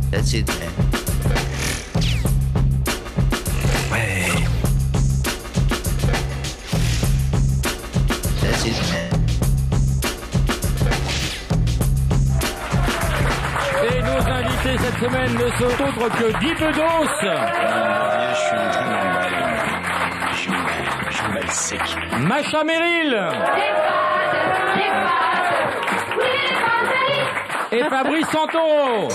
That's it, man. Ouais. That's it, man. Et nos invités cette semaine ne sont autres que Guy Bedos. Je suis en train d'emballer. Je m'emballe sec. Macha Merrill. Et Fabrice Santoro.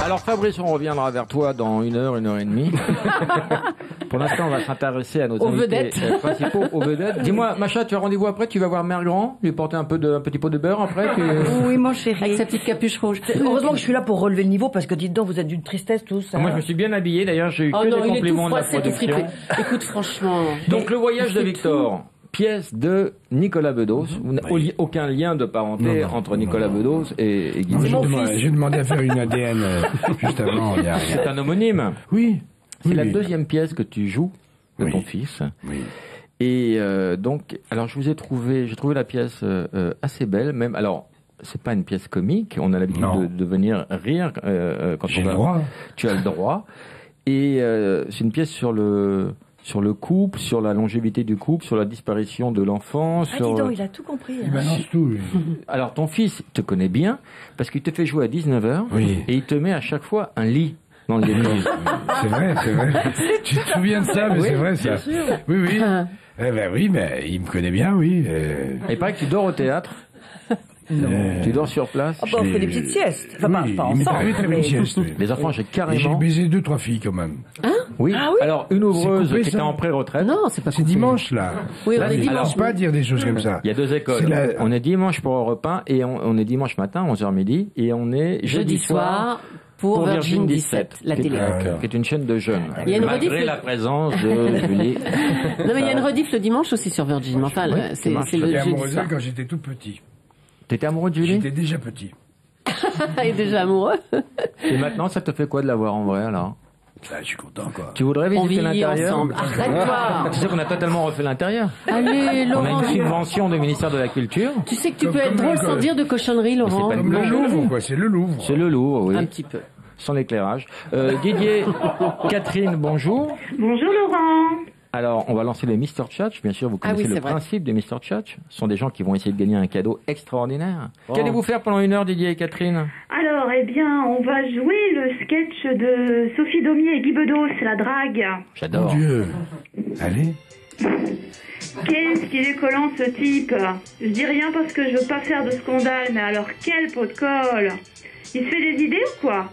Alors Fabrice, on reviendra vers toi dans 1 heure, 1 heure et demie. Pour l'instant, on va s'intéresser à nos invités principaux, aux vedettes. Dis-moi, Macha, tu as rendez-vous après, tu vas voir Mère Grand, lui porter un petit pot de beurre après Oui, mon chéri. Avec sa petite capuche rouge. Heureusement que je suis là pour relever le niveau, parce que dites donc, vous êtes d'une tristesse tous. Moi, je me suis bien habillé, d'ailleurs, j'ai eu que des compliments de la production. Écoute, franchement... Donc, le voyage de Victor, pièce de Nicolas Bedos. Aucun lien de parenté entre Nicolas Bedos et Guy. J'ai demandé à faire une ADN juste avant. C'est un homonyme. Oui. C'est la deuxième pièce que tu joues de ton fils. Oui. Et donc, alors j'ai trouvé la pièce assez belle, même. Alors, c'est pas une pièce comique. On a l'habitude de venir rire quand on va. Le droit. Tu as le droit. Et c'est une pièce sur le couple, sur la longévité du couple, sur la disparition de l'enfant. Ah, dis donc, il a tout compris. Il balance tout, lui. Alors, ton fils te connaît bien, parce qu'il te fait jouer à 19h, et il te met à chaque fois un lit dans le début. C'est vrai. Tu te souviens de ça, mais c'est vrai, ça. Oui. Oui, mais il me connaît bien, oui. Il paraît que tu dors au théâtre. Tu dors sur place. Ah bah, on fait des petites siestes. Enfin, pas il m'est ensemble. arrivé de faire une sieste. Oui. Les enfants, j'ai carrément... Et j'ai baisé 2-3 filles, quand même. Oui. Ah oui. Alors, une ouvreuse coupé, qui était ça en pré-retraite. Non, c'est pas C'est dimanche, là. Oui, Là, on est dimanche. Alors, pas dire des choses comme ça. Il y a 2 écoles. On est dimanche pour Europe 1 et on est dimanche matin, 11h midi, et on est Jeudi soir pour Virgin 17, la télé. Qui est une chaîne de jeunes. Il y a une Malgré rediff la présence de Julie. Non, mais il y a une rediff le dimanche aussi sur Virgin. Mais enfin, c'est le J'étais jeudi amoureux soir. d'elle quand j'étais tout petit. T'étais amoureux de Julie? J'étais déjà petit. Il est déjà amoureux. Et maintenant, ça te fait quoi de la voir en vrai, alors? Là, je suis content, quoi. Tu voudrais On visiter vit l'intérieur? ensemble. Arrête-toi. Tu sais qu'on a totalement refait l'intérieur. Allez, On a Laurent. une subvention du ministère de la Culture. Tu sais que tu peux Comme être drôle l'école. sans dire de cochonnerie, Laurent. pas Comme le Louvre, quoi. C'est le Louvre. C'est le Louvre, oui. Un petit peu. Sans l'éclairage. Didier, Catherine, bonjour. Bonjour Laurent. Alors, on va lancer les Mr. Tchatch. Bien sûr, vous Ah oui, connaissez c'est le vrai. principe des Mr. Tchatch. Ce sont des gens qui vont essayer de gagner un cadeau extraordinaire. Qu'allez-vous faire pendant 1 heure, Didier et Catherine? Alors, eh bien, on va jouer le sketch de Sophie Daumier et Guy Bedos, la drague. J'adore. Mon Dieu. Allez. Qu'est-ce qu'il est collant ce type. Je dis rien parce que je veux pas faire de scandale, mais alors quel pot de colle. Il se fait des idées ou quoi?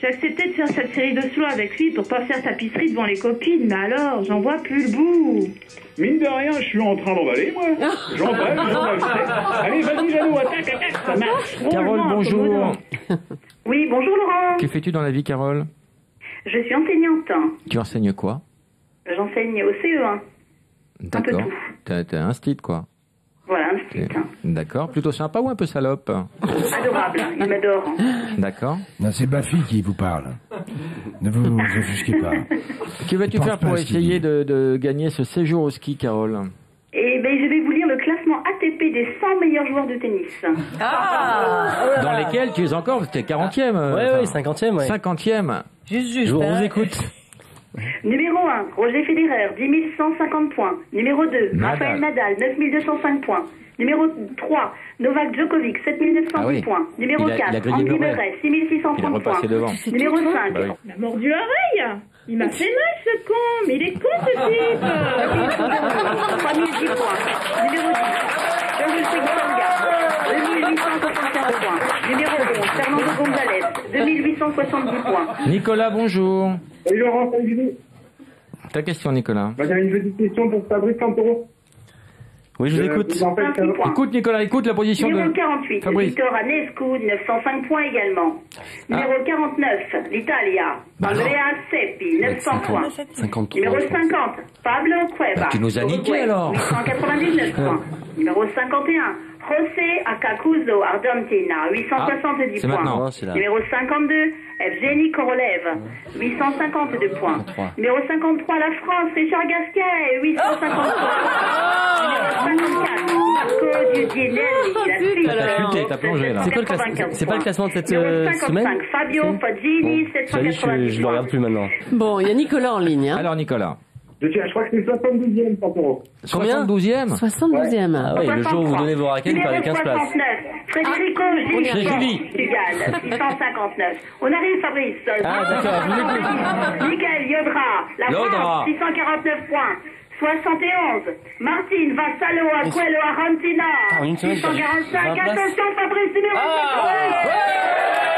J'ai accepté de faire cette série de slow avec lui pour pas faire tapisserie devant les copines, mais alors, j'en vois plus le bout. Mine de rien, je suis en train d'emballer, moi. J'emballe. Allez, vas-y, Jeannot, attaque, ça marche. Carole, bonjour. Oui, bonjour Laurent. Que fais-tu dans la vie, Carole? Je suis enseignante. Tu enseignes quoi? J'enseigne au CE1. D'accord. T'es instite, quoi. Voilà, un petit. D'accord. Plutôt sympa ou un peu salope? Adorable, il m'adore. D'accord. Non, c'est Bafi qui vous parle. Ne vous offusquez pas. Que vas-tu Je pense faire pas pour à ce qu'il essayer dit. de gagner ce séjour au ski, Carole? Et ben, je vais vous lire le classement ATP des 100 meilleurs joueurs de tennis. Dans lesquels tu es encore, t'es 40e. Oui, 50e, ouais. 50e. Je vous écoute. Numéro 1, Roger Federer, 10 150 points. Numéro 2, Rafael Nadal, 9 205 points. Numéro 3, Novak Djokovic, 7 910 points. Numéro 4, Andy Murray, 6 630 points. Numéro 5, la mort du oreille. Il m'a fait mal ce con, mais il est con ce type. 3010 points. Numéro 10, Jorge Seguinga, 2875 points. Numéro 11, Fernando González, 2870 points. Nicolas, bonjour. Salut Laurent, salut. Ta question, Nicolas. J'ai une petite question pour Fabrice Santoro. Oui, je vous écoute. Écoute, Nicolas, écoute la position Numéro de 48, Fabrice. Victor Anescu, 905 points également. Numéro 49, l'Italia, Andrea Seppi, 900 points. 53. Numéro 50, Pablo Cueva. Tu nous as niqué, alors. 899 points. Numéro 51, José Acacuzo, Argentina, 870 points. Maintenant, Numéro 52, Evgeny Korolev, 852 points. Numéro 53, la France, Richard Gasquet, 850 points. Numéro 54, Marco Giudicelli, la Suisse. T'as chuté, t'as plongé là. C'est pas le classement de cette Numéro semaine 55, Fabio Foggini, Ça y est, 790 je le regarde plus maintenant. Bon, il y a Nicolas en ligne. Hein. Alors Nicolas. Je crois que c'est 72e, 100 euros. Combien 72e 72e. Ah oui, le jour où vous donnez vos raquettes, vous perdez 15 places. 69, Frédérico Gilles, Portugal, 659. On arrive, Fabrice. Ah, d'accord, je vous écoute. Miguel Yodra, la France, 649 points. 71. Martine Vassalo, Aguelo, Argentina, En une semaine, 645. 20 places. Attention, Fabrice, numéro 7.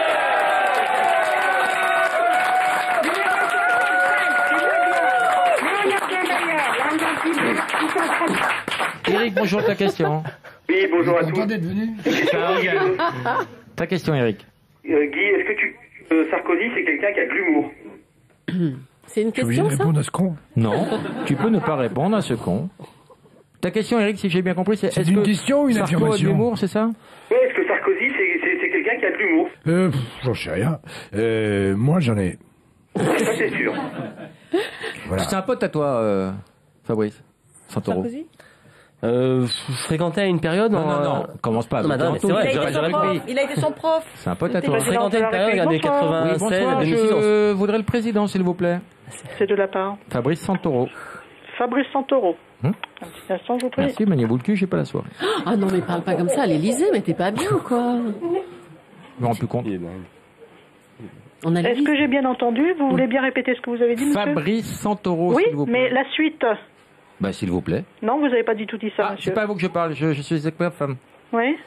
Eric, bonjour, ta question. Oui, bonjour à tous. Content d'être venu. Ta question, Eric. Guy, est-ce que Sarkozy, c'est quelqu'un qui a de l'humour? C'est une Je suis obligé question, de ça répondre à ce con. Non, tu peux ne pas répondre à ce con. Ta question, Eric, si j'ai bien compris, c'est est-ce une que question ou une Sarko a de affirmation l'humour, c'est ça? Oui, est-ce que Sarkozy, c'est quelqu'un qui a de l'humour? J'en sais rien. Moi, j'en ai. Ça, c'est sûr. Voilà. C'est un pote à toi, Fabrice Santoro. Sarkozy Je fréquentais à une période. Non, commence pas. Non, mais attends, mais c'est vrai, j'aurais le pays. Il a été son prof. C'est un pote à toi. Je fréquentais une période, regardez, Oui, 96 à bonsoir, 2006. je voudrais le président, s'il vous plaît. C'est de la part. Fabrice Santoro. Fabrice Santoro. Hum Un petit instant, je vous prie. Merci, maniez-vous le cul, j'ai pas la soirée. Ah non, mais parle pas comme ça à l'Élysée, mais t'es pas bien, quoi. Je me rends plus compte. On a Est-ce que j'ai bien entendu? Vous voulez bien répéter ce que vous avez dit, monsieur? Fabrice Santoro, Oui, s'il vous plaît. mais la suite. Bah, s'il vous plaît. Non, vous n'avez pas du tout dit ça, Ah, monsieur. c'est pas à vous que je parle, je suis expert femme. Oui,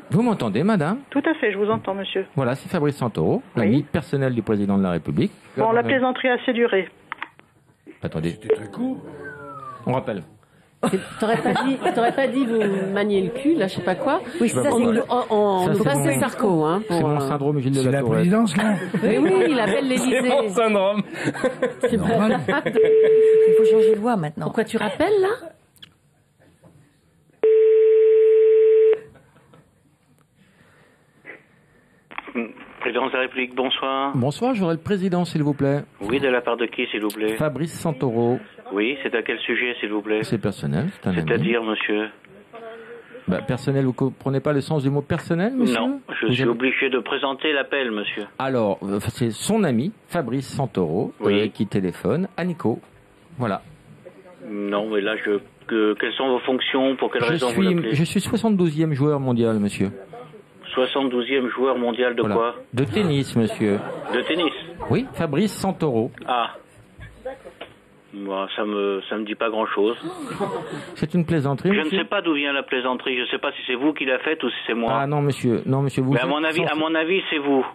Vous m'entendez, madame? tout à fait, je vous entends, monsieur. Voilà, c'est Fabrice Santoro, l'ami personnel du président de la République. Bon, la plaisanterie a assez duré. Attendez. C'était très court. On rappelle. T'aurais pas dit vous maniez le cul, là, je sais pas quoi. Oui, ça, On nous Ça, c'est passe mon- Sarko, hein. C'est mon syndrome Gilles de C'est la la Tourette. présidence, là. Mais oui, il appelle l'Élysée. C'est mon syndrome. C'est normal. malade. Il faut changer de voix maintenant. Pourquoi tu rappelles, là? Présidence de la République, bonsoir. Bonsoir, j'aurais le président, s'il vous plaît. Oui, de la part de qui, s'il vous plaît? Fabrice Santoro. Oui, c'est à quel sujet, s'il vous plaît? C'est personnel, c'est un ami. C'est-à-dire, monsieur? Bah, personnel, vous comprenez pas le sens du mot personnel, monsieur? Non, je Vous suis avez- obligé de présenter l'appel, monsieur. Alors, c'est son ami, Fabrice Santoro, Oui. qui téléphone à Nico. Voilà. Non, mais là, quelles sont vos fonctions? Pour quelle raison vous l'appelez? Je suis 72e joueur mondial, monsieur. 72e joueur mondial de Voilà. quoi? De tennis, monsieur. De tennis? Oui, Fabrice Santoro. Ah. Bon, ça me dit pas grand-chose. C'est une plaisanterie, Je ne monsieur? sais pas d'où vient la plaisanterie. Je ne sais pas si c'est vous qui la faites ou si c'est moi. Ah non, monsieur. Non, monsieur, vous Mais à êtes mon avis, censé- c'est vous.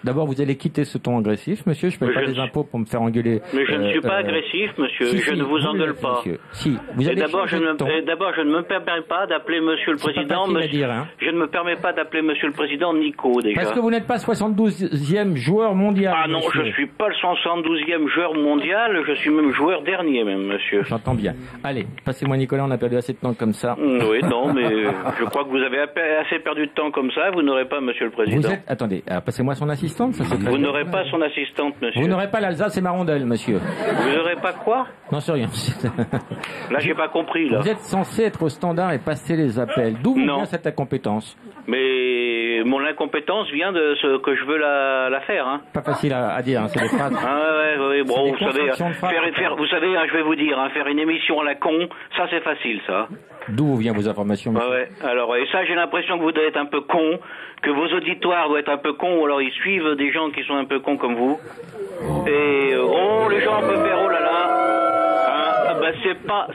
D'abord, vous allez quitter ce ton agressif, monsieur. Je ne paye Mais pas je des ne impôts pour me faire engueuler. Mais je ne suis pas agressif, monsieur. Si, Je si, ne vous engueule l'êtes, pas. monsieur. Si, vous Et allez d'abord, changer de ton. d'abord, je ne me permets pas d'appeler monsieur le C'est pas président. facile à dire, hein. Je ne me permets pas d'appeler monsieur le président Nico, déjà. Parce que vous n'êtes pas 72e joueur mondial. Ah non, monsieur. je ne suis pas le 172e joueur mondial, je suis même joueur dernier, même, monsieur. J'entends bien. Allez, passez-moi Nicolas, on a perdu assez de temps comme ça. Oui, non, mais je crois que vous avez assez perdu de temps comme ça, vous n'aurez pas monsieur le président. Vous êtes... Attendez, passez-moi son assistante. Ça, c'est très Vous bien. n'aurez pas son assistante, monsieur. Vous n'aurez pas l'Alsace et ma rondelle, monsieur. Vous n'aurez pas quoi? Non, c'est rien. Là, j'ai pas compris, là. Vous êtes censé être au standard et passer les appels. D'où vous vient cette incompétence? Mais mon incompétence vient de ce que je veux la faire, hein. Pas facile à dire, hein, c'est des phrases. Ah ouais, bon, C'est vous des savez, constructions de phrases. vous savez, hein, je vais vous dire, hein, faire une émission à la con, ça c'est facile, ça. D'où vient vos informations, monsieur? Ouais. Alors, et ça, j'ai l'impression que vous devez être un peu con, que vos auditoires doivent être un peu cons, ou alors ils suivent des gens qui sont un peu cons comme vous. Et les gens peuvent faire, oh là là, hein, bah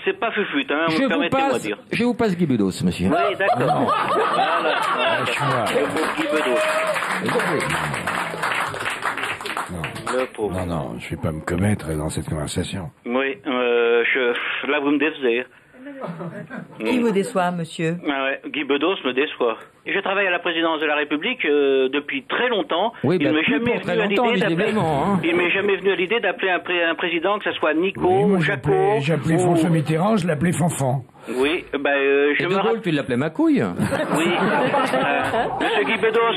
c'est pas fufute, hein, permettez-moi de dire. Je vous passe Guy Bedos, monsieur. Oui, d'accord. Voilà. Le pauvre Guy Bedos. Le pauvre. Non, non, je vais pas me commettre dans cette conversation. Oui, là vous me décevez. Qui vous déçoit, monsieur? Ah ouais, Guy Bedos me déçoit. Et je travaille à la présidence de la République depuis très longtemps. Oui, Il bah, m'est plus jamais pour très venu à longtemps, l'idée d'appeler. visiblement, hein. Il m'est jamais venu à l'idée d'appeler un président, que ce soit Nico Oui, moi, ou Jaco. j'appelais François Mitterrand, je l'appelais Fanfan. Oui, Et De Gaulle, tu l'appelais ma couille. Oui. Monsieur Guy Bedos,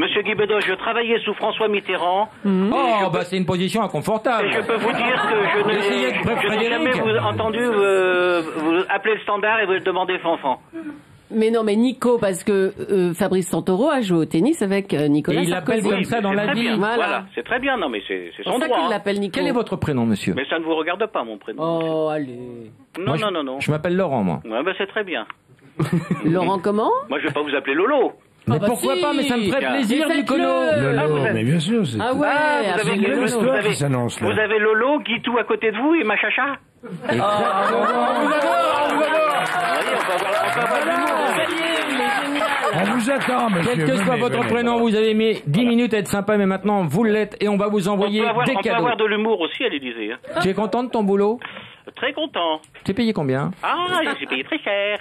Monsieur Guy Bedos, je travaillais sous François Mitterrand. Oh, bah c'est une position inconfortable. Et je peux vous dire que Essayez de je n'ai jamais entendu vous appeler le standard et vous demander Fanfan. Mais non, mais Nico, parce que Fabrice Santoro a joué au tennis avec Nicolas Et il l'appelle Sarkozy. comme ça dans la vie. Voilà, c'est très bien. Non, mais c'est C'est son pour ça droit. qu'il hein. l'appelle Nico. Quel est votre prénom, monsieur? Mais ça ne vous regarde pas, mon prénom. Oh, allez. Non, non. Je m'appelle Laurent, moi. Ouais, bah, c'est très bien. Laurent comment? Moi, je vais pas vous appeler Lolo. Mais bah pourquoi si. pas? Mais ça me ferait plaisir, Mais Nicolas. faites-le. Lolo, mais bien sûr, c'est Ah ouais, vous avez, une belle histoire qui s'annonce, là. vous avez Lolo, Guitou à côté de vous et Machacha. On vous attend, monsieur. Quel que soit Venez, votre venez. prénom, vous avez mis 10 minutes à être sympa, mais maintenant vous l'êtes et on va vous envoyer des on peut cadeaux. avoir de l'humour aussi à l'Élysée. Hein. Tu es content de ton boulot? Très content. Tu es payé combien? Ah, je suis payé très cher.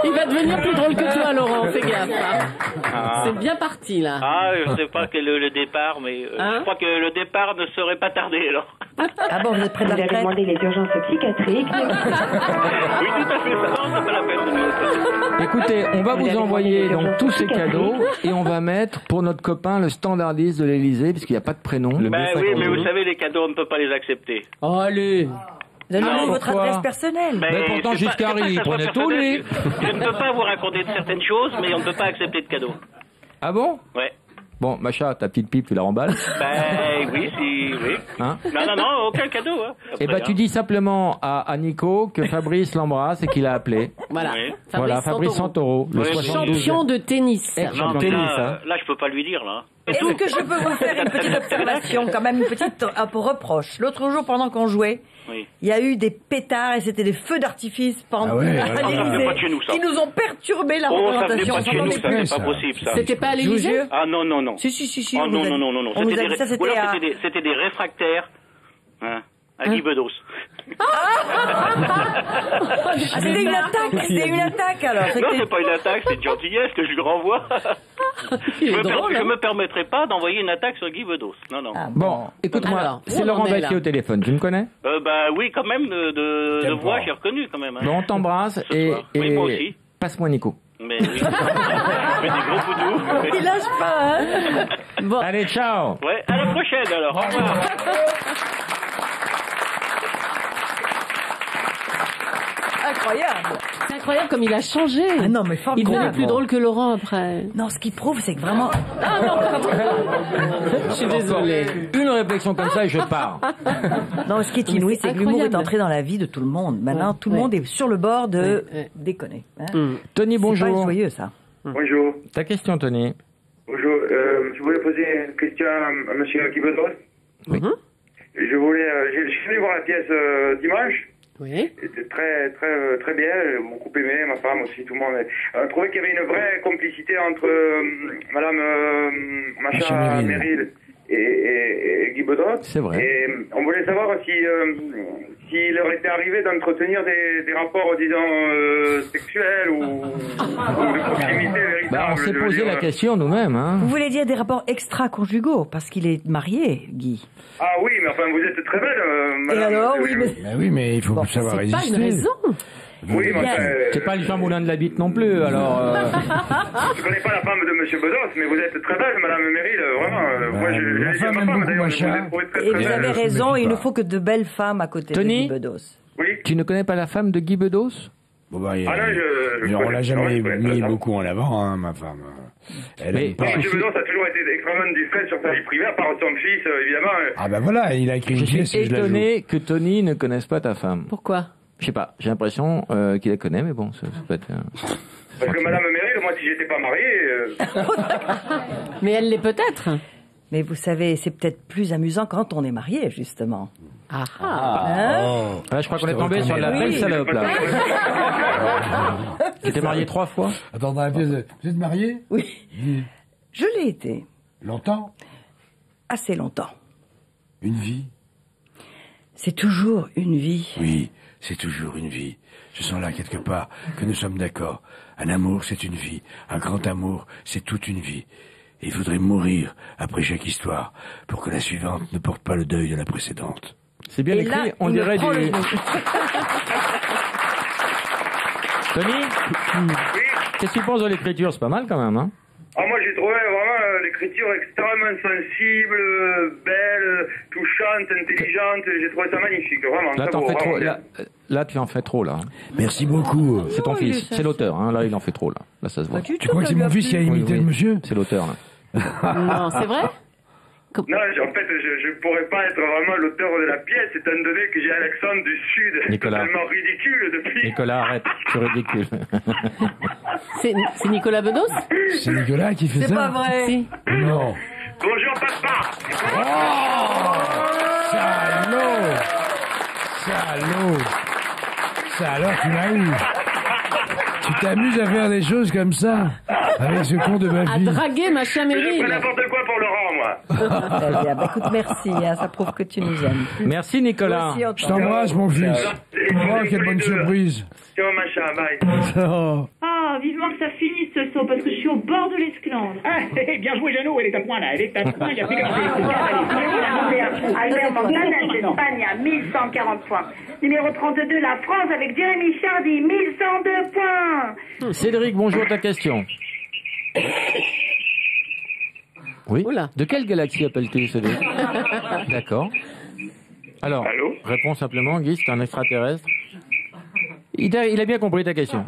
Il va devenir plus drôle que toi, Laurent, fais gaffe. Hein. Ah. C'est bien parti, là. Ah, je sais pas quel est le départ, mais Hein je crois que le départ ne serait pas tardé, alors. Ah bon, vous êtes près de la Vous avez retraite? demandé les urgences psychiatriques. Oui, tout à fait, ça, non, c'est pas la peine. Écoutez, on va Vous vous avez envoyer demandé donc les tous ces psychiatriques. cadeaux et on va mettre pour notre copain le standardiste de l'Élysée parce qu'il n'y a pas de prénom. Ben oui, mais vous savez, les cadeaux, on ne peut pas les accepter. Oh, allez. Vous avez demandé Ah, votre pourquoi adresse personnelle. Mais pourtant, c'est pas- Giscard, c'est pas que il ça soit prenait tout, personnel. lui. Je ne peux pas vous raconter de certaines choses, mais on ne peut pas accepter de cadeaux. Ah bon? Ouais. Bon, Macha, ta petite pipe, tu la remballes. Ben oui, oui. Hein? Non, aucun cadeau. Hein. Eh ben, tu dis simplement à Nico que Fabrice l'embrasse et qu'il a appelé. Voilà. Oui. Voilà, Fabrice Santoro, le Oui, 72e. Champion de tennis. Non, mais tennis, là, hein. là, je peux pas lui dire, là. Est-ce que je peux vous faire une petite observation, quand même, une petite reproche? L'autre jour, pendant qu'on jouait, Oui. il y a eu des pétards et c'était des feux d'artifice pendant Ah ouais, à ouais. Ça venait l'Élysée pas de chez nous, ça. qui nous ont perturbé la Oh, ça venait représentation. pas de chez nous, ça, J'entendais c'est pas plus. possible, ça. C'était pas à Je vous l'Élysée? jure. Ah non, non, non. Si. Ah on non, nous a- non. On nous C'était a dit ça, ou alors c'était à... c'était des réfractaires. Hein, à Guy Bedos. Ah, c'était une attaque alors. Non, C'était- c'est pas une attaque, c'est une gentillesse que je lui renvoie. Il Je est me, drôle, je hein. me permettrai pas d'envoyer une attaque sur Guy Bedos. Non, non. Ah Bon, écoute-moi, Alors, c'est où on Laurent en est, Baquier là au téléphone, tu me connais? Bah oui, quand même, de Quel voix, point. j'ai reconnu quand même. Hein. Bon, on t'embrasse Ce et, soir. Oui, moi aussi. passe-moi Nico. Mais oui. Mais des gros poudous. Il lâche pas, hein. Bon. Allez, ciao! Ouais, à la prochaine alors. Au revoir. Incroyable. C'est incroyable comme il a changé. Ah non, mais Il formidable. devient plus drôle que Laurent après. Non, ce qui prouve, c'est que vraiment... Ah non, pardon. Je suis désolée. Une réflexion comme ça et je pars. Non, ce qui est Mais inouï, c'est c'est que l'humour est incroyable. entré dans la vie de tout le monde. Maintenant, Ouais, tout le ouais. monde est sur le bord de Ouais. déconner. Hein. Tony, C'est pas bonjour. joyeux, ça. Bonjour. Ta question, Tony. Bonjour. Je voulais poser une question à monsieur Guy Bedos. Oui. Je voulais, je suis venu voir la pièce dimanche. Oui. C'était très bien. J'ai beaucoup aimé, ma femme aussi, tout le monde. On trouvait qu'il y avait une vraie complicité entre madame Macha Macha Merrill. Merrill et Guy Bedos. C'est vrai. Et on voulait savoir s'il leur était arrivé d'entretenir des rapports, disons, sexuels ou de proximité véritable. Bah, on s'est je veux posé dire. la question nous-mêmes. Hein. Vous voulez dire des rapports extra-conjugaux, parce qu'il est marié, Guy. Ah oui, mais enfin, vous êtes très belle, Et madame. alors, oui, mais... Ben oui, mais il faut Bon, savoir C'est pas résister. une raison. Oui, mais enfin, C'est pas le Jean Moulin de la Bite non plus, alors... je connais pas la femme de monsieur Bedos, mais vous êtes très belle, madame Merrill, vraiment. Moi, je ma l'ai dit à femme ma aime femme, beaucoup d'ailleurs, Macha. je vous ai trouvé très, Et très vous belle. avez je raison, m'écoute il ne pas. faut que de belles femmes à côté Tony de Guy Bedos. Oui. Tu ne connais pas la femme de Guy Bedos? Bon, bah, Ah non, je on connais. l'a jamais Ouais, mis ça. beaucoup en avant, hein, ma femme. Elle Mais- aime pas. Non, monsieur Bedos a toujours été extrêmement discret sur sa vie privée, à part son fils, évidemment. Ah ben voilà, il a écrit Je une suis pièce et je la joue. étonné que Tony ne connaisse pas ta femme. Pourquoi? Je sais pas, j'ai l'impression qu'il la connaît, mais bon, ça peut être... Parce que madame Merrill, moi, si j'étais pas marié... Mais elle l'est peut-être. Mais vous savez, c'est peut-être plus amusant quand on est marié, justement. Ah ah. Hein? Ah, je crois qu'on est te tombé sur la reconnais. belle Oui. salope, là. Tu t'es marié 3 fois? Attends, dans la pièce, vous êtes marié? Oui. Je l'ai été. Longtemps? Assez longtemps. Une vie? C'est toujours une vie. Oui, c'est toujours une vie. Je sens là quelque part que nous sommes d'accord. Un amour, c'est une vie. Un grand amour, c'est toute une vie. Et il faudrait mourir après chaque histoire pour que la suivante ne porte pas le deuil de la précédente. C'est bien écrit, on dirait du... Tony, qu'est-ce que tu penses de l'écriture? C'est pas mal quand même, hein? Moi j'ai trouvé vraiment l'écriture extrêmement sensible, belle, touchante, intelligente. J'ai trouvé ça magnifique, vraiment. Là, t'en fais trop. Là, tu en fais trop, là. Merci beaucoup. C'est ton fils, c'est l'auteur, hein. Là, il en fait trop, là. Là, ça se voit. Tu crois que c'est mon fils qui a imité le monsieur? C'est l'auteur, là. Non, c'est vrai? Non, en fait, je pourrais pas être vraiment l'auteur de la pièce, étant donné que j'ai un accent du Sud Nicolas. totalement ridicule depuis. Nicolas, arrête, c'est ridicule. C'est Nicolas Bedos? C'est Nicolas qui fait ça? C'est pas vrai. Si. Non. Bonjour, papa. Salaud, tu l'as eu. Tu t'amuses à faire des choses comme ça avec ce con de ma À vie. draguer ma chère Je Meryl. fais n'importe quoi pour Laurent, moi. Très bien. Bah, écoute, merci. Hein, ça prouve que tu nous aimes. Merci, Nicolas. Moi aussi, on Je t'embrasse, mon fils. Oh, quelle bonne surprise. Tiens, machin, bye. Oh. Ah, vivement que ça finisse ce saut, parce que je suis au bord de l'esclandre. Ah, bien joué, Jeannot, elle est à point là, elle est à point, il y a plus qu'à Albert Montana d'Espagne à 1140 points. Numéro 32, la France avec Jérémy Chardy, 1102 points. Cédric, bonjour, ta question. Oui. Oula. De quelle galaxie appelles-tu, Cédric? D'accord. Alors, Allô? réponds simplement, Guy, c'est un extraterrestre. Il a bien compris ta question.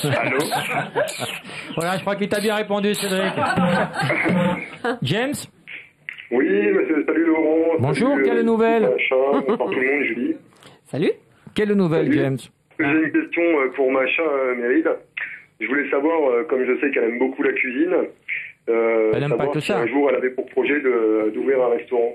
Allô? Voilà, je crois qu'il t'a bien répondu, Cédric. James? Oui, monsieur, salut Laurent. Bonjour, salut, quelle nouvelle? Machin, bonsoir tout le monde, Julie. Salut. Quelle nouvelle, Salut. James? J'ai une question pour Machin, Meryl. Je voulais savoir, comme je sais qu'elle aime beaucoup la cuisine, Elle aime pas savoir que si ça. un jour elle avait pour projet d'ouvrir un restaurant.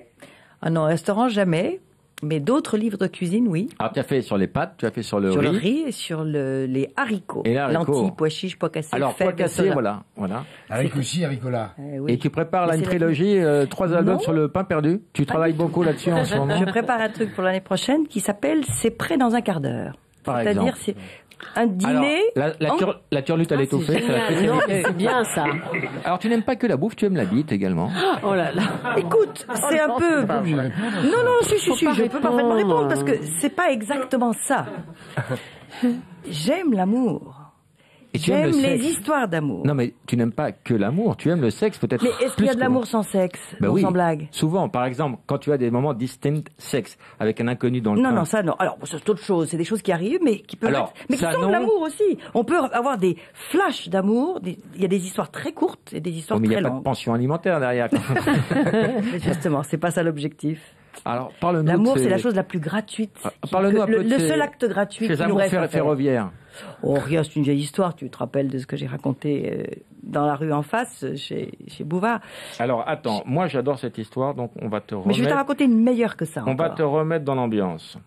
Ah non, restaurant, jamais. Mais d'autres livres de cuisine, oui. Alors, tu as fait sur les pâtes, tu as fait sur le Sur riz. le riz et sur les haricots. Et les haricots. Lentilles, pois chiches, pois cassés, Alors, pois fèves, cassés, soda. voilà. Avec aussi, avec Ola. Oui. Et tu prépares là Mais une c'est la trilogie, 3 albums Non. sur le pain perdu. Tu travailles beaucoup là-dessus en ce moment. Je prépare un truc pour l'année prochaine qui s'appelle C'est prêt dans un quart d'heure. Par C'est-à-dire, exemple. c'est un dîner. Alors, la turlute à l'étouffée, c'est la Non, spécialité. c'est bien ça. Alors, tu n'aimes pas que la bouffe, tu aimes la bite également. Oh là là. Écoute, c'est un peu. Non, si, je peux parfaitement répondre parce que c'est pas exactement ça. J'aime l'amour. Et tu aimes J'aime le les sexe. histoires d'amour. Non, mais tu n'aimes pas que l'amour, tu aimes le sexe peut-être. Mais est-ce qu'il y a de l'amour sans sexe? Ben Non, oui, sans blague. souvent, par exemple, quand tu as des moments distincts sexe, avec un inconnu dans le Non, train. non, ça non. Alors, c'est autre chose. C'est des choses qui arrivent, mais qui peuvent Alors, être... Mais qui ça, sont non. de l'amour aussi. On peut avoir des flashs d'amour. Il y a des histoires très courtes et des histoires Oh, mais il n'y très a pas de longues. pension alimentaire derrière. Mais justement, c'est pas ça l'objectif. Alors, parle-nous. L'amour, de c'est la ces- chose la plus gratuite. Parle-nous un peu de le ces- seul acte gratuit ces qui nous amours reste à faire. ferroviaires. Oh, rien, c'est une vieille histoire. Tu te rappelles de ce que j'ai raconté dans la rue en face, chez Bouvard. Alors, attends, moi j'adore cette histoire, donc on va te remettre... Mais je vais te raconter une meilleure que ça. On va encore. te remettre dans l'ambiance.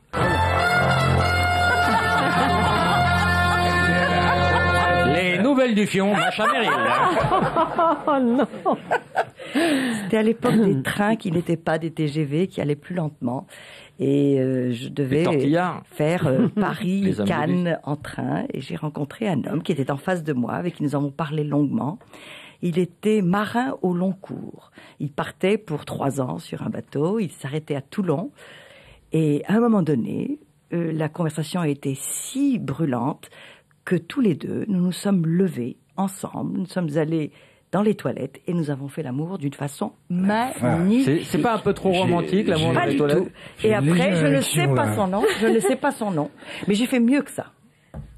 Les nouvelles du fion, Macha Meryl. Oh non. C'était à l'époque des trains qui n'étaient pas des TGV, qui allaient plus lentement. Et je Les devais tortillards. faire Les Paris-Cannes en train. Et j'ai rencontré un homme qui était en face de moi, avec qui nous avons parlé longuement. Il était marin au long cours. Il partait pour 3 ans sur un bateau. Il s'arrêtait à Toulon. Et à un moment donné, la conversation a été si brûlante que tous les deux, nous nous sommes levés ensemble. Nous sommes allés dans les toilettes et nous avons fait l'amour d'une façon magnifique. C'est pas un peu trop romantique, l'amour dans Pas les du toilettes tout. Et après, je ne sais pas là. son nom. Je ne sais pas son nom. Mais j'ai fait mieux que ça.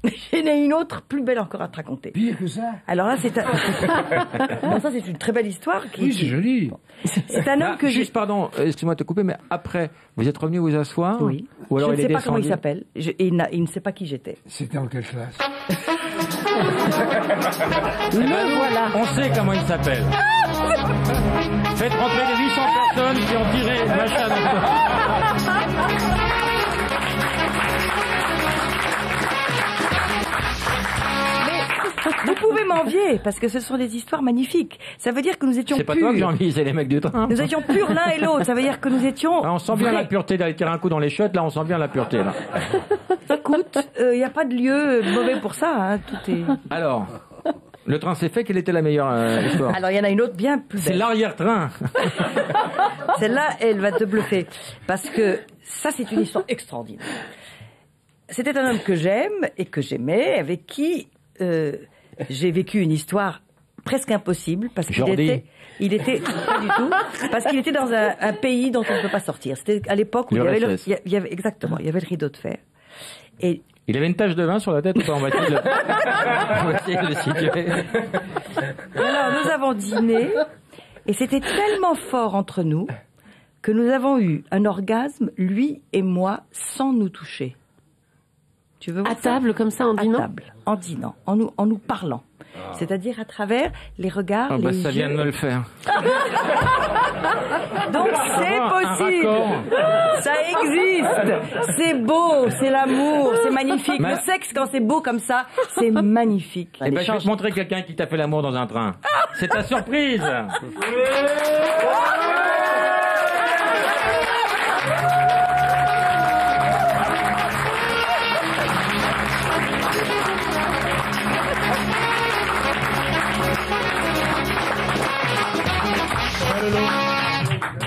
J'en ai une autre plus belle encore à te raconter. Pire que ça. Alors là, c'est non, ça c'est une très belle histoire. Oui, c'est joli. C'est un homme que j'ai. Juste, pardon, excuse-moi de te couper, mais après, vous êtes revenu vous asseoir? Oui. Ou alors Je ne il sais est pas comment il descendu s'appelle. Il ne sait pas qui j'étais. C'était en quelle classe? Le voilà. On sait comment il s'appelle. Faites rentrer les 800 personnes qui ont tiré Macha. Vous pouvez m'envier, parce que ce sont des histoires magnifiques. Ça veut dire que nous étions purs. C'est pas toi que j'envie, c'est les mecs du train. Nous étions purs l'un et l'autre. Ça veut dire que nous étions. On sent bien la pureté d'aller tirer un coup dans les chiottes. Là, on sent bien la pureté. Là. Écoute, il n'y a pas de lieu mauvais pour ça. Hein. Tout est. Alors, le train s'est fait. Quelle était la meilleure histoire? Alors, il y en a une autre bien plus belle. C'est l'arrière-train. Celle-là, elle va te bluffer. Parce que ça, c'est une histoire extraordinaire. C'était un homme que j'aime et que j'aimais, avec qui j'ai vécu une histoire presque impossible, parce qu'il était pas du tout, parce qu'il était dans un pays dont on ne peut pas sortir. C'était à l'époque où il y avait exactement, il y avait le rideau de fer. Et il avait une tache de vin sur la tête ou pas? On va essayer de le situer. Alors, nous avons dîné, et c'était tellement fort entre nous que nous avons eu un orgasme, lui et moi, sans nous toucher. Tu veux voir à table, comme ça, en dînant? À table, en dînant, en nous parlant. C'est-à-dire à travers les regards, les ça yeux. vient de me le faire. Donc c'est possible. Ça existe. C'est beau, c'est l'amour, c'est magnifique. Le sexe, quand c'est beau comme ça, c'est magnifique. Eh ben, je vais te montrer quelqu'un qui t'a fait l'amour dans un train. C'est ta surprise.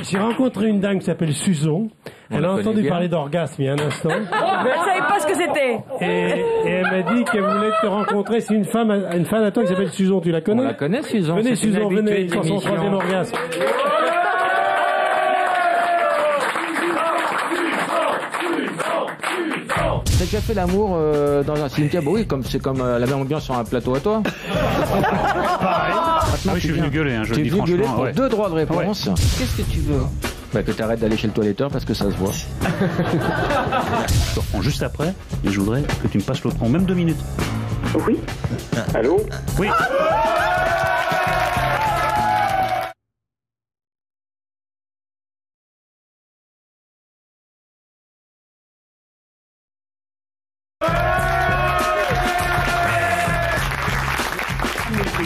J'ai rencontré une dame qui s'appelle Susan. Elle a entendu parler d'orgasme il y a un instant. Mais elle savait pas ce que c'était. Et elle m'a dit qu'elle voulait te rencontrer. C'est une fan à toi qui s'appelle Susan. Tu la connais? On la connaît, Susan. Venez, Susan, venez pour son troisième orgasme. T'as déjà fait l'amour dans un cimetière? Bah oui, c'est comme la même ambiance sur un plateau à toi. Pareil. Ah oui, je suis venu gueuler, je le dis franchement. Tu es venu gueuler pour ouais. 2 droits de réponse. Ouais. Qu'est-ce que tu veux? Bah que t'arrêtes d'aller chez le toiletteur parce que ça se voit. Je te reprends juste après et je voudrais que tu me passes l'autre nom, même 2 minutes. Oui. Allô? Oui.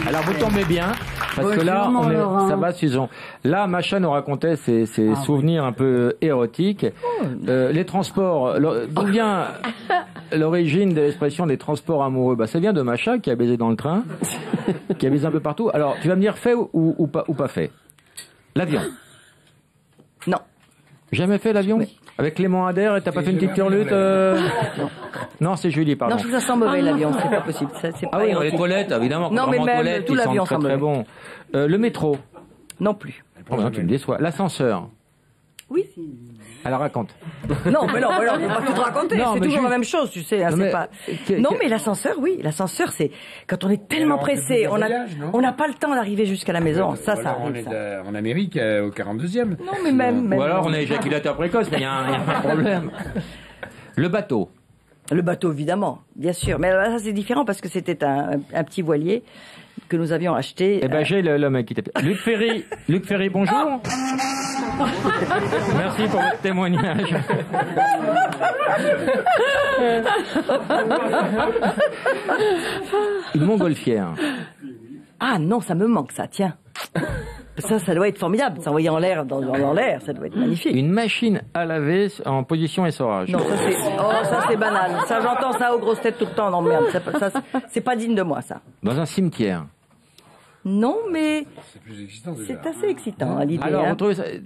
Alors vous tombez bien, parce que là, ça va, Susan. Là, Macha nous racontait ses souvenirs un peu érotiques. Les transports, d'où vient l'origine de l'expression des transports amoureux? Bah, ça vient de Macha, qui a baisé dans le train, qui a baisé un peu partout. Alors, tu vas me dire fait ou pas fait? L'avion? Non. Jamais fait l'avion? Oui. Avec Clément Adair, et t'as pas fait une petite turlute Non, c'est Julie, pardon. Non, je trouve ça sent mauvais l'avion, c'est pas possible. Ça, c'est pas oui, les toilettes, évidemment. Non, mais même toilettes, tout l'avion sent sent très bon. Le métro? Non plus. Oh, non, tu me déçois. L'ascenseur? Oui. Alors raconte. Non, mais non, on peut pas tout raconter. C'est toujours la même chose, tu sais. Hein, non, mais, pas... non, mais l'ascenseur, oui. L'ascenseur, c'est quand on est tellement pressé, on n'a pas le temps d'arriver jusqu'à la maison. Ça arrive. On est en Amérique, au 42e. Non, mais même. Ou alors on est éjaculateur précoce, mais il y a un problème. Le bateau. Le bateau, évidemment, bien sûr. Mais là, ça c'est différent parce que c'était un petit voilier que nous avions acheté. Eh ben, j'ai l'homme qui t'appelle. Luc Ferry, bonjour. Merci pour votre témoignage. Une montgolfière. Ah non, ça me manque ça, tiens. Ça doit être formidable. S'envoyer en l'air, dans l'air, ça doit être magnifique. Une machine à laver en position essorage. Non, ça c'est banal. Ça, j'entends ça aux grosses têtes tout le temps. Non, merde, ça c'est pas digne de moi, ça. Dans un cimetière. Non, mais c'est assez excitant à l'idée. Alors,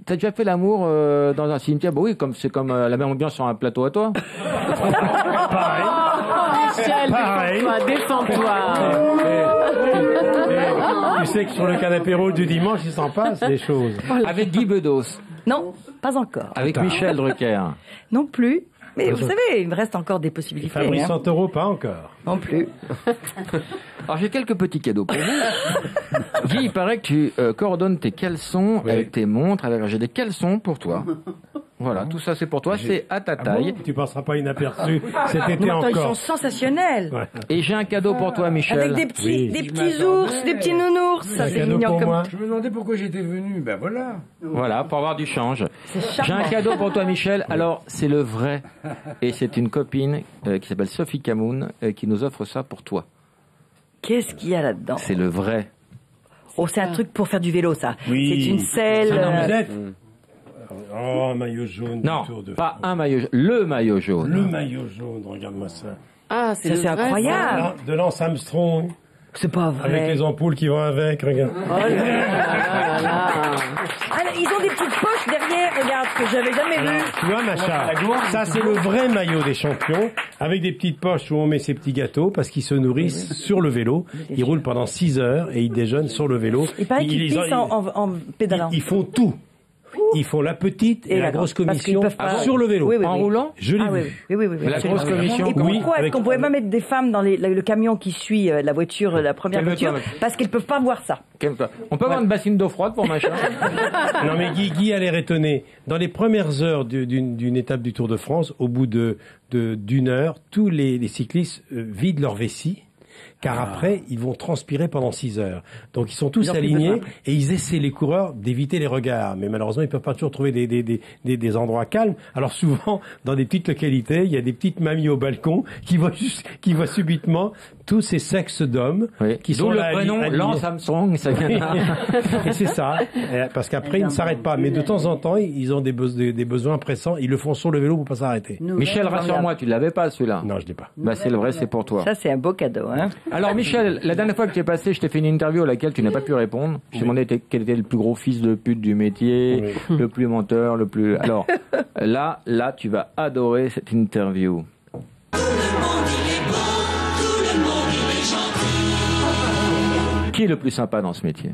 t'as déjà fait l'amour dans un cimetière? Bah oui, c'est comme la même ambiance sur un plateau à toi. Pareil. Michel, défends-toi. Tu sais que sur le canapé rouge du dimanche, il s'en passe des choses. Avec Guy Bedos? Non, pas encore. Avec Michel Drucker? Non plus. Mais vous savez, il me reste encore des possibilités. Fabrice Santoro, pas encore. Non plus. Alors j'ai quelques petits cadeaux pour vous. Guy, il paraît que tu coordonnes tes caleçons avec tes montres. Alors j'ai des caleçons pour toi. Voilà, tout ça c'est pour toi, c'est à ta taille. Bon, tu passeras pas inaperçu cet été encore. Ils sont sensationnels. Ouais. Et j'ai un cadeau pour toi, Michel. Avec des petits ours, des petits nounours. Ça c'est mignon comme moi. Je me demandais pourquoi j'étais venu. Ben voilà. Voilà, pour avoir du change. J'ai un cadeau pour toi, Michel. Alors c'est le vrai. Et c'est une copine qui s'appelle Sophie Camoun qui nous offre ça pour toi. Qu'est-ce qu'il y a là-dedans? C'est le vrai. Oh, c'est un truc pour faire du vélo, ça. Oui. C'est une selle. Oh, un maillot jaune. Non, du Tour de pas France. un maillot jaune. Le maillot jaune. Le maillot jaune, regarde-moi ça. Ah, c'est incroyable. De Lance Armstrong. C'est pas vrai. Avec les ampoules qui vont avec, regarde. Oh là là là. Ah, ils ont des petites poches derrière, regarde, que j'avais jamais vu. Tu vois, Macha, ça c'est le vrai maillot des champions, avec des petites poches où on met ses petits gâteaux, parce qu'ils se nourrissent sur le vélo. Ils roulent pendant 6 heures et ils déjeunent sur le vélo. Il paraît qu'ils pissent en pédalant. Ils font tout. Ils font la petite et la grosse commission sur le vélo. Oui. En roulant? Je l'ai vu. Oui. La grosse commission. Et pourquoi Oui, est-ce qu'on pouvait pas mettre des femmes dans le camion qui suit la voiture, la première voiture? Parce qu'elles peuvent pas voir ça. On peut avoir une bassine d'eau froide pour machin? Non mais Guy a l'air étonné. Dans les premières heures d'une étape du Tour de France, au bout d'une heure, tous les cyclistes vident leur vessie. Car après, ils vont transpirer pendant 6 heures. Donc ils sont tous alignés et ils essaient, les coureurs, d'éviter les regards. Mais malheureusement, ils peuvent pas toujours trouver des endroits calmes. Alors souvent, dans des petites localités, il y a des petites mamies au balcon qui voient subitement tous ces sexes d'hommes qui sont là. D'où le prénom Lance Armstrong, ça vient là. Et c'est ça. Parce qu'après, ils ne s'arrêtent pas. Mais de temps en temps, ils ont des besoins pressants. Ils le font sur le vélo pour pas s'arrêter. Michel, rassure-moi, tu l'avais pas celui-là? Non, je l'ai pas. Bah c'est le vrai, c'est pour toi. Ça, c'est un beau cadeau, hein. Alors Michel, la dernière fois que tu es passé, je t'ai fait une interview à laquelle tu n'as pas pu répondre. Je t'ai demandé quel était le plus gros fils de pute du métier, le plus menteur, le plus... Alors là, tu vas adorer cette interview. Qui est le plus sympa dans ce métier?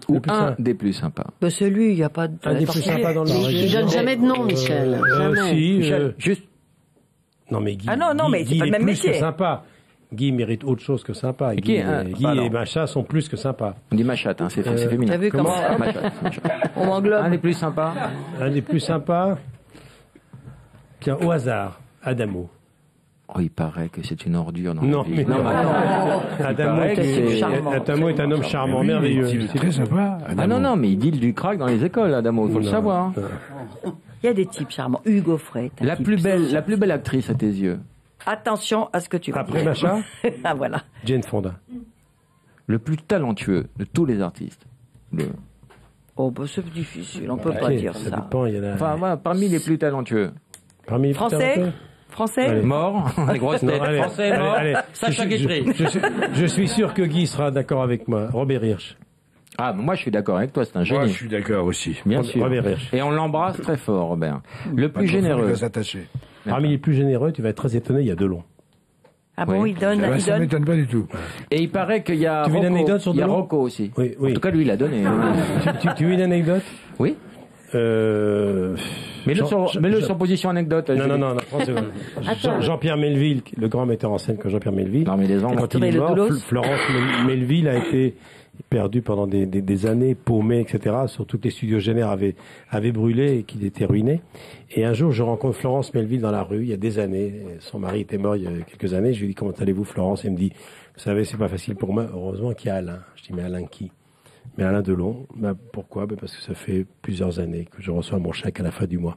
Ou un des plus sympas? Bah celui, il n'y a pas de... Un des plus sympas dans le métier. Il donne jamais de nom, Michel. Jamais. Si, Michel, juste... Non mais Guy, mais c'est pas le même plus métier. que sympa. Guy mérite autre chose que sympa. Guy et Macha sont plus que sympas. On dit Machat, hein, c'est féminin. T'as vu comment on m'englobe? Un des plus sympas? Un des plus sympas. Tiens, au hasard, Adamo. Oh, il paraît que c'est une ordure dans Non, la vie. mais non. Adamo est un homme charmant, merveilleux. C'est très sympa. Ah non, mais il deal du crack dans les écoles, Adamo, il faut le savoir. Il y a des types charmants. Hugo Frey. La plus belle actrice à tes yeux? Attention à ce que tu vas Après dire. Macha, Ah voilà. Jane Fonda. Le plus talentueux de tous les artistes? Oh, bah c'est difficile, on peut pas dire ça. Dépend, il y a Enfin, voilà, parmi les plus talentueux. Parmi les Français? Français? Mort, les grosses têtes. Français, mort. Sacha Guitry. Je suis sûr que Guy sera d'accord avec moi. Robert Hirsch. Ah, moi je suis d'accord avec toi, c'est un génie. Moi, je suis d'accord aussi. Bien sûr. Robert Hirsch. Et on l'embrasse très fort, Robert. Le plus généreux. Il va s'attacher. Parmi les plus généreux, tu vas être très étonné, il y a Delon. Ah bon, il donne. Ça m'étonne pas du tout. Et il paraît qu'il y a Tu veux une Rocco. anecdote sur Il y a Delon Rocco aussi. Oui. En tout cas, lui, il a donné. Tu veux une anecdote? Oui. Mets-le sur position anecdote. Non. Jean-Pierre Melville, le grand metteur en scène que Jean-Pierre Melville. Parmi les ans, quand il est mort, Florence Melville a été perdue pendant des années, paumée, etc. Sur toutes les studios Génère avaient brûlé et qu'il était ruiné. Et un jour, je rencontre Florence Melville dans la rue, il y a des années. Son mari était mort il y a quelques années. Je lui dis, comment allez-vous, Florence? Elle me dit, vous savez, c'est pas facile pour moi. Heureusement qu'il y a Alain. Je dis, mais Alain qui? Mais Alain Delon. Pourquoi? Parce que ça fait plusieurs années que je reçois mon chèque à la fin du mois.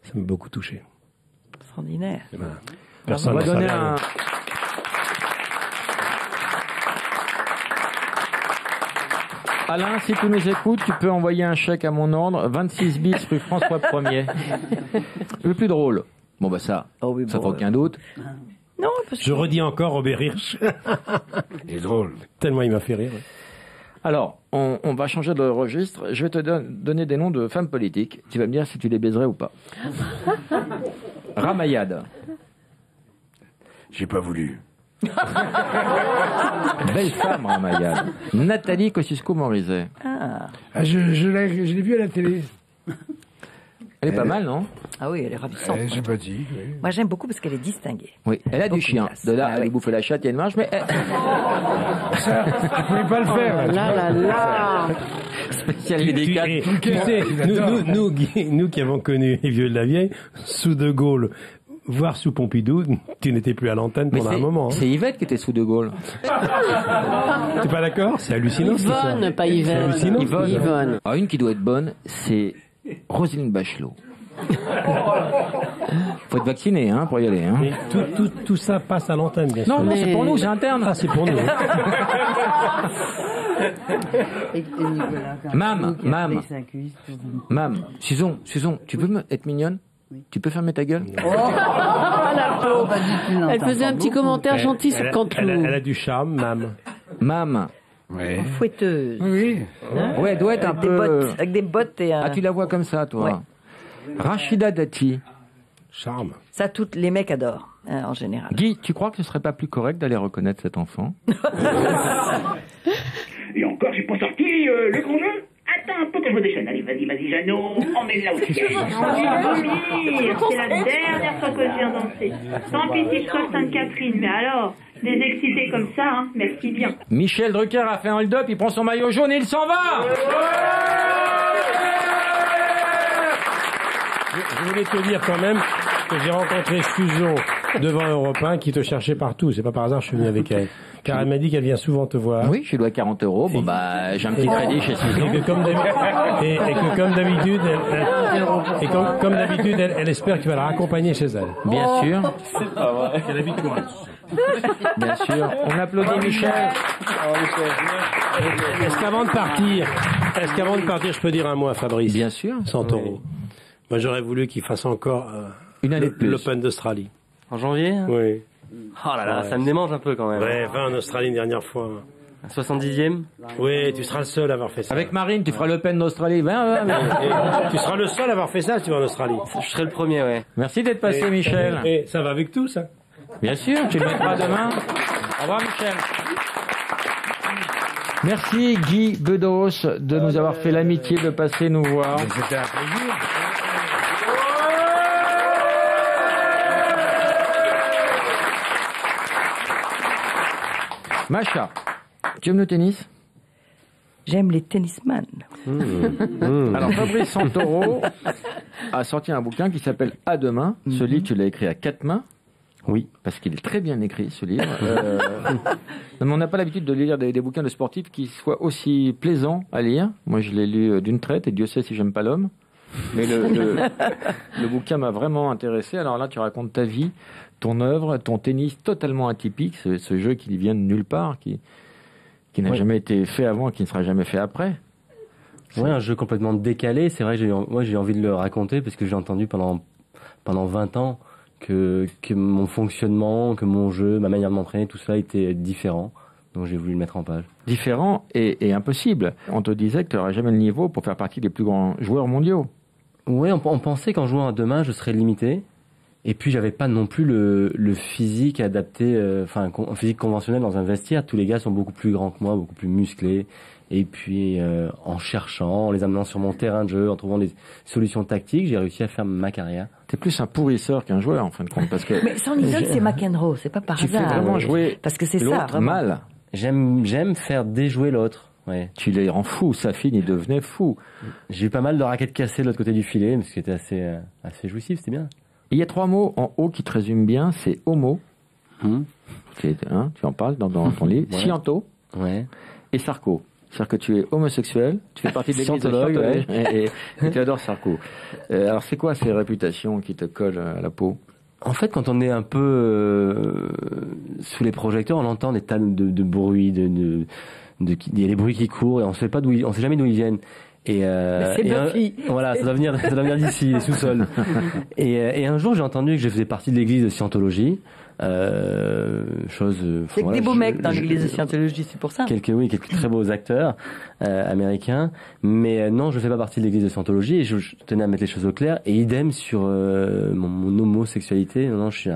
Ça m'a beaucoup touché. Extraordinaire. Voilà. On va donner un... Alain, si tu nous écoutes, tu peux envoyer un chèque à mon ordre, 26 bis rue François 1er. Le plus drôle. Bon, bah ça, ça fait aucun doute. Non, parce que... Je redis encore Robert Hirsch. Il est drôle. Tellement il m'a fait rire. Alors, on va changer de registre. Je vais te donner des noms de femmes politiques. Tu vas me dire si tu les baiserais ou pas. Ramayad. J'ai pas voulu. Belle femme, Ramayad. Nathalie Kosciusko-Morizet. Je l'ai vue à la télé. Elle est pas mal, non? Ah oui, elle est ravissante. Elle est sympathique. Oui. Moi, j'aime beaucoup parce qu'elle est distinguée. Oui, elle a du chien. De là, elle bouffe la chatte, il y a une marge, mais... Ça, vous pouvez pas le faire. Là. Spécial dédicace. Tu sais, nous qui avons connu les vieux de la vieille, sous De Gaulle, voire sous Pompidou, tu n'étais plus à l'antenne pendant un moment. C'est Yvette qui était sous De Gaulle. T'es pas d'accord? C'est hallucinant. Yvonne, pas Yvette. Yvonne. Ah, une qui doit être bonne, c'est Roselyne Bachelot. Faut être vacciné pour y aller. Mais tout ça passe à l'antenne, bien sûr. Non, mais c'est pour nous, c'est interne. Ah, c'est pour nous. Mam, Susan, tu veux être mignonne? Tu peux fermer ta gueule? La pauvre. Elle faisait un petit commentaire gentil sur Canteloup. Elle a du charme, Mam. Ouais. Fouetteuse. Oui. Ouais, elle doit être un peu... Avec des bottes et un... Ah, tu la vois comme ça, toi? Ouais. Rachida Dati. Charme. Ça, les mecs adorent, en général. Guy, tu crois que ce serait pas plus correct d'aller reconnaître cet enfant? Et encore, j'ai pas sorti le grand jeu. Attends un peu que je me déchaîne. Allez, vas-y, Jeannot. Emmène-la aussi. C'est la dernière fois que je viens danser. Tant pis si je sois Sainte-Catherine, mais alors, des excités comme ça, merci bien. Michel Drucker a fait un hold-up, il prend son maillot jaune et il s'en va. Je voulais te dire quand même que j'ai rencontré Susan devant Europe 1 qui te cherchait partout. C'est pas par hasard, je suis venu avec elle. Car elle m'a dit qu'elle vient souvent te voir. Oui, je lui dois 40 €. Bon, j'ai un petit crédit chez Susan. Et que comme d'habitude, elle espère que tu vas la raccompagner chez elle. Bien sûr. C'est pas vrai. Elle habite loin. Bien sûr. On applaudit Michel. Est-ce qu'avant de partir, je peux dire un mot à Fabrice? Bien sûr. 100 €. Moi, j'aurais voulu qu'il fasse encore une année de plus. l'Open d'Australie. En janvier? Oui. Oh là là, ça me démange un peu quand même. Ouais, va en Australie une dernière fois. 70e? Oui, tu seras le seul à avoir fait ça. Avec Marine, tu feras l'Open d'Australie. Tu seras le seul à avoir fait ça si tu vas en Australie. Je serai le premier, ouais. Merci d'être passé, Michel. Et ça va avec tout, ça? Bien sûr, tu le mettras demain. Au revoir, Michel. Merci, Guy Bedos, de nous avoir fait l'amitié de passer nous voir. C'était un plaisir. Macha, tu aimes le tennis? J'aime les tennisman. Alors, Fabrice Santoro a sorti un bouquin qui s'appelle À deux mains. Ce livre, tu l'as écrit à 4 mains. Oui. Parce qu'il est très bien écrit, ce livre. Non, mais on n'a pas l'habitude de lire des bouquins de sportifs qui soient aussi plaisants à lire. Moi, je l'ai lu d'une traite, et Dieu sait si j'aime pas l'homme. Mais le bouquin m'a vraiment intéressé. Alors là, tu racontes ta vie, ton œuvre, ton tennis totalement atypique, ce jeu qui vient de nulle part, qui n'a jamais été fait avant et qui ne sera jamais fait après. Ouais, un jeu complètement décalé. C'est vrai que j'ai envie de le raconter parce que j'ai entendu pendant 20 ans que mon fonctionnement, que mon jeu, ma manière de m'entraîner, tout ça était différent. Donc j'ai voulu le mettre en page. Différent et impossible. On te disait que tu n'aurais jamais le niveau pour faire partie des plus grands joueurs mondiaux. Ouais, on pensait qu'en jouant à deux mains, je serais limité. Et puis j'avais pas non plus le physique adapté, un physique conventionnel dans un vestiaire. Tous les gars sont beaucoup plus grands que moi, beaucoup plus musclés. Et puis en cherchant, en les amenant sur mon terrain de jeu, en trouvant des solutions tactiques, j'ai réussi à faire ma carrière. T'es plus un pourrisseur qu'un joueur en fin de compte, parce que mais son idole c'est McEnroe, c'est pas par hasard. Tu fais vraiment jouer parce que c'est l'autre ça, mal. J'aime faire déjouer l'autre. Ouais. Tu les rends fous, Safin, il devenait fou. J'ai eu pas mal de raquettes cassées de l'autre côté du filet, mais c'était assez jouissif, c'était bien. Il y a 3 mots en haut qui te résument bien, c'est homo, tu en parles dans ton livre, ouais. Sciento et Sarko. C'est-à-dire que tu es homosexuel, tu fais partie de l'église de Scientologue, et tu adores Sarko. Alors c'est quoi ces réputations qui te collent à la peau? En fait, quand on est un peu sous les projecteurs, on entend des tas de bruits, il y a des bruits qui courent et on sait jamais d'où ils viennent. C'est Buffy. Voilà, ça doit venir d'ici, les sous-sols. Et un jour, j'ai entendu que je faisais partie de l'église de Scientologie. C'est que des beaux mecs dans l'église de Scientologie, c'est pour ça. Quelques très beaux acteurs américains. Mais non, je fais pas partie de l'église de Scientologie et je tenais à mettre les choses au clair. Et idem sur mon homosexualité. Non, je suis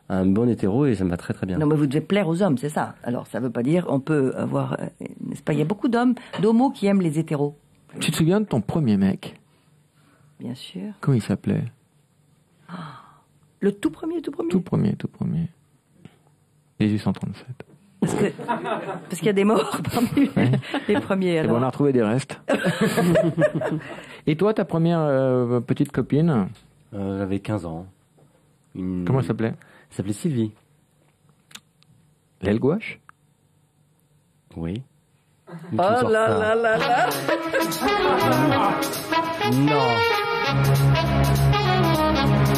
un bon hétéro et ça me va très très bien. Non, mais vous devez plaire aux hommes, c'est ça. Alors, ça veut pas dire, on peut avoir, n'est-ce pas, il y a beaucoup d'homos qui aiment les hétéros. Tu te souviens de ton premier mec? Bien sûr. Comment il s'appelait? Le tout premier? Tout premier. Jésus 137. Parce qu'il y a des morts parmi les premiers. Alors. Bon, on a retrouvé des restes. Et toi, ta première petite copine? J'avais 15 ans. Comment elle s'appelait? Elle s'appelait Sylvie. L'aile gauche? Oui. Oh là là là là. Non.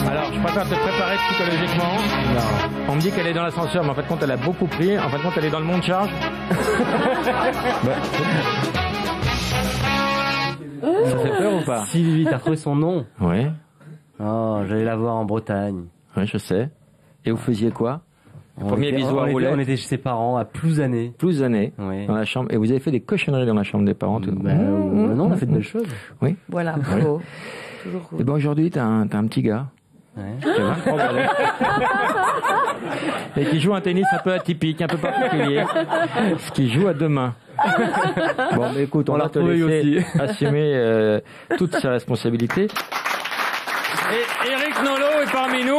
Alors, je préfère te préparer psychologiquement. Non. On me dit qu'elle est dans l'ascenseur, mais en fait, quand elle a beaucoup pris, en fait, quand elle est dans le monte charge. Ça fait peur ou pas? Sylvie, t'as trouvé son nom? Oui. Oh, j'allais la voir en Bretagne. Oui, je sais. Et vous faisiez quoi? Premier bisou à roulette. On était chez ses parents à Plouzané. Plouzané, oui. Dans la chambre. Et vous avez fait des cochonneries dans la chambre des parents, tout. Non, on a fait de belles choses. Oui. Voilà, bravo. Toujours cool. Et ben aujourd'hui, t'as un petit gars. Ouais. Qui a 23 balais. Et qui joue un tennis un peu atypique, un peu particulier. Ce qui joue à deux mains. Bon, mais écoute, on va te laisser assumer toutes ses responsabilités. Et Eric Nolot est parmi nous.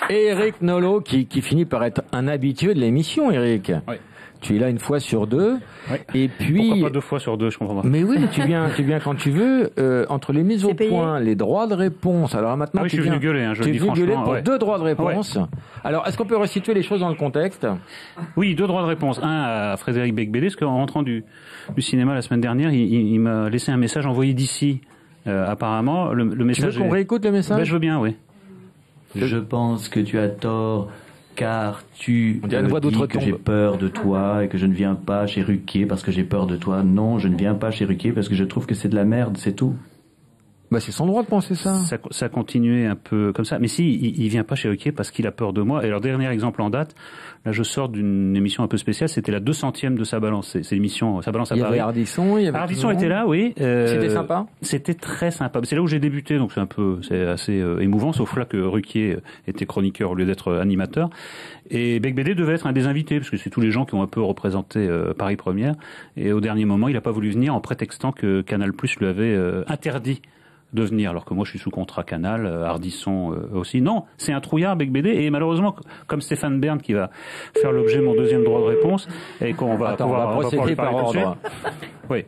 Et Eric Nolot qui finit par être un habitué de l'émission, Eric. Oui. Tu es là une fois sur deux. Oui. Et puis. Pourquoi pas 2 fois sur 2, je comprends pas. Mais oui, tu viens quand tu veux. Entre les mises au point, les droits de réponse. Alors maintenant, je suis venu gueuler, hein, je le dis franchement. Tu es venu gueuler pour 2 droits de réponse. Ouais. Alors, est-ce qu'on peut resituer les choses dans le contexte? Oui, 2 droits de réponse. Un à Frédéric Becbédé, parce qu'en rentrant du cinéma la semaine dernière, il m'a laissé un message envoyé d'ici. Apparemment, le message. Tu veux qu'on réécoute le message? Ben, je veux bien, oui. Je pense que tu as tort, car tu dis que j'ai peur de toi et que je ne viens pas chez Ruquier parce que j'ai peur de toi. Non, je ne viens pas chez Ruquier parce que je trouve que c'est de la merde, c'est tout. Bah, c'est son droit de penser ça. Ça a continué un peu comme ça. Mais si, il vient pas chez Ruquier parce qu'il a peur de moi. Et alors, dernier exemple en date, là, je sors d'une émission un peu spéciale. C'était la 200e de Sa Balance. C'est l'émission Sa Balance à Paris. Il y avait Ardisson, Ardisson était là, oui. C'était sympa. C'était très sympa. C'est là où j'ai débuté, donc c'est assez émouvant, sauf là que Ruquier était chroniqueur au lieu d'être animateur. Et Becbédé devait être un des invités, parce que c'est tous les gens qui ont un peu représenté Paris Première. Et au dernier moment, il n'a pas voulu venir en prétextant que Canal+ lui avait interdit de venir, alors que moi je suis sous contrat Canal, Ardisson aussi. Non, c'est un trouillard Becbédé, et malheureusement, comme Stéphane Bern qui va faire l'objet de mon 2e droit de réponse, et qu'on va pouvoir procéder par ordre. Oui.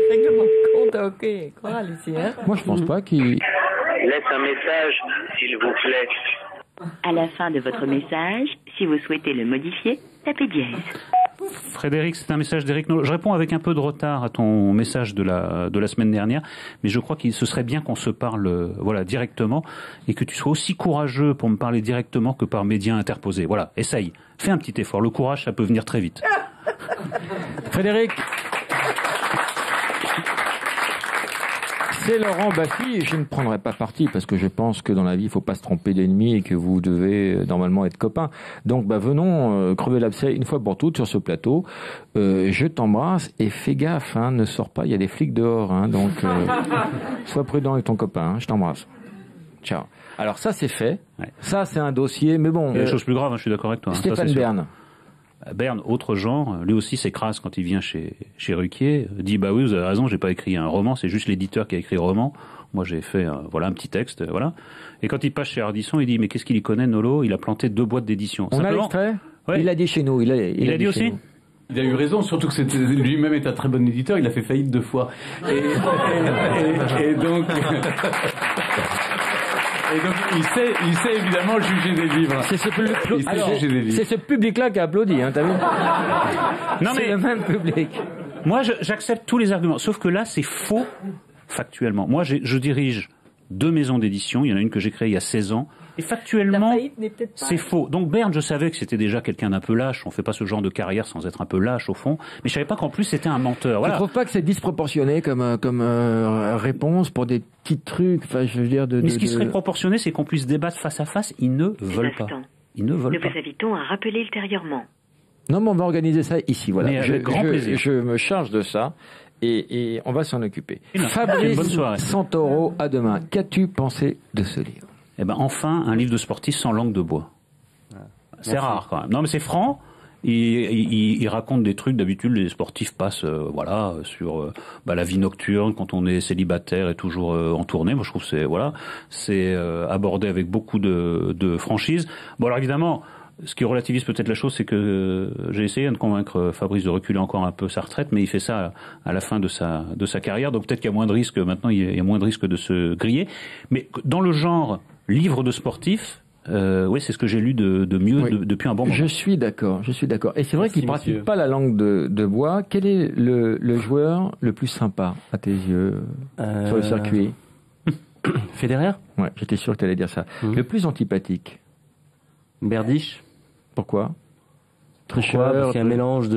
Règlement de compte, ok. Quoi, Lucie, hein? Moi je pense pas qu'il... Laisse un message, s'il vous plaît. À la fin de votre message, si vous souhaitez le modifier, tapez dièse. Frédéric, c'est un message d'Éric Nolot. Je réponds avec un peu de retard à ton message de la semaine dernière, mais je crois qu'il se serait bien qu'on se parle directement et que tu sois aussi courageux pour me parler directement que par médias interposés. Voilà, essaye. Fais un petit effort. Le courage, ça peut venir très vite. Frédéric, c'est Laurent Baffy, je ne prendrai pas parti parce que je pense que dans la vie, il ne faut pas se tromper d'ennemi et que vous devez normalement être copains. Donc, venons crever l'abcès une fois pour toutes sur ce plateau. Je t'embrasse et fais gaffe, hein, ne sors pas, il y a des flics dehors. Hein, donc, sois prudent avec ton copain, hein, je t'embrasse. Ciao. Alors ça, c'est fait. Ouais. Ça, c'est un dossier, mais bon... Il y a des choses plus graves, hein, je suis d'accord avec toi. Stéphane Bern. Bern, autre genre, lui aussi s'écrase quand il vient chez Ruquier, dit bah oui, vous avez raison, j'ai pas écrit un roman, c'est juste l'éditeur qui a écrit le roman. Moi j'ai fait un petit texte, voilà. Et quand il passe chez Ardisson, il dit mais qu'est-ce qu'il y connaît, Nolot? Il a planté 2 boîtes d'édition. On a l'extrait? Ouais. Il l'a dit chez nous. Il a dit aussi. Il a eu raison, surtout que lui-même est un très bon éditeur, il a fait faillite 2 fois. Et donc... Et donc, il sait évidemment juger des livres. C'est ce public-là qui a applaudi, hein, t'as vu? Non, mais c'est le même public. Moi, j'accepte tous les arguments, sauf que là, c'est faux, factuellement. Moi, je dirige 2 maisons d'édition. Il y en a une que j'ai créée il y a 16 ans. Et factuellement, c'est faux. Donc Bern, je savais que c'était déjà quelqu'un d'un peu lâche. On fait pas ce genre de carrière sans être un peu lâche au fond. Mais je savais pas qu'en plus c'était un menteur. Voilà. Tu trouves pas que c'est disproportionné comme réponse pour des petits trucs? Enfin, je veux dire Mais ce qui serait proportionné, c'est qu'on puisse débattre face à face. Ils ne veulent pas. Ils ne veulent pas. Nous vous invitons à rappeler ultérieurement. Non, mais on va organiser ça ici. Voilà. Mais avec grand plaisir. Je me charge de ça. Et on va s'en occuper. Fabrice Santoro, à demain. Qu'as-tu pensé de ce livre? Eh ben, enfin, un livre de sportif sans langue de bois. C'est rare, quand même. Non, mais c'est franc. Il raconte des trucs, d'habitude, les sportifs passent, sur, la vie nocturne, quand on est célibataire et toujours en tournée. Moi, je trouve que c'est abordé avec beaucoup de franchise. Bon, alors évidemment, ce qui relativise peut-être la chose, c'est que j'ai essayé de convaincre Fabrice de reculer encore un peu sa retraite, mais il fait ça à la fin de sa carrière. Donc peut-être qu'il y a moins de risques maintenant, il y a moins de risques de se griller. Mais dans le genre livre de sportif, Oui, c'est ce que j'ai lu de mieux depuis un bon moment. Je suis d'accord. Et c'est vrai qu'il ne pratique pas la langue de bois. Quel est le joueur le plus sympa à tes yeux sur le circuit? Federer? Ouais, j'étais sûr que tu allais dire ça. Le plus antipathique? Berdych. Pourquoi? Pourquoi? Parce qu'il y a un mélange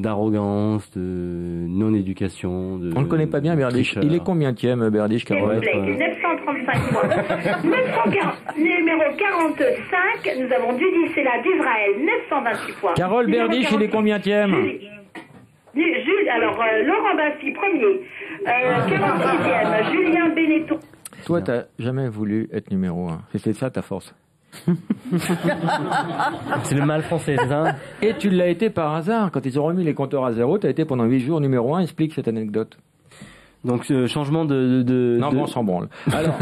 d'arrogance, de non-éducation. On ne le connaît pas bien, Berdych. Il est combienième, Berdych, Carole? 935 points. Numéro 45, nous avons Judith, c'est là d'Israël, 928 points. Carole Berdych, il est combienième? Alors, Laurent Baffy, premier. 46e, Julien Benetton. Toi, tu n'as jamais voulu être numéro 1. C'était ça ta force? C'est le mal français, c'est ça? Et tu l'as été par hasard. Quand ils ont remis les compteurs à zéro, tu as été pendant 8 jours numéro 1. Explique cette anecdote. Donc, changement Non, bon, on s'en branle. Alors,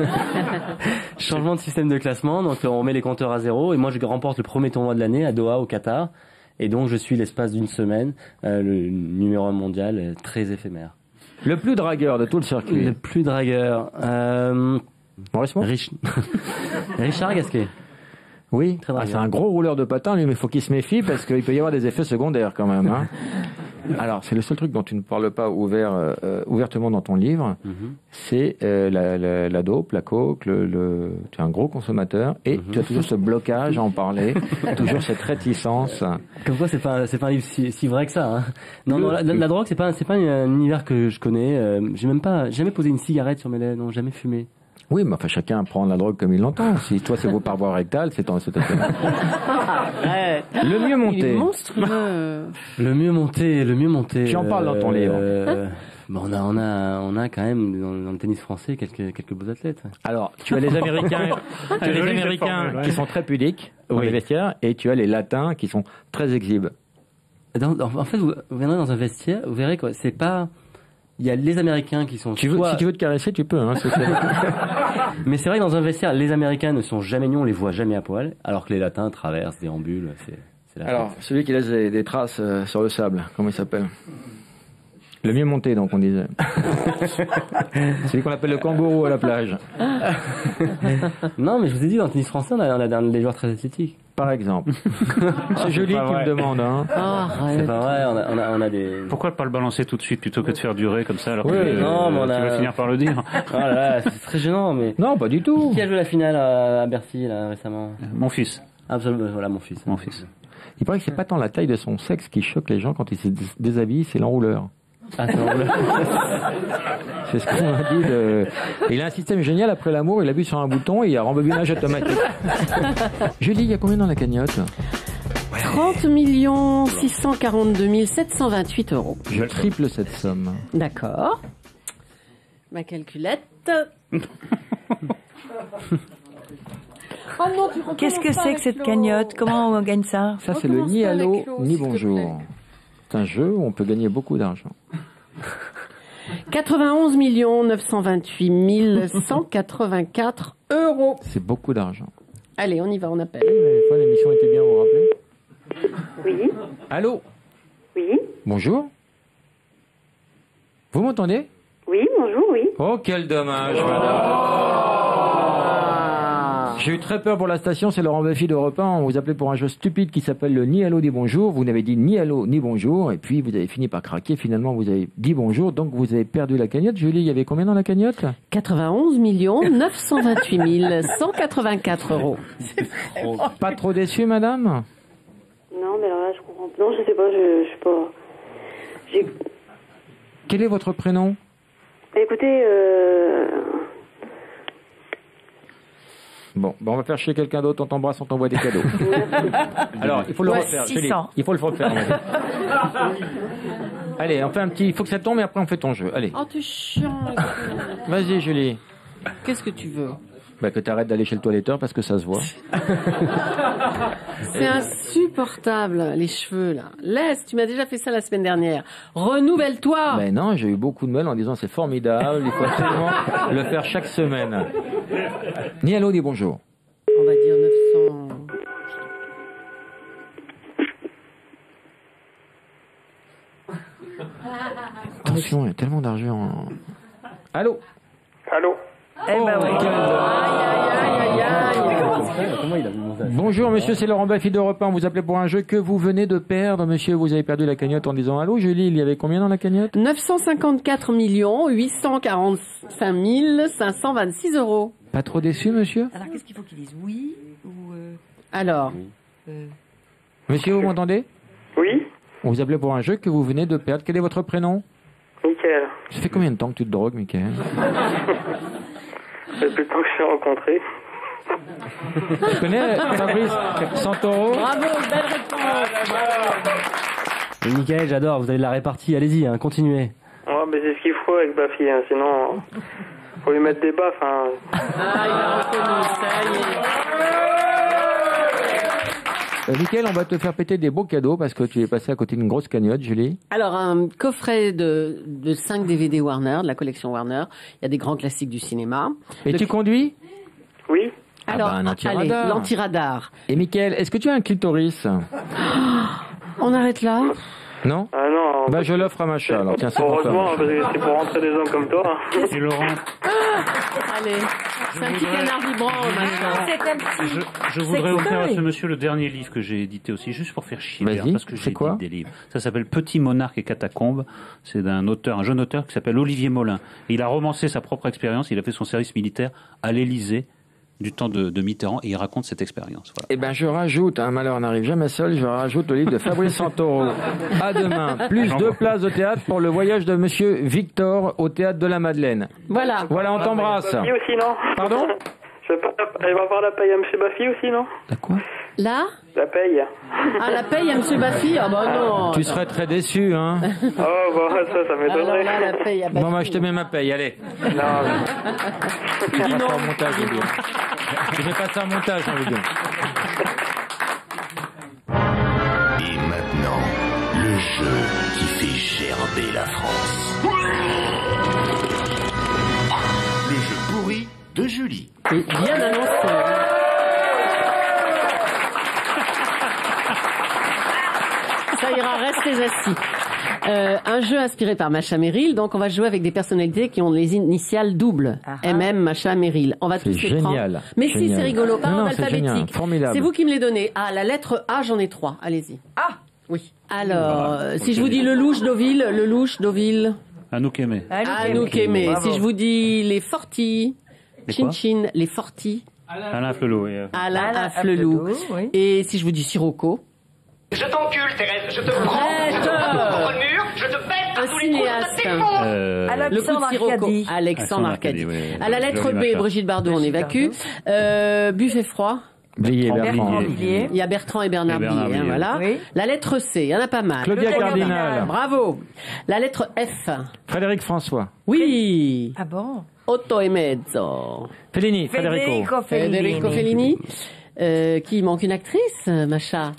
changement de système de classement. Donc, on met les compteurs à zéro. Et moi, je remporte le premier tournoi de l'année à Doha, au Qatar. Et donc, je suis l'espace d'une semaine le numéro 1 mondial, très éphémère. Le plus dragueur de tout le circuit. Le plus dragueur. Richard Gasquet. Oui, c'est un gros rouleur de patins, lui, mais il faut qu'il se méfie parce qu'il peut y avoir des effets secondaires quand même. Hein. Alors, c'est le seul truc dont tu ne parles pas ouvertement dans ton livre, c'est la dope, la coke, tu es un gros consommateur et tu as toujours ce blocage à en parler, toujours cette réticence. Comme quoi, c'est pas un livre si vrai que ça. Hein. Non, la drogue, c'est pas un univers que je connais. J'ai même pas jamais posé une cigarette sur mes lèvres, non, jamais fumé. Oui, mais enfin, chacun prend la drogue comme il l'entend. Si toi, c'est par voie rectale, c'est le mieux monté. Il est monstrueux. Le mieux monté. Tu en parles dans ton livre. Bon, on a quand même dans le tennis français quelques beaux athlètes. Alors, tu as les Américains, qui sont très pudiques dans les vestiaires, et tu as les Latins qui sont très exhibes. En fait, vous viendrez dans un vestiaire, vous verrez quoi. C'est pas. Il y a les Américains qui sont. Si tu veux te caresser, tu peux. Hein, mais c'est vrai que dans un vestiaire, les Américains ne sont jamais nus, on les voit jamais à poil, alors que les Latins traversent, déambulent. Alors, celui qui laisse des traces sur le sable, comment il s'appelle? Le mieux monté, donc on disait. Celui qu'on appelle le kangourou à la plage. Non, mais je vous ai dit, dans le tennis français, on a des joueurs très athlétiques. Par exemple. C'est joli qui me demande. Hein. C'est pas vrai, on a des... Pourquoi pas le balancer tout de suite plutôt que de faire durer comme ça alors tu vas finir par le dire? Oh là là, c'est très gênant, mais... Non, pas du tout. Qui a joué la finale à Bercy là, récemment? Mon fils. Absolument, voilà, mon fils. Il paraît que c'est pas tant la taille de son sexe qui choque les gens quand il se déshabille, c'est l'enrouleur. Ah, c'est l'enrouleur. C'est ce qu'on a dit. Il a un système génial, après l'amour, il appuie sur un bouton et il y a rembobinage automatique. Julie, il y a combien dans la cagnotte? 30 642 728 euros. Je triple cette somme. D'accord. Ma calculette. Oh non, qu'est-ce que c'est que cette cagnotte? Comment on gagne ça? Ça, c'est le ni allô, ni bonjour. C'est un jeu où on peut gagner beaucoup d'argent. 91 928 184 euros. C'est beaucoup d'argent. Allez, on y va, on appelle. Des fois, l'émission était bien, vous vous rappelez? Oui. Allô? Oui. Bonjour. Vous m'entendez? Oui, bonjour, oui. Oh, quel dommage, madame. J'ai eu très peur pour la station, c'est Laurent Baffy d'Europe 1. On vous appelait pour un jeu stupide qui s'appelle le ni allô ni bonjour. Vous n'avez dit ni allô ni bonjour, et puis vous avez fini par craquer. Finalement, vous avez dit bonjour, donc vous avez perdu la cagnotte. Julie, il y avait combien dans la cagnotte? 91 928 184 euros. Pas trop déçu, madame? Non, mais alors là, je comprends. Non, je sais pas, je sais pas. Quel est votre prénom? Écoutez, Bon, on va faire chez quelqu'un d'autre, on t'embrasse, on t'envoie des cadeaux. Alors, il faut le refaire. Il faut le refaire. Allez, on fait un petit... Il faut que ça tombe et après on fait ton jeu. Allez. Oh, t'es chiant. Vas-y, Julie. Qu'est-ce que tu veux? Que t'arrêtes d'aller chez le toiletteur parce que ça se voit. C'est insupportable, les cheveux, là. Laisse, tu m'as déjà fait ça la semaine dernière. Renouvelle-toi. Mais non, j'ai eu beaucoup de mails en disant c'est formidable, il faut absolument le faire chaque semaine. Ni allô, ni bonjour. On va dire 900... Attention, il y a tellement d'argent. Allô? Allô? Eh ben oui. Aïe, aïe, aïe, aïe, aïe. Comment il a vu mon âge? Bonjour monsieur, c'est Laurent Baffy d'Europe 1. Vous appelez pour un jeu que vous venez de perdre. Monsieur, vous avez perdu la cagnotte en disant allô. Julie, il y avait combien dans la cagnotte? 954 845 526 euros. Pas trop déçu, monsieur? Alors, qu'est-ce qu'il faut qu'il dise? Oui ou... Alors Monsieur, vous m'entendez? Oui. On vous appelait pour un jeu que vous venez de perdre. Quel est votre prénom? Mickaël. Ça fait combien de temps que tu te drogues, Mickaël? Depuis le temps que je suis rencontré. Tu connais Fabrice Santoro? Bravo, belle réponse. Et Mickaël, j'adore, vous avez de la répartie, allez-y, hein, continuez. Ouais, mais c'est ce qu'il faut avec Baffy, hein, sinon faut lui mettre des baffes. Hein. Ah, il a reconnu, ça y est. Mickaël, on va te faire péter des beaux cadeaux parce que tu es passé à côté d'une grosse cagnotte, Julie. Alors, un coffret de 5 DVD Warner, de la collection Warner. Il y a des grands classiques du cinéma. Et tu conduis? Oui. Alors, un allez, antiradar. l'antiradar. Et Mickaël, est-ce que tu as un clitoris? On arrête là? Non? Ah non. Bah, je l'offre à Macha, alors tiens, c'est pour toi. Heureusement, parce que c'est pour rentrer des hommes comme toi. Et Laurent, Allez, c'est un petit canard vibrant, machin. je voudrais offrir à ce monsieur le dernier livre que j'ai édité aussi, juste pour faire chier, Vas-y, parce que c'est j'ai quoi édité des livres. Ça s'appelle Petit monarque et catacombes. C'est d'un auteur, un jeune auteur qui s'appelle Olivier Molin. Et il a romancé sa propre expérience. Il a fait son service militaire à l'Élysée du temps de Mitterrand et il raconte cette expérience. Voilà. Eh ben, je rajoute, un malheur n'arrive jamais seul, je rajoute le livre de Fabrice Santoro. À demain. Plus 2 places de théâtre pour le voyage de monsieur Victor au théâtre de la Madeleine. Voilà. Voilà, on t'embrasse. Baffy aussi, non? Pardon? Elle va voir la paye à M. Baffy aussi, non? Là? La paye. Ah, la paye à M. Baffy? Ah bah non. Tu serais très déçu, hein? Oh, bah ça m'étonnerait. Alors là, la paye à Baffy. Bon, moi, je te mets ma paye, allez. Non. Tu dis non. En montage, je veux dire. Je vais passer en montage, on veut dire. Et maintenant, le jeu qui fait gerber la France. Le jeu pourri de Julie. Et bien annoncé. Ça ira, restez assis. Un jeu inspiré par Macha Merrill, donc on va jouer avec des personnalités qui ont les initiales doubles. MM, Macha Merrill. On va tous les prendre. Génial. Mais si, c'est rigolo, pas en c'est génial. alphabétique. Formidable. C'est vous qui me les donnez. Ah, la lettre A, j'en ai 3. Allez-y. Ah! Oui. Alors, si je vous dis Lelouch, Deauville. Anouk Aimé. Anouk Aimé. Bravo. Si je vous dis les Fortis, Les quoi Chin, les Fortis. Alain Flelou. Alain Afflelou. Oui. Et si je vous dis Sirocco. Je t'encule, Thérèse, je te prends, je te prends contre le mur, je te pète par tous les trous, je te défonce. Le coup de Sirocco. Alexandre Arcadi. Oui. À la lettre Joli B, machin. Brigitte Bardot, on évacue. Buffet froid. Villiers, Bertrand Bertrand. Villiers. Il y a Bertrand et Bernard Et Bernard Villiers, hein, Villiers. voilà. Oui. La lettre C, il y en a pas mal. Claudia Cardinal. Bravo. La lettre F. Frédéric François. Oui. Ah bon? Otto e mezzo. Fellini, Federico. Federico Fellini. Qui manque une actrice, Macha?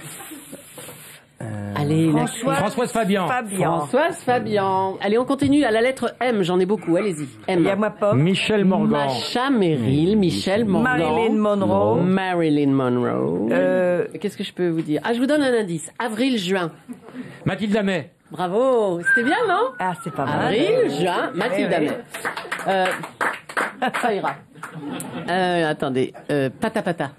Allez, Françoise Fabian. Françoise Fabian. Allez, on continue à la lettre M, j'en ai beaucoup, allez-y. M. Il y a moi pas. Michel Morgan. Macha Merrill, Michel Morgan. Marilyn Monroe. Marilyn Monroe. Qu'est-ce que je peux vous dire? Ah, je vous donne un indice. Avril-juin. Mathilde Amet. Bravo. C'était bien, non? Ah, c'est pas mal. Avril-juin, Mathilde Amet. Ça ira. Attendez. Pata.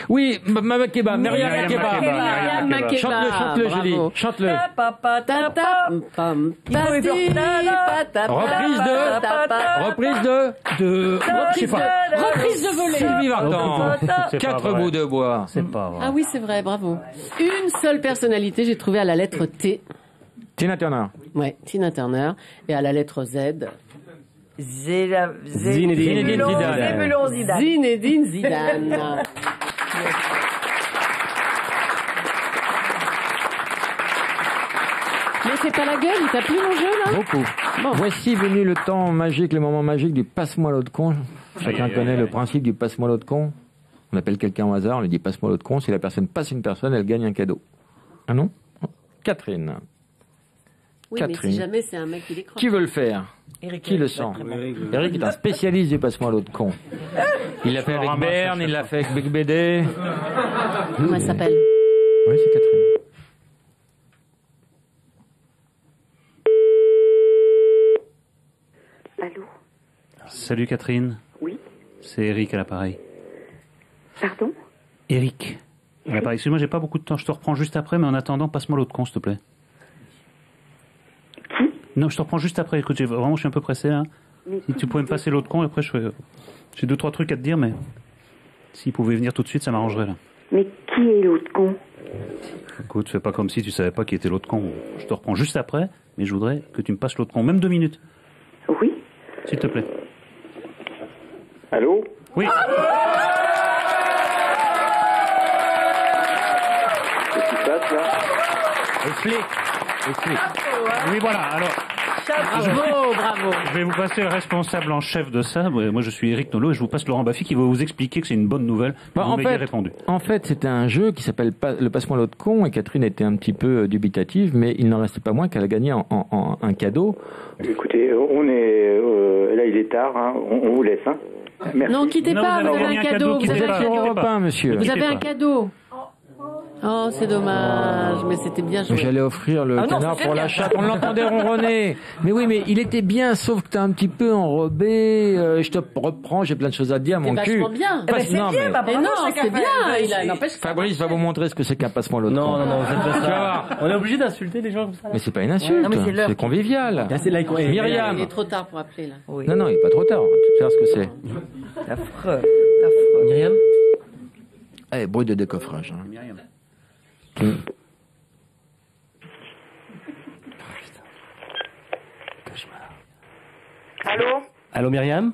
Oui, Makeba, Myriam Makeba. Myriam Makeba. Chante-le, Bravo. Julie. Chante-le. Reprise de, je sais pas. Reprise de volet. Sylvie Vartan. C'est pas 4 vrai. bouts de bois. C'est pas vrai. Ah oui, c'est vrai, bravo. Une seule personnalité, j'ai trouvé à la lettre T. Tina Turner. Ouais, Tina Turner. Et à la lettre Z. Zinedine Zidane. Zinedine Zidane. Mais c'est pas la gueule, il t'a plu mon jeu là? Beaucoup. Voici venu le temps magique, le moment magique du passe-moi l'autre con. Chacun connaît le principe du passe-moi l'autre con. On appelle quelqu'un au hasard, on lui dit passe-moi l'autre con. Si la personne passe une personne, elle gagne un cadeau. Ah non? Catherine. Oui, Catherine. mais si jamais c'est un mec qui décroche. Qui veut le faire? Qui le sent? Eric est un spécialiste du passe-moi l'autre con. Il l'a fait avec Berne, il l'a fait avec Big BD. Comment elle s'appelle? Oui, c'est Catherine. Allô? Salut Catherine. Oui. C'est Eric à l'appareil. Pardon? Eric. Excuse-moi, j'ai pas beaucoup de temps. Je te reprends juste après, mais en attendant, passe-moi l'autre con, s'il te plaît. Qui? Non, je te reprends juste après. Écoute, vraiment, je suis un peu pressé. Hein. Si tu pouvais me passer l'autre con, et après, j'ai 2-3 trucs à te dire, mais s'il pouvait venir tout de suite, ça m'arrangerait, là. Mais qui est l'autre con? Écoute, fais pas comme si tu savais pas qui était l'autre con. Je te reprends juste après, mais je voudrais que tu me passes l'autre con. Même 2 minutes. Oui. S'il te plaît. Allô? Oui. Qu'est-ce qui se passe là? Explique. Oui, voilà, alors. Bravo. Je vais vous passer le responsable en chef de ça. Moi, je suis Eric Nolot et je vous passe Laurent Baffy qui va vous expliquer que c'est une bonne nouvelle. Vous m'ayez répondu. En fait, c'était un jeu qui s'appelle le Passe-moi l'autre con et Catherine était un petit peu dubitative, mais il n'en restait pas moins qu'elle a gagné un cadeau. Écoutez, on est là, il est tard, hein. On vous laisse. Hein. Merci. Non, quittez pas, vous avez un cadeau. Vous avez un Sur Europe cadeau. 1, monsieur. Vous avez un cadeau. Oh, c'est dommage, mais c'était bien joué. J'allais offrir le canard pour la chatte. On l'entendait ronronner. Mais oui, mais il était bien, sauf que t'es un petit peu enrobé. Je te reprends, j'ai plein de choses à te dire, mon cul. C'est bien. C'est bien, Mais non, c'est bien. Fabrice va vous montrer ce que c'est qu'un passe-moi l'autre. Non, faites pas Tu vas ça. voir. On est obligé d'insulter les gens comme ça. Mais c'est pas une insulte, Non, mais c'est l'heure. c'est convivial. Là, c'est là qu'on est. Myriam. Il est trop tard pour appeler, là. Oui. Non, il est pas trop tard. Tu sais ce que c'est. Affreux. Myriam. Eh, bruit de décoffrage. Hein. Myriam. Allô? Allô Myriam.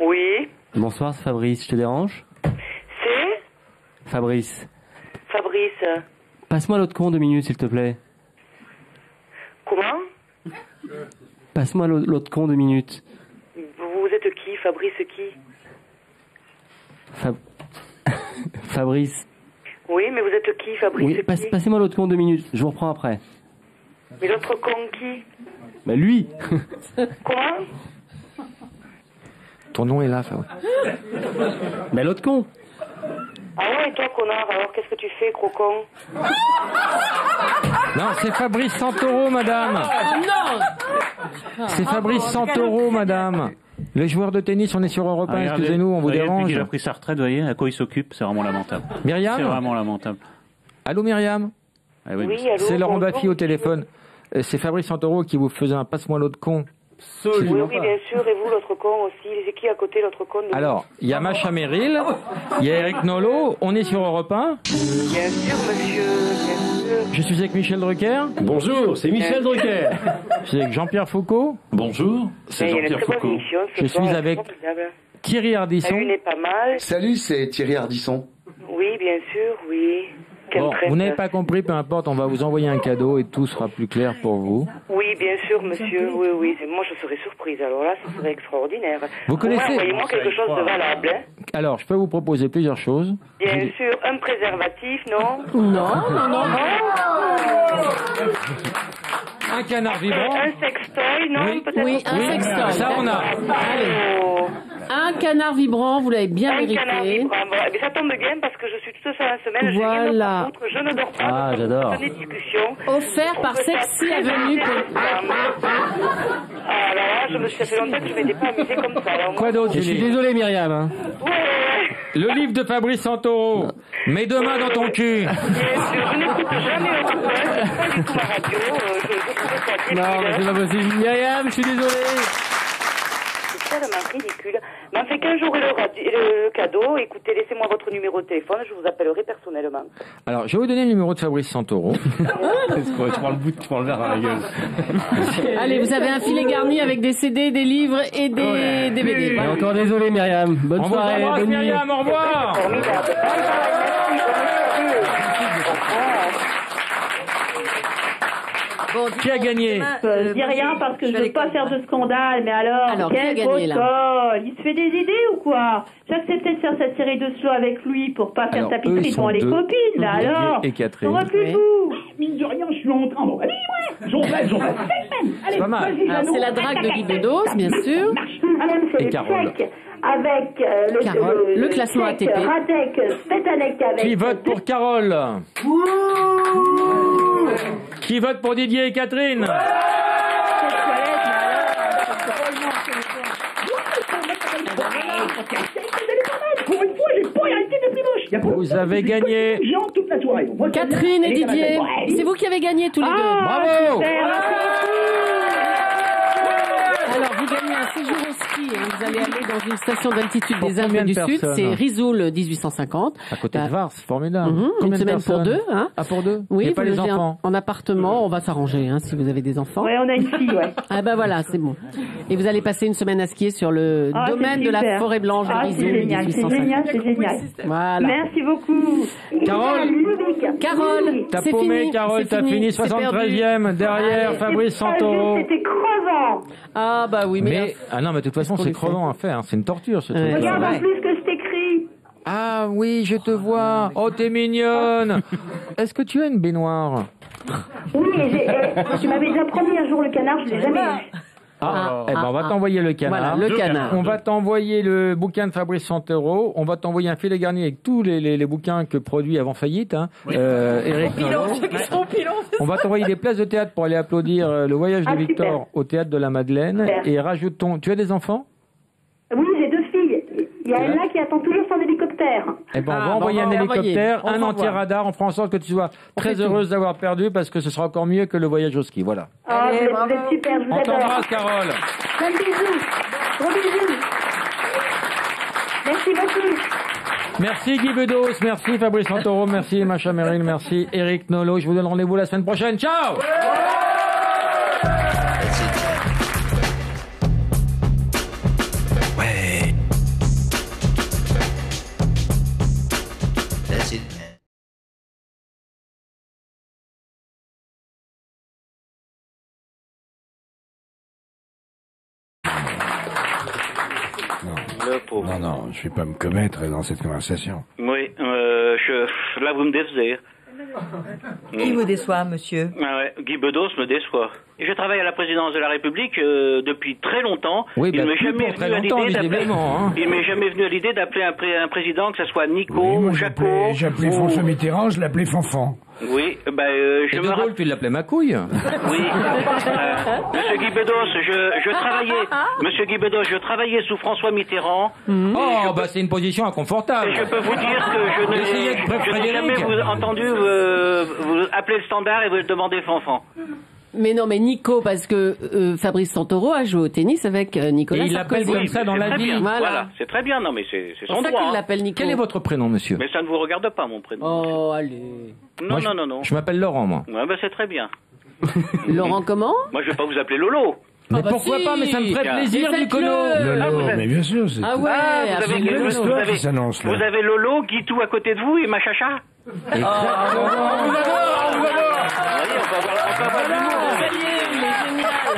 Oui. Bonsoir, c'est Fabrice, je te dérange? C'est? Fabrice. Fabrice. Passe-moi l'autre con 2 minutes, s'il te plaît. Comment? Passe-moi l'autre con 2 minutes. Vous êtes qui? Fabrice qui? Fabrice. Oui, mais vous êtes qui? Fabrice Oui, qui? passez-moi l'autre con 2 minutes, je vous reprends après. Mais l'autre con qui? Bah lui. Comment? Ton nom est là, Fabrice. Bah l'autre con. Ah ouais, toi, connard, alors qu'est-ce que tu fais, gros con? Non, c'est Fabrice Santoro, madame. Oh non! C'est Fabrice Santoro, madame. Le joueur de tennis, on est sur Europe 1, excusez-nous, on vous dérange. Depuis qu'il a pris sa retraite, vous voyez, à quoi il s'occupe, c'est vraiment lamentable. Myriam? C'est vraiment lamentable. Allô, Myriam? Ah oui, Oui, allô? C'est Laurent bonjour. Baffy au téléphone. C'est Fabrice Santoro qui vous faisait un passe-moi l'autre con. Oui, oui, bien sûr, et vous, l'autre con aussi. C'est qui à côté, l'autre con de... Alors, il y a Macha Merrill, il y a Eric Nolot, on est sur Europe 1. Bien sûr, monsieur, bien sûr. Je suis avec Michel Drucker. Bonjour, c'est Michel Drucker. Je suis avec Jean-Pierre Foucault. Bonjour, c'est Il y a une Jean-Pierre très bonne Foucault. émission ce Je soir, suis c'est avec formidable. Thierry Ardisson. La une est pas mal. Salut, c'est Thierry Ardisson. Oui, bien sûr, oui. Quelle Bon, presse. vous n'avez pas compris, peu importe, on va vous envoyer un cadeau et tout sera plus clair pour vous. Oui, bien sûr, monsieur, oui, oui. Moi, je serais surprise. Alors là, ce serait extraordinaire. Vous connaissez- Envoyez-moi quelque chose de valable. Hein. Alors, je peux vous proposer plusieurs choses. Bien sûr, un préservatif, non? Non. Un canard vibrant. Un sextoy, non? Oui. Peut-être Oui, un sextoy. Ça, on a. Allez. Oh. Un canard vibrant, vous l'avez bien Un canard mérité. vibrant. Voilà. Mais ça tombe bien parce que je suis toute seule la semaine. J'ai rien Voilà. d'autre à foutre, je ne dors pas. Ah, je j'adore. fais des discussions. Offert par Sexy Avenue. Ah là, je me suis fait longtemps que je m'étais pas amusée comme ça. Alors, Quoi d'autre, Je suis Julie? désolé Myriam. Hein. Le livre de Fabrice Santoro. Mets deux mains dans ton cul. Bien sûr, je n'écoute jamais autre chose, pas du tout la radio. Je trouve ça débile. Non, mais c'est pas possible. Myriam, je suis désolé. C'est tellement ridicule. Mais enfin, qu'un jour le cadeau, écoutez, laissez-moi votre numéro de téléphone, je vous appellerai personnellement. Alors, je vais vous donner le numéro de Fabrice Santoro. Tu prends le bout, tu prends le verre dans la gueule. Allez, vous avez un filet garni avec des CD, des livres et des DVD. Et Voilà. encore désolé Myriam. Bonne On vous soirée. embrasse, bonne nuit. Myriam, au revoir. Formidable. Bon, Qui a gagné? Je dis rien parce que je veux pas faire de scandale, mais alors qui a quel gagné, là? protocole! Il se fait des idées ou quoi? J'ai accepté de faire cette série de slow avec lui pour pas faire Alors, eux, tapisserie ils sont devant les deux. copines, là, Olivier alors! et Catherine. On va plus Oui. de vous! Mine de rien, je suis en train de rêver, ouais. J'en rêve. Allez, Pas mal. vas-y, Alors, Jeannot. c'est la drague de Guy Bedos, bien sûr. C'est Et Carole. Tchèque avec Carole, le classement Tchèque, ATP. Radek, Spetanek avec... Qui vote pour Carole? Qui vote pour Didier et Catherine? Pour une fois, j'ai pas hérité des plus moches. Vous avez gagné. Toute la soirée. Moi, Catherine et Didier, c'est vous qui avez gagné tous les deux. Bravo. Alors, vous gagnez un séjour au ski. Hein. Vous allez aller dans une station d'altitude Pour des Alpes combien de du Sud. personnes? C'est Risoul 1850. À côté de Vars, c'est formidable. Une Combien de semaine pour personnes? deux. Hein. Ah, pour deux? Oui, Et pas vous les logez enfants? en appartement. On va s'arranger hein, si vous avez des enfants. Ouais, on a une fille, ouais. Ah ben voilà, c'est bon. Et vous allez passer une semaine à skier sur le domaine de la forêt blanche de Risoul. C'est génial, c'est 1850. génial, c'est génial. Voilà. Merci beaucoup. Carole, T'as c'est paumé, fini, Carole, c'est t'as fini c'est perdu. 73e derrière Allez. Fabrice Santoro. C'était crevant. Ah bah oui, mais Ah non, mais de toute façon, c'est crevant à faire. C'est une torture, ce truc. Regarde en plus que c'est écrit. Ah oui, je te vois. Oh, t'es mignonne. Est-ce que tu as une baignoire? Oui, tu m'avais déjà promis un jour le canard, je l'ai jamais eu. On va t'envoyer le canard. Voilà, le canard. On va t'envoyer le bouquin de Fabrice Santoro. On va t'envoyer un filet garni avec tous les bouquins que produit avant faillite. Hein. Eric Nolot. On va t'envoyer des places de théâtre pour aller applaudir le voyage de Victor au théâtre de la Madeleine. Super. Et rajoute tu as des enfants? Oui, j'ai 2 filles. Il y a Ella qui attend toujours son hélicoptère. Eh ben, on va envoyer un hélicoptère, un anti-radar. On fera en sorte que tu sois très heureuse d'avoir perdu parce que ce sera encore mieux que le voyage au ski. Voilà. Allez, vous êtes super, je vous On adore. t'embrasse, Carole. Plein de bisous. Gros bisous. Merci beaucoup. Merci Guy Bedos, merci Fabrice Santoro, merci Macha Merrill, merci Eric Nolot. Je vous donne rendez-vous la semaine prochaine. Ciao! Ouais. That's it, man. Non, je vais pas me commettre dans cette conversation. Oui, là vous me décevez. Qui vous déçoit, monsieur? Ah ouais, Guy Bedos me déçoit. Je travaille à la présidence de la République depuis très longtemps. Oui, il bah, m'est plus jamais pour très venu à longtemps, l'idée d'appeler. visiblement, hein. Il m'est jamais venu à l'idée d'appeler un président, que ce soit Nico Oui, moi, ou Jaco. j'appelais François Mitterrand, je l'appelais Fanfan. Oui, Et De Gaulle, tu l'appelais ma couille? Oui. Monsieur Guy Bedos, Monsieur Guy Bedos, je travaillais sous François Mitterrand. Oh, bah c'est une position inconfortable. Et je peux vous dire que je n'ai jamais entendu vous appeler le standard et vous demander Fanfan. Mais non, mais Nico, parce que Fabrice Santoro a joué au tennis avec Nicolas Et il l'appelle Sarkozy. comme ça dans la vie. Voilà, c'est très bien. Non, mais c'est C'est son pour ça droit. qu'il hein. l'appelle Nico. Quel est votre prénom, monsieur? Mais ça ne vous regarde pas, mon prénom. Oh, allez. Non, non. Je m'appelle Laurent, moi. Ouais, bah, c'est très bien. Laurent comment? Moi, je vais pas vous appeler Lolo. Mais bah pourquoi si. pas? Mais ça me ferait Tiens. plaisir, Mais Nicolas. faites-le. Lolo, vous avez- mais bien sûr, c'est Ah ouais, vous avez, une vous histoire avez- qui s'annonce là. vous avez Lolo, Guitou à côté de vous et Machacha. Exactement. On va avoir de l'humour.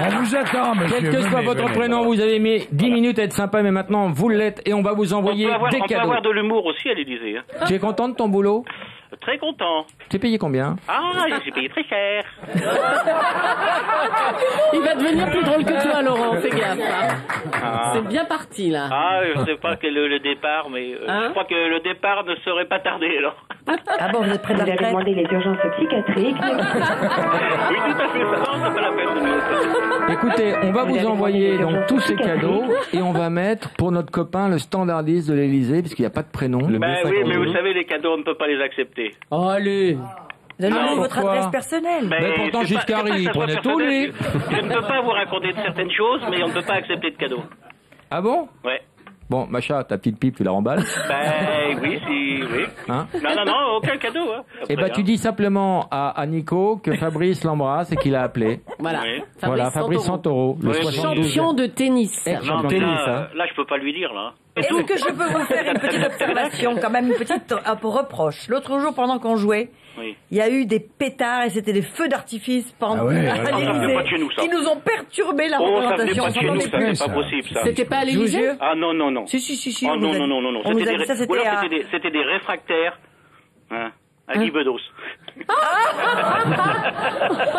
On vous attend, monsieur. Quel que soit Venez, votre venez. prénom, vous avez mis 10 minutes à être sympa, mais maintenant vous l'êtes et on va vous envoyer des On peut cadeaux. avoir de l'humour aussi à l'Élysée. Hein. Tu es content de ton boulot? Très content. Tu es payé combien? Ah, je suis payé très cher. Il va devenir plus drôle que toi, Laurent, fais gaffe. Hein. Ah. C'est bien parti, là. Ah, je sais pas quel est le départ, mais Hein je crois que le départ ne serait pas tardé alors. Ah bon, vous êtes près de la Vous avez retraite? demandé les urgences psychiatriques. Oui, tout à fait. Ça, non, c'est pas la peine. Écoutez, on va Vous vous avez envoyer demandé donc des tous ces urgences cadeaux et on va mettre pour notre copain le standardiste de l'Élysée, puisqu'il n'y a pas de prénom. Ben oui, mais vous savez, les cadeaux, on ne peut pas les accepter. Oh, allez. Vous avez donné votre pourquoi? adresse personnelle. Mais pourtant, c'est pas- Giscard, c'est pas que il ça soit prenait tout, personnel. lui. Je ne peux pas vous raconter de certaines choses, mais on ne peut pas accepter de cadeaux. Ah bon? Ouais. Bon, Macha, ta petite pipe, tu la remballes? Ben oui, oui. Hein? Non, aucun cadeau. Hein. Eh ben, tu dis simplement à Nico que Fabrice l'embrasse et qu'il a appelé. Voilà. Oui. Voilà, Fabrice Santoro, le Ouais, 72e. Champion de tennis. Champion Non, de mais tennis, là, hein. là, je peux pas lui dire, là. Est-ce que je peux vous faire une petite observation, quand même, une petite reproche? L'autre jour, pendant qu'on jouait, Oui. il y a eu des pétards et c'était des feux d'artifice pendant Ah ouais, à ouais. Ça venait l'Élysée pas de chez nous, ça. qui nous ont perturbé la Oh, ça venait représentation. pas de chez nous, ça, c'est ça. pas possible, ça. C'était pas à l'Élysée? Ah non. Si. Oh on nous a non. dit- On nous a dit ça, Ou c'était alors à... c'était des réfractaires. Hein, à Guy Bedos. Ah,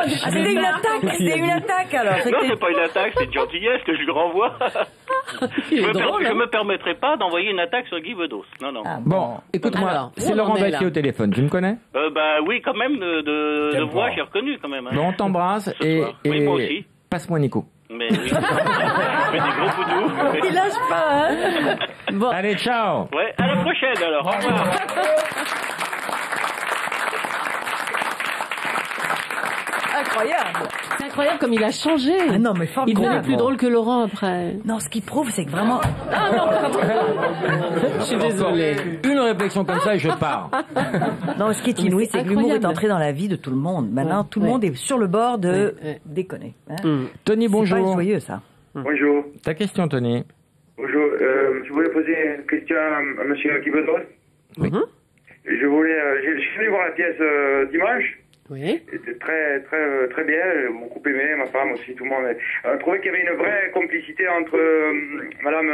c'était une attaque alors. Non, C'était- c'est pas une attaque, c'est une gentillesse que je lui renvoie. Il est Je drôle, hein. me permettrai pas d'envoyer une attaque sur Guy Bedos. Non. Ah, Bon, écoute-moi, Alors, c'est où Laurent on en est, Baffie là au téléphone, tu me connais? Bah oui, quand même, de T'aimes voix, pas. j'ai reconnu quand même. Hein. Bon, on t'embrasse Ce et, soir. Oui, moi aussi. passe-moi Nico. Mais oui. Je fais des gros poudous. Il lâche pas, hein. Bon. Allez, ciao. Ouais, à la prochaine alors. Au revoir. Incroyable. C'est incroyable comme il a changé. Ah non, mais il devenait formidable. plus drôle que Laurent après. Non, ce qui prouve, c'est que vraiment... Ah non, pardon. Je suis désolée. Une réflexion comme ça et je pars. Non, ce qui est inouï, c'est que l'humour est entré dans la vie de tout le monde. Maintenant, tout le monde est sur le bord de déconner. Hein. Tony, bonjour. C'est pas joyeux, ça. Bonjour. Ta question, Tony. Bonjour. Je voulais poser une question à M. Guibedros. Oui. Je voulais... je suis venu voir la pièce dimanche. Oui. C'était très bien, beaucoup aimé, ma femme aussi, tout le monde. On trouvait qu'il y avait une vraie complicité entre Madame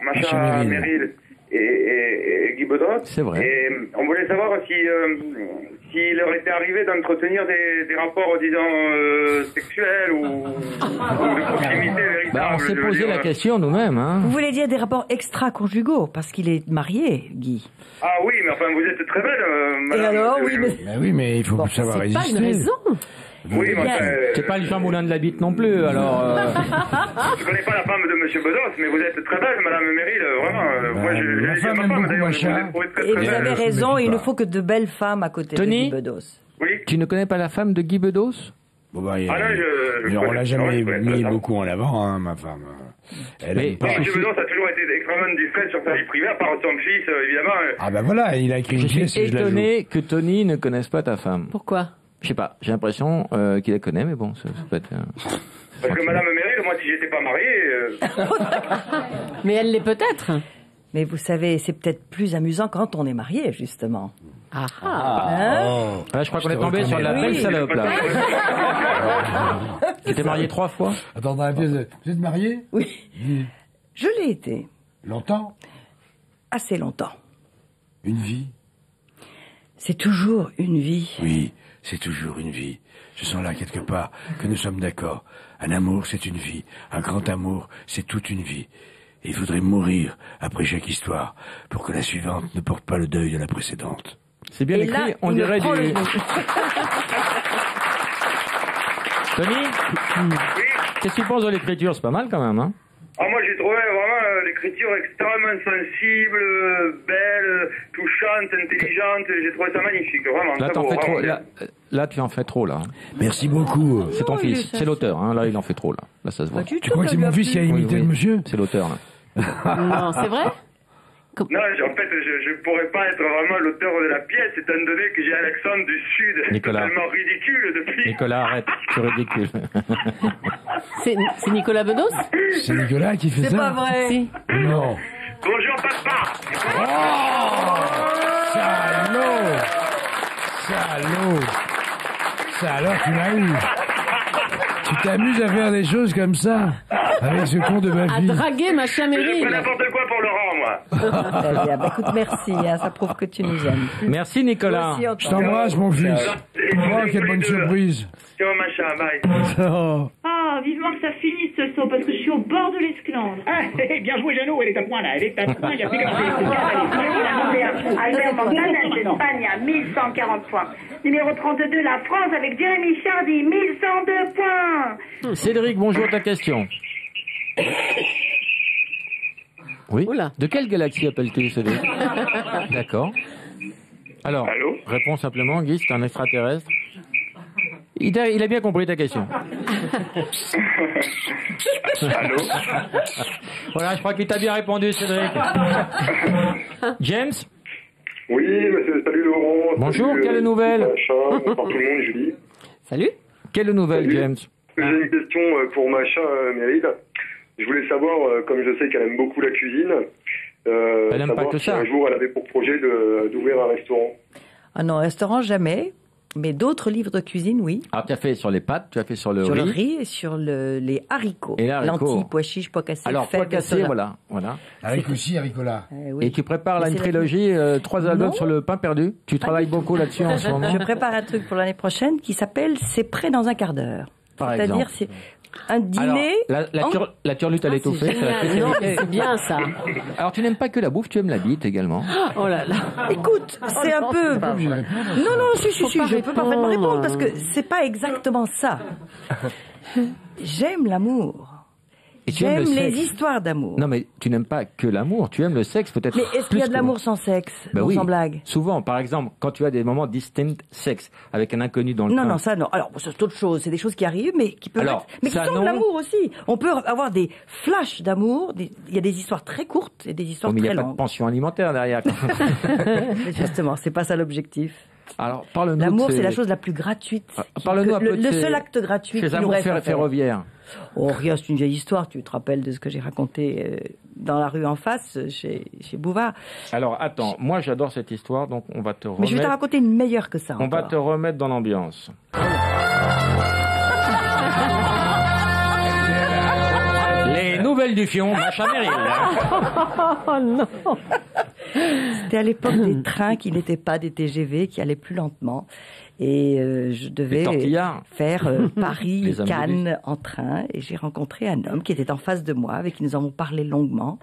Macha Merrill et Guy Bedros. C'est vrai. Et on voulait savoir s'il leur était arrivé d'entretenir des rapports, disons, sexuels ou de proximité véritable. On s'est posé la question nous-mêmes. Hein. Vous voulez dire des rapports extra-conjugaux, parce qu'il est marié, Guy. Ah oui, mais enfin, vous êtes très belle, Et madame. alors, oui, mais... Ben oui, mais il faut savoir résister. C'est pas une raison. Oui, mais enfin, C'est pas le Jean Moulin de la Bite non plus, alors... Je connais pas la femme de M. Bedos, mais vous êtes très belle, Madame Merrill, vraiment. Moi, je l'ai dit à ma femme, d'ailleurs, je vous ai trouvé très Et vous belle. avez raison, il ne faut que de belles femmes à côté Tony de Guy Bedos. Oui. Tu ne connais pas la femme de Guy Bedos? Bon, bah, Ah non, on l'a jamais mis ça. beaucoup en avant, hein, ma femme. Elle aime pas. M. Bedos a toujours été extrêmement discret sur sa vie privée, à part son fils, évidemment. Ah ben voilà, il a écrit une Je pièce suis et je la joue. étonné que Tony ne connaisse pas ta femme. Pourquoi? Je sais pas, j'ai l'impression qu'il la connaît, mais bon, ça peut être... Parce que Madame Merrill, moi, si j'étais pas marié... Mais elle l'est peut-être. Mais vous savez, c'est peut-être plus amusant quand on est marié, justement. Ah Hein Là, je crois qu'on est tombé sur la belle salope, là. Tu t'es marié 3 fois? Attends, dans la pièce, vous êtes marié? Oui. Je l'ai été. Longtemps? Assez longtemps. Une vie? C'est toujours une vie. Oui, c'est toujours une vie. Je sens là quelque part que nous sommes d'accord. Un amour, c'est une vie. Un grand amour, c'est toute une vie. Et il faudrait mourir après chaque histoire pour que la suivante ne porte pas le deuil de la précédente. C'est bien écrit, là, on dirait du... Tony, qu'est-ce que tu penses de l'écriture? C'est pas mal quand même, hein? Ah, moi, j'ai trouvé vraiment l'écriture extrêmement sensible, belle, touchante, intelligente. J'ai trouvé ça magnifique, vraiment. Là, t'en fais trop. Là, tu en fais trop, là. Merci beaucoup. C'est ton fils, c'est l'auteur, hein. Là, il en fait trop, là. Là, ça se voit. Tu crois que c'est mon fils qui a imité le monsieur? C'est l'auteur, là. Non, c'est vrai? Non, en fait, je pourrais pas être vraiment l'auteur de la pièce, étant donné que j'ai un accent du Sud Nicolas. totalement ridicule depuis... Nicolas, arrête, c'est ridicule. C'est Nicolas Bedos? C'est Nicolas qui fait ça? C'est pas vrai. Si. Non. Bonjour, papa. Salaud, tu l'as eu. Tu t'amuses à faire des choses comme ça avec ce con de ma À fille. draguer Macha Je Merrill. fais n'importe quoi pour Laurent, moi. Très bien. Bah, écoute, merci. Hein, ça prouve que tu nous aimes. Merci, Nicolas. Moi aussi, on Je t'embrasse, mon fils. Oh, quelle bonne surprise. Ciao, machin, bye. Oh. Ah, vivement que ça finisse ce saut, parce que je suis au bord de l'esclandre. Ah, bien joué, Jeannot, elle est à point là, elle est à point, il y a plus qu'à Albert Montana d'Espagne à 1140 points. Numéro 32, la France avec Jérémy Chardy, 1102 points. Cédric, bonjour, ta question. Oui. Oula. De quelle galaxie appelles-tu, Cédric? D'accord. Alors, Allô? réponds simplement, Guy, c'est un extraterrestre. Il a bien compris ta question. Allô? Voilà, je crois qu'il t'a bien répondu, Cédric. James? Oui, monsieur, salut Laurent. Bonjour, salut, quelle nouvelle? Macha, bonsoir tout le monde, Julie. Salut. Quelle nouvelle, Salut. James? J'ai une question pour Macha Merrill. Je voulais savoir, comme je sais qu'elle aime beaucoup la cuisine, Elle aime savoir pas que si ça. un jour elle avait pour projet d'ouvrir un restaurant. Ah non, restaurant, jamais. Mais d'autres livres de cuisine, oui. Alors, tu as fait sur les pâtes, tu as fait sur le Sur riz. le riz et sur les haricots. Et les haricots. Lentilles, pois chiches, pois cassés, Alors, pois fèves, cassés, soja. voilà. Avec aussi Ricola. Oui. Et tu prépares là Mais une c'est la- trilogie, 3 albums Non. sur le pain perdu. Tu travailles beaucoup là-dessus en ce moment. Je prépare un truc pour l'année prochaine qui s'appelle C'est prêt dans un quart d'heure. Par C'est-à-dire, exemple. c'est un dîner. Alors, la turlute à l'étouffée, c'est la génial. Non, spécialité. c'est bien ça. Alors, tu n'aimes pas que la bouffe, tu aimes la bite également. Oh là là. Écoute, c'est un peu. Non, si, Faut pas je peux parfaitement répondre. répondre parce que c'est pas exactement ça. J'aime l'amour. J'aime les histoires d'amour. Non, mais tu n'aimes pas que l'amour, tu aimes le sexe peut-être. Mais est-ce qu'il y a de l'amour sans sexe, oui, sans blague? Souvent, par exemple, quand tu as des moments distinct sexe, avec un inconnu dans le train. Non, ça non. Alors, c'est autre chose, c'est des choses qui arrivent, mais qui peuvent être... Mais qui sont de l'amour aussi. On peut avoir des flashs d'amour, il y a des histoires très courtes et des histoires très longues. Mais il n'y a pas de pension alimentaire derrière. Mais justement, c'est pas ça l'objectif. Alors, parle-nous. L'amour, c'est la chose la plus gratuite. Parle-nous un peu le seul acte gratuit qui nous reste à faire. Ferroviaire. Oh, rien, c'est une vieille histoire. Tu te rappelles de ce que j'ai raconté dans la rue en face, chez Bouvard. Alors, attends, moi j'adore cette histoire, donc on va te remettre... Mais je vais te raconter une meilleure que ça. On va te remettre dans l'ambiance. Les nouvelles du fion, Macha Merrill. Oh non. C'était à l'époque des trains qui n'étaient pas des TGV, qui allaient plus lentement. Et je devais faire Paris-Cannes en train. Et j'ai rencontré un homme qui était en face de moi, avec qui nous avons parlé longuement.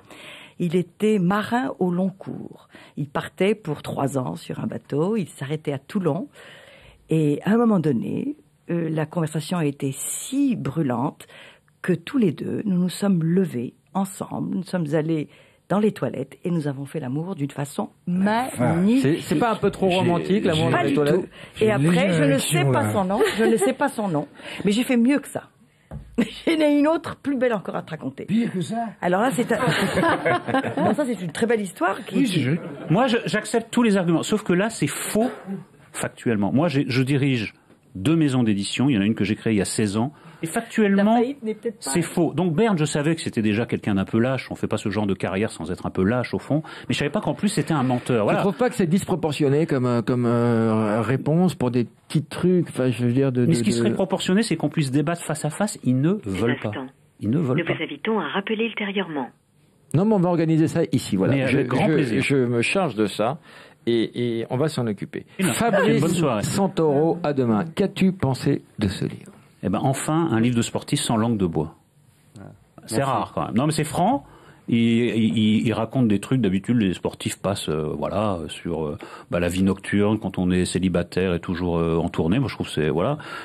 Il était marin au long cours. Il partait pour 3 ans sur un bateau. Il s'arrêtait à Toulon. Et à un moment donné, la conversation a été si brûlante que tous les deux, nous nous sommes levés ensemble. Nous sommes allés dans les toilettes et nous avons fait l'amour d'une façon magnifique. C'est pas un peu trop romantique, l'amour dans les toilettes? Et après, je ne sais pas son nom, mais j'ai fait mieux que ça. J'en ai une autre plus belle encore à te raconter. Pire que ça? Alors là, non, ça c'est une très belle histoire. Moi, j'accepte tous les arguments, sauf que là, c'est faux factuellement. Moi, je dirige 2 maisons d'édition. Il y en a une que j'ai créée il y a 16 ans. Et factuellement, c'est faux. Donc Berne, je savais que c'était déjà quelqu'un d'un peu lâche. On fait pas ce genre de carrière sans être un peu lâche au fond. Mais je savais pas qu'en plus c'était un menteur. Voilà. Tu trouves pas que c'est disproportionné comme réponse pour des petits trucs? Enfin, je veux dire Mais ce qui serait proportionné, c'est qu'on puisse débattre face à face. Ils ne veulent pas. Ils ne veulent pas. Nous vous invitons à rappeler ultérieurement. Non, mais on va organiser ça ici. Voilà. Mais avec grand plaisir. Je me charge de ça. Et on va s'en occuper. Fabrice Santoro, à demain. Qu'as-tu pensé de ce livre? Eh ben, enfin, un livre de sportif sans langue de bois. C'est rare, quand même. Non, mais c'est franc. Il raconte des trucs, d'habitude, les sportifs passent, sur la vie nocturne, quand on est célibataire et toujours en tournée. Moi, je trouve que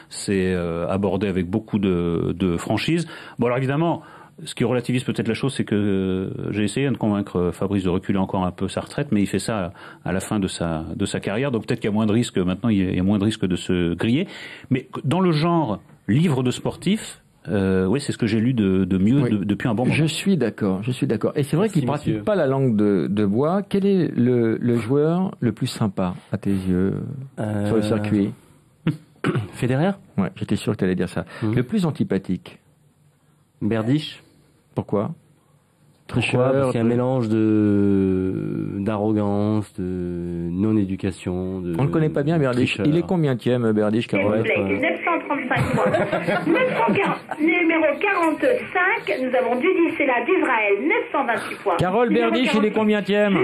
c'est abordé avec beaucoup de franchise. Bon, alors évidemment, ce qui relativise peut-être la chose, c'est que j'ai essayé de convaincre Fabrice de reculer encore un peu sa retraite, mais il fait ça à la fin de sa carrière. Donc peut-être qu'il y a moins de risques, maintenant il y a moins de risques de se griller. Mais dans le genre livre de sportif, oui, c'est ce que j'ai lu de mieux depuis un bon moment. Je suis d'accord. Et c'est vrai qu'il ne pratique pas la langue de bois. Quel est le joueur le plus sympa à tes yeux sur le circuit? Federer? Ouais, j'étais sûr que tu allais dire ça. Le plus antipathique? Berdych. Pourquoi? Parce qu'il y a un mélange d'arrogance, de non-éducation. On ne connaît pas bien Berdych. Il est combienième, Berdych, Carole? 935 points. Numéro 45, nous avons Dudicella d'Israël, 928 points. Carole Berdych, il est combienième?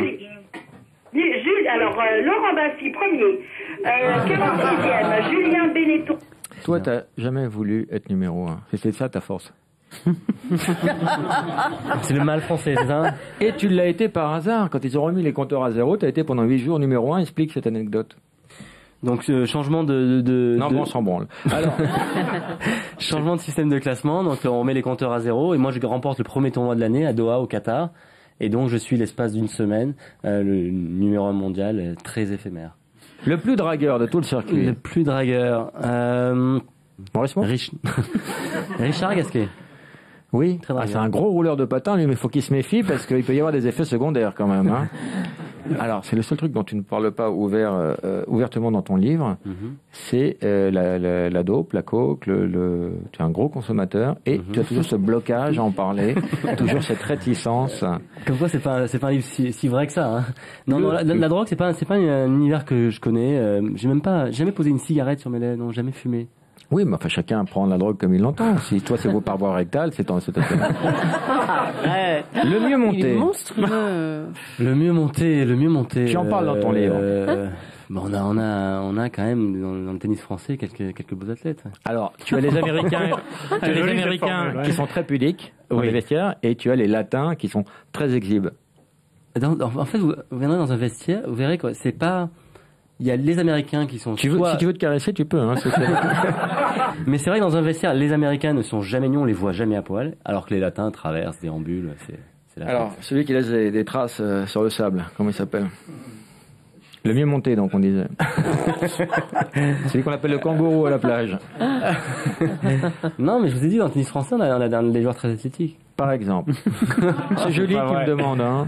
Alors, Laurent Baffy, premier. 46e, Julien Benetton. Toi, tu n'as jamais voulu être numéro 1. C'était ça ta force? C'est le mal français, c'est ça? Et tu l'as été par hasard. Quand ils ont remis les compteurs à 0, tu as été pendant 8 jours numéro 1. Explique cette anecdote. Donc, changement Non, bon, on s'en branle. Alors. Changement de système de classement. Donc, on met les compteurs à 0. Et moi, je remporte le premier tournoi de l'année à Doha, au Qatar. Et donc, je suis l'espace d'une semaine le numéro 1 mondial, très éphémère. Le plus dragueur de tout le circuit? Le plus dragueur. Maurice Moore? Richard Gasquet. Oui, c'est un gros rouleur de patins, lui, mais il faut qu'il se méfie parce qu'il peut y avoir des effets secondaires quand même. Hein. Alors, c'est le seul truc dont tu ne parles pas ouvertement dans ton livre, c'est la dope, la coke, tu es un gros consommateur et tu as toujours ce blocage à en parler, toujours cette réticence. Comme quoi, c'est pas un livre si vrai que ça. Hein. Non, la drogue, c'est pas un univers que je connais. J'ai jamais posé une cigarette sur mes lèvres, non, jamais fumé. Oui, mais enfin, chacun prend la drogue comme il l'entend. Si toi, c'est par voie rectale, c'est le mieux monté. Le mieux monté. Tu en parles dans ton livre. On a quand même dans le tennis français quelques beaux athlètes. Alors, tu as les Américains, qui sont très pudiques dans les vestiaires, et tu as les Latins qui sont très exhibes. En fait, vous viendrez dans un vestiaire, vous verrez quoi. C'est pas. Il y a les Américains qui sont. Si tu veux te caresser, tu peux. Hein, Mais c'est vrai que dans un vestiaire, les Américains ne sont jamais nus, on les voit jamais à poil, alors que les Latins traversent, déambulent, c'est la Alors, fête. celui qui laisse des traces sur le sable, comment il s'appelle? Le mieux monté, donc, on disait. Celui qu'on appelle le kangourou à la plage. Non, mais je vous ai dit, dans le tennis français, on a des joueurs très athlétiques. Par exemple. C'est Julie qui me demande, hein.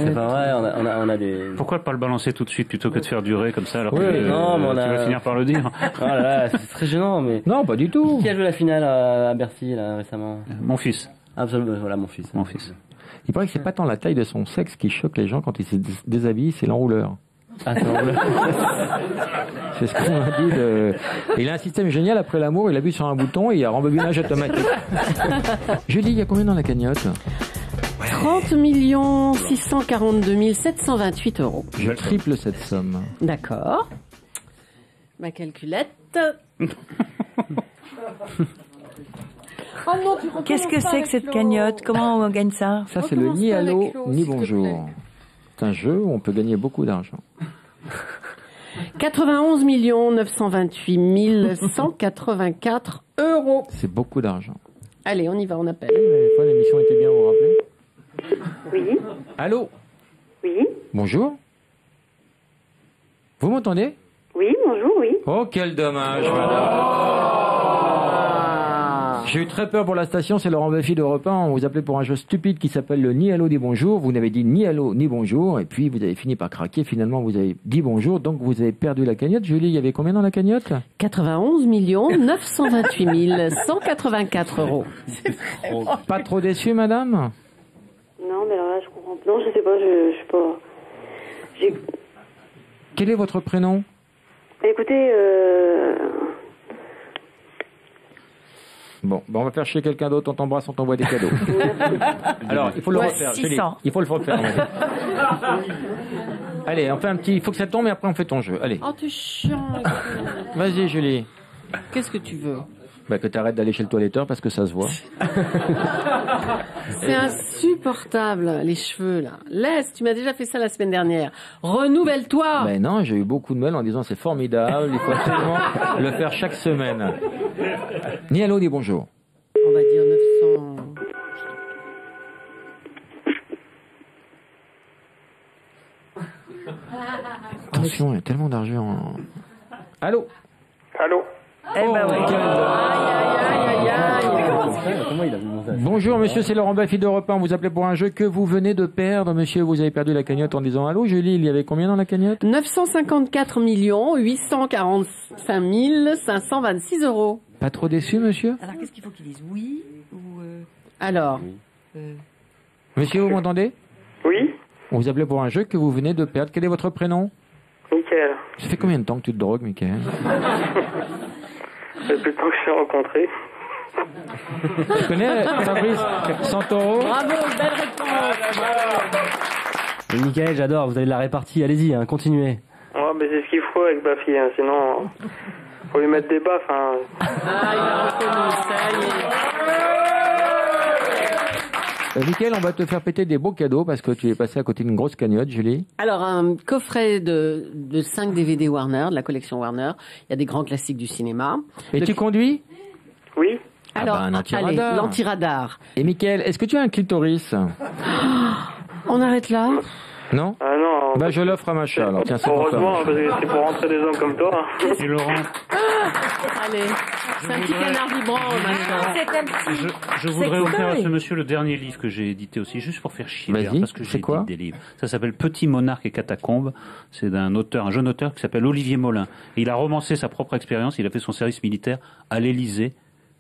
C'est pas vrai, on a des... Pourquoi pas le balancer tout de suite plutôt que de faire durer comme ça alors Oui, que non, mais tu vas finir par le dire. Oh là là, c'est très gênant, mais... Non, pas du tout. Qui a joué la finale à Bercy, là, récemment? Mon fils. Absolument, voilà, mon fils. Mon fils. Il paraît que c'est pas tant la taille de son sexe qui choque les gens quand il se déshabille, c'est l'enrouleur. Ah, c'est l'enrouleur. C'est ce qu'on a dit de... Il a un système génial, après l'amour, il appuie sur un bouton et il y a rembobinage automatique. Julie, il y a combien dans la cagnotte? 30 642 728 €. Je triple cette somme. D'accord. Ma calculette. Qu'est-ce que c'est que cette cagnotte? Comment on gagne ça? Ça, c'est le ni allô, ni bonjour. C'est un jeu où on peut gagner beaucoup d'argent. 91 928 184 €. C'est beaucoup d'argent. Allez, on y va, on appelle. La fois, l'émission était bien, vous vous rappelez? Oui. Allô? Oui. Bonjour? Vous m'entendez? Oui, bonjour, oui. Oh, quel dommage, madame. J'ai eu très peur pour la station, c'est Laurent Baffy d'Europe 1. On vous appelait pour un jeu stupide qui s'appelle le ni allô ni bonjour. Vous n'avez dit ni allô ni bonjour, et puis vous avez fini par craquer. Finalement, vous avez dit bonjour, donc vous avez perdu la cagnotte. Julie, il y avait combien dans la cagnotte? 91 928 184 €. Pas trop déçu, madame? Non, mais alors là, je comprends pas. Non, je sais pas, je sais pas. Quel est votre prénom? Écoutez, Bon, on va faire chier quelqu'un d'autre, on t'embrasse, on t'envoie des cadeaux. Alors, il faut le refaire, Julie. Il faut le refaire. Allez, on fait un petit... Il faut que ça tombe et après on fait ton jeu. Allez. Oh, t'es chiant. Vas-y, Julie. Qu'est-ce que tu veux? Bah, que t'arrêtes d'aller chez le toiletteur parce que ça se voit. C'est insupportable, les cheveux, là. Laisse, tu m'as déjà fait ça la semaine dernière. Renouvelle-toi. Ben non, j'ai eu beaucoup de mails en disant c'est formidable, il faut absolument le faire chaque semaine. Ni allô, ni bonjour. On va dire 900... Attention, il y a tellement d'argent. Allô? Allô? Eh ben oui. Bonjour monsieur, c'est Laurent Baffy d'Europe 1. On vous appelait pour un jeu que vous venez de perdre. Monsieur, vous avez perdu la cagnotte en disant allô. Julie, il y avait combien dans la cagnotte? 954 845 526 €. Pas trop déçu, monsieur? Alors qu'est-ce qu'il faut qu'il dise? Oui ou Alors Monsieur, vous m'entendez? Oui. On vous appelait pour un jeu que vous venez de perdre. Quel est votre prénom? Mickaël. Ça fait combien de temps que tu te drogues, Mickaël? Ça fait plus de temps que je t'ai rencontré. Tu connais Fabrice Santoro? Bravo, belle réponse. Et Mickaël, j'adore, vous avez de la répartie, allez-y, hein, continuez. Ouais, mais c'est ce qu'il faut avec Baffy, hein, sinon faut lui mettre des baffes. Hein. Ah, il a reconnu, ça y est. Mickaël, on va te faire péter des beaux cadeaux parce que tu es passé à côté d'une grosse cagnotte, Julie. Alors, un coffret de 5 DVD Warner, de la collection Warner. Il y a des grands classiques du cinéma. Et tu conduis? Oui. Alors, un allez, anti-radar. l'anti-radar. Et Mickaël, est-ce que tu as un clitoris? On arrête là? Non? Ah non. Bah, je l'offre à Macha, alors tiens, c'est pour Heureusement, toi. parce que c'est pour rentrer des hommes comme toi. Et Laurent, Allez, c'est un petit canard vibrant maintenant. je voudrais offrir à ce monsieur le dernier livre que j'ai édité aussi, juste pour faire chier, Vas-y, parce que c'est j'ai quoi édité des livres. Ça s'appelle Petit Monarque et Catacombes. C'est d'un auteur, un jeune auteur qui s'appelle Olivier Molin. Et il a romancé sa propre expérience. Il a fait son service militaire à l'Élysée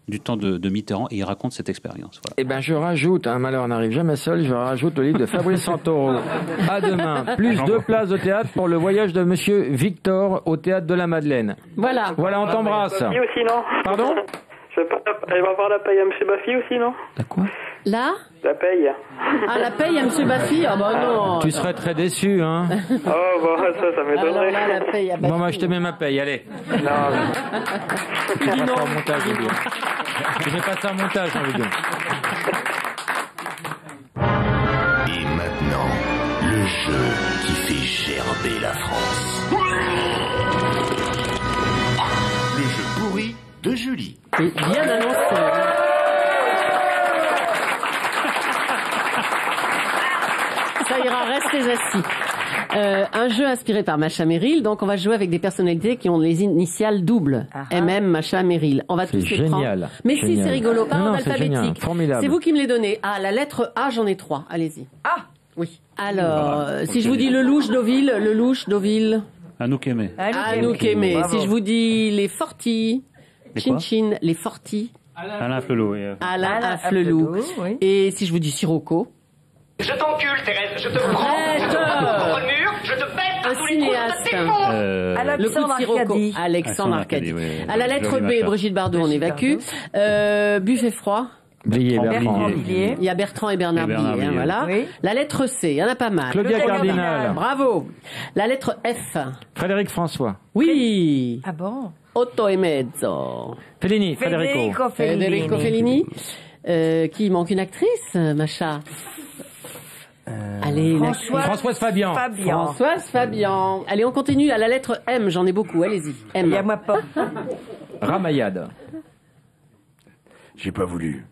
du temps de Mitterrand et il raconte cette expérience. Voilà. Eh ben, je rajoute, un malheur n'arrive jamais seul, je rajoute le livre de Fabrice Santoro. À demain. Plus 2 places de théâtre pour le voyage de monsieur Victor au théâtre de la Madeleine. Voilà. Voilà, on t'embrasse. Baffy aussi, non? Pardon? Elle va voir la paye à M. Baffy aussi, non? La quoi? Là? La paye. Ah, la paye à M. Baffy? Ah bah non. Tu serais très déçu, hein? Oh, bah, ça m'étonnerait. Alors là, la paye à Baffy. Bon, bah, je te mets ma paye, allez. Non. Tu mets pas ça en montage, je veux dire. Tu mets pas ça en montage, je veux dire. Et maintenant, le jeu qui fait gerber la France. Le jeu pourri de Julie. Julie. C'est bien annoncé. Ça ira, restez assis. Un jeu inspiré par Macha Merrill, donc on va jouer avec des personnalités qui ont les initiales doubles. MM, Macha Merrill. On va tous les prendre. Génial. Mais si, c'est rigolo, pas en c'est génial. alphabétique. Formidable. C'est vous qui me les donnez. Ah, la lettre A, j'en ai 3. Allez-y. Ah oui. Alors, si je vous dis Lelouch, Deauville. Anouk Aimé. Anouk Aimé. Si je vous dis les Fortis, Chin, les Fortis. Alain Flelou. Oui. Alain Flelou. Oui. Et si je vous dis Sirocco. Je t'encule, Thérèse, je te prends contre le mur, je te pète par tous les trous, je te défonce. Le coup de Sirocco. Alexandre Arcadi. Oui. À la lettre B, Brigitte Bardot, on évacue. Buffet froid. Blier, Bertrand. Il y a Bertrand et Bernard Blier, hein, voilà. Oui. La lettre C, il y en a pas mal. Claudia Cardinal. Bravo. La lettre F. Frédéric François. Oui. Ah bon? Otto e mezzo. Fellini, Federico Fellini. Qui il manque une actrice, Macha? Allez, Françoise Fabian. Françoise Fabian. Allez, on continue à la lettre M, j'en ai beaucoup, allez-y. M. Il y a moi pas. Ramayad. J'ai pas voulu.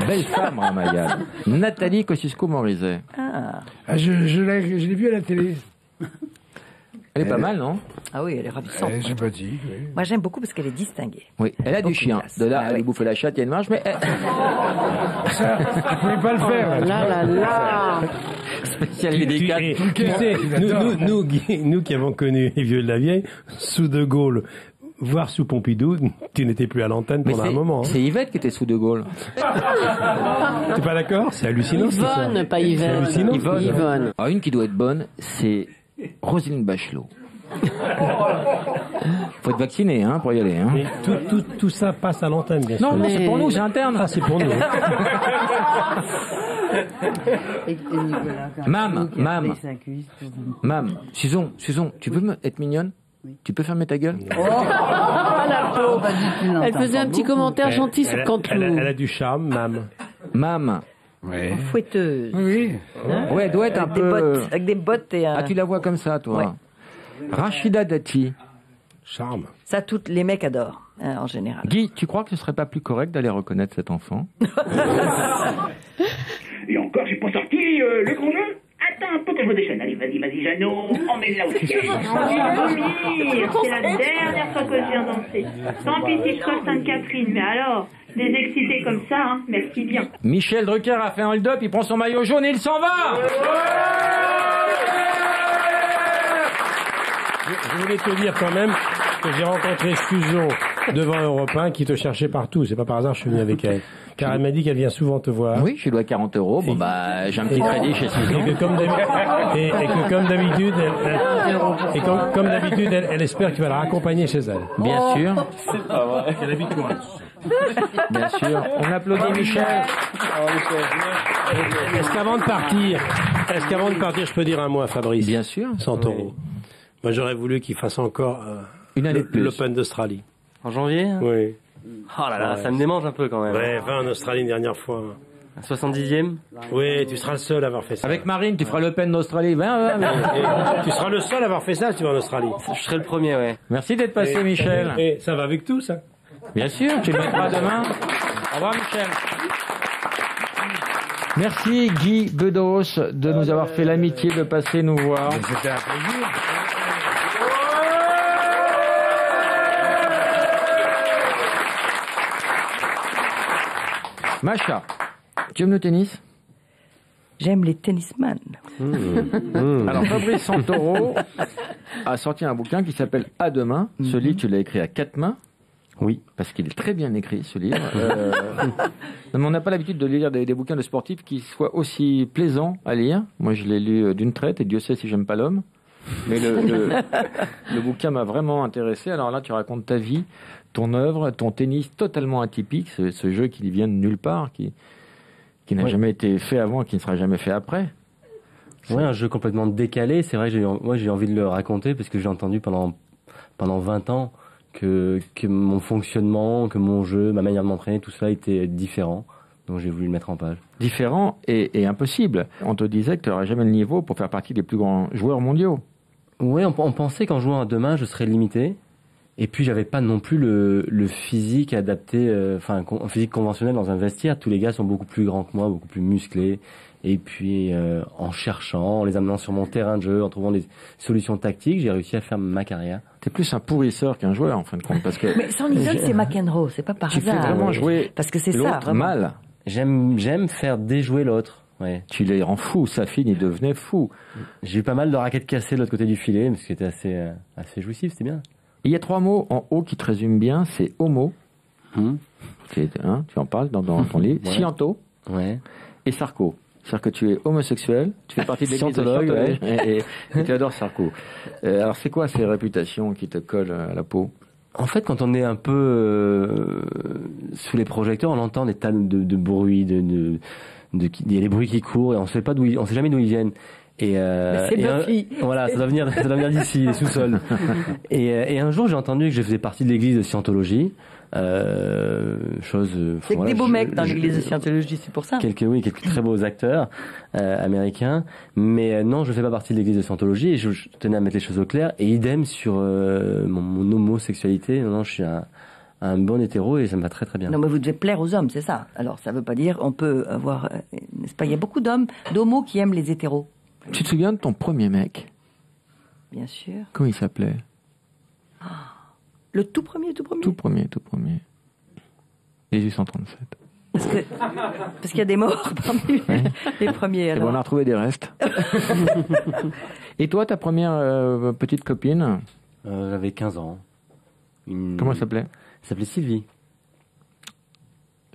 Belle femme, Ramayad. Nathalie Kosciusko-Morizet. Je l'ai vue à la télé. Elle est pas mal, non? Ah oui, elle est ravissante. J'ai pas dit. Oui. Moi, j'aime beaucoup parce qu'elle est distinguée. Oui, elle a du chien. De là, elle bouffe la chatte, il y a une marge, mais... Vous pouvez pas le faire. Là. Spécial dédicace. Tu sais, nous qui avons connu les vieux de la vieille, sous De Gaulle, voire sous Pompidou, tu n'étais plus à l'antenne pendant un moment. C'est Yvette qui était sous De Gaulle. T'es pas d'accord? C'est hallucinant. Yvonne, pas Yvette. Yvonne. Ah, une qui doit être bonne, c'est Roselyne Bachelot. Faut être vacciné, hein, pour y aller, hein. Mais tout ça passe à l'antenne, bien sûr. Non, c'est pour nous, c'est interne. Ah, c'est pour nous. Mam, Susan, tu veux être mignonne? Tu peux fermer ta gueule? La pauvre. Elle faisait un petit commentaire gentil sur Canteloup. Elle a du charme, Mam. Ouais. Fouetteuse. Oui. Hein? Ouais, elle doit être un peu... Avec des bottes et un... Ah, tu la vois comme ça, toi. Ouais. Rachida Dati. Charme. Ça, tous les mecs adorent, hein, en général. Guy, tu crois que ce serait pas plus correct d'aller reconnaître cet enfant? Et encore, j'ai pas sorti le grand jeu. Attends un peu que je me déchaîne. Allez, vas-y, Jeannot. Emmène-la au siège. C'est la dernière fois que je viens danser. Tant pis si je croise Sainte-Catherine, mais alors, des excités comme ça, hein, merci bien. Michel Drucker a fait un hold-up, il prend son maillot jaune et il s'en va. Je voulais te dire quand même que j'ai rencontré Susan devant Europe 1 qui te cherchait partout. C'est pas par hasard que je suis venu avec elle. Car elle m'a dit qu'elle vient souvent te voir. Oui, je lui dois 40 €. Bon, bah, j'ai un petit crédit chez Susan. Et que comme d'habitude, elle espère que tu vas la raccompagner chez elle. Bien sûr. C'est pas vrai. Elle habite loin. Bien sûr. On applaudit Michel. Est-ce qu'avant de partir, je peux dire un mot à Fabrice? Bien sûr. 100 €. Moi, j'aurais voulu qu'il fasse encore une année de plus. l'Open d'Australie. En janvier? Oui. Oh là là, ça me démange un peu quand même. Ouais, va en Australie une dernière fois. Un 70e? Oui, tu seras le seul à avoir fait ça. Avec Marine, tu feras l'Open d'Australie. Tu seras le seul à avoir fait ça si tu vas en Australie. Je serai le premier, ouais. Merci d'être passé, Michel. Et ça va avec tout, ça? Bien sûr, tu le mettras demain. Au revoir, Michel. Merci, Guy Bedos, de nous avoir fait l'amitié de passer nous voir. C'était un plaisir. Macha, tu aimes le tennis? J'aime les tennisman. Alors, Fabrice Santoro a sorti un bouquin qui s'appelle À demain. Ce livre, tu l'as écrit à 4 mains. Oui, parce qu'il est très bien écrit, ce livre. Non, mais on n'a pas l'habitude de lire des bouquins de sportifs qui soient aussi plaisants à lire. Moi, je l'ai lu d'une traite, et Dieu sait si j'aime pas l'homme. Mais le bouquin m'a vraiment intéressé. Alors là, tu racontes ta vie, ton œuvre, ton tennis totalement atypique, ce jeu qui vient de nulle part, qui n'a jamais été fait avant et qui ne sera jamais fait après. Oui, un jeu complètement décalé. C'est vrai que j'ai envie de le raconter parce que j'ai entendu pendant 20 ans que mon fonctionnement, que mon jeu, ma manière de m'entraîner, tout ça était différent. Donc j'ai voulu le mettre en page. Différent et impossible. On te disait que tu n'aurais jamais le niveau pour faire partie des plus grands joueurs mondiaux. Oui, on pensait qu'en jouant à demain, je serais limité. Et puis j'avais pas non plus le physique adapté, un physique conventionnel dans un vestiaire. Tous les gars sont beaucoup plus grands que moi, beaucoup plus musclés. Et puis en cherchant, en les amenant sur mon terrain de jeu, en trouvant des solutions tactiques, j'ai réussi à faire ma carrière. T'es plus un pourrisseur qu'un joueur en fin de compte, parce que. Mais son idole c'est McEnroe, c'est pas par hasard. Tu fais vraiment jouer parce que c'est l'autre ça, mal. J'aime faire déjouer l'autre. Ouais. Tu les rends fous. Safine, il devenait fou. J'ai eu pas mal de raquettes cassées de l'autre côté du filet, mais c'était assez jouissif, c'était bien. Il y a 3 mots en haut qui te résument bien, c'est homo. Tu en parles dans ton livre. Ouais. Sciento. Ouais. Et Sarko. C'est-à-dire que tu es homosexuel, tu fais partie de l'église de Scientologue, et tu adores Sarko. Alors c'est quoi ces réputations qui te collent à la peau? En fait, quand on est un peu sous les projecteurs, on entend des tas de bruits, il y a des bruits qui courent et on sait jamais d'où ils viennent. C'est Buffy. Voilà, ça doit venir d'ici, les sous-sols. Et un jour, j'ai entendu que je faisais partie de l'église de Scientologie. C'est que des beaux mecs dans l'église de Scientologie, c'est pour ça. Quelques très beaux acteurs américains. Mais non, je fais pas partie de l'église de Scientologie et je tenais à mettre les choses au clair. Et idem sur mon homosexualité. Non, je suis un bon hétéro et ça me va très très bien. Non, mais vous devez plaire aux hommes, c'est ça. Alors, ça veut pas dire, on peut avoir, n'est-ce pas, il y a beaucoup d'homos qui aiment les hétéros. Tu te souviens de ton premier mec? Bien sûr. Comment il s'appelait? Le tout premier? Tout premier. 1837. Parce qu'il y a des morts parmi les premiers. Alors. Et bon, on a retrouvé des restes. Et toi, ta première petite copine? J'avais 15 ans. Comment elle s'appelait? Elle s'appelait Sylvie.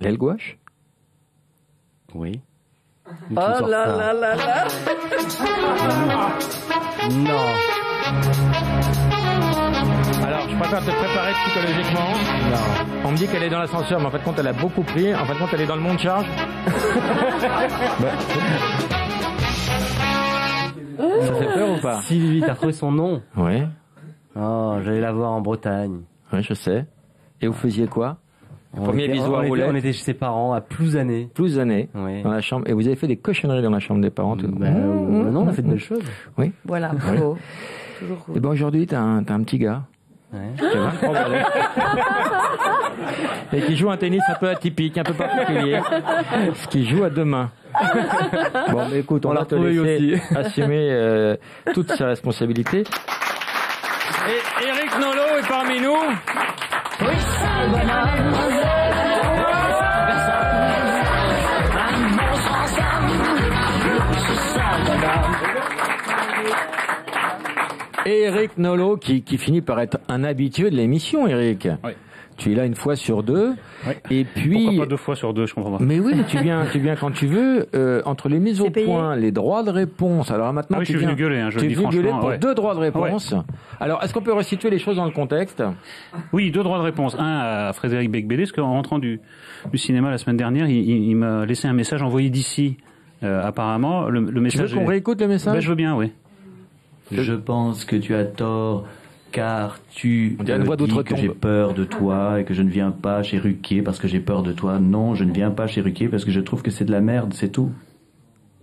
L'aile gouache? Oui. Oh là là là là. Non. Alors, je préfère te préparer psychologiquement. Non. On me dit qu'elle est dans l'ascenseur, mais en fait, compte, elle a beaucoup pris. En fait, compte, elle est dans le monde charge. Ça fait peur ou pas? Sylvie, t'as retrouvé son nom? Oui. Oh, j'allais la voir en Bretagne. Oui, je sais. Et vous faisiez quoi? Premier bisou à rouler. On était chez ses parents à Plouzané. Plouzané, oui. Dans la chambre. Et vous avez fait des cochonneries dans la chambre des parents? Non, on a fait de belles choses. Oui. Voilà, bravo. Toujours cool. Et ben aujourd'hui, t'as un petit gars. Ouais. Et qui joue un tennis un peu atypique, un peu particulier. Ce qui joue à 2 mains. Bon, mais écoute, on va te laisser assumer toutes ses responsabilités. Et Eric Nolot est parmi nous. Oui. Et Eric Nolot qui finit par être un habitué de l'émission, Eric. Oui. Tu es là 1 fois sur 2. Oui. Et puis. Pourquoi pas 2 fois sur 2, je comprends pas. Mais oui, tu viens quand tu veux. Entre les mises au point, les droits de réponse. Alors maintenant, je suis venu gueuler, je le dis franchement. Tu es venu gueuler pour 2 droits de réponse. Ouais. Alors, est-ce qu'on peut resituer les choses dans le contexte? Oui, 2 droits de réponse. Un à Frédéric Becbédé, parce qu'en rentrant du cinéma la semaine dernière, il m'a laissé un message envoyé d'ici. Apparemment, le message. Tu veux qu'on réécoute le message? Je veux bien, oui. Je pense que tu as tort, car tu dis que j'ai peur de toi et que je ne viens pas chez Ruquier parce que j'ai peur de toi. Non, je ne viens pas chez Ruquier parce que je trouve que c'est de la merde, c'est tout.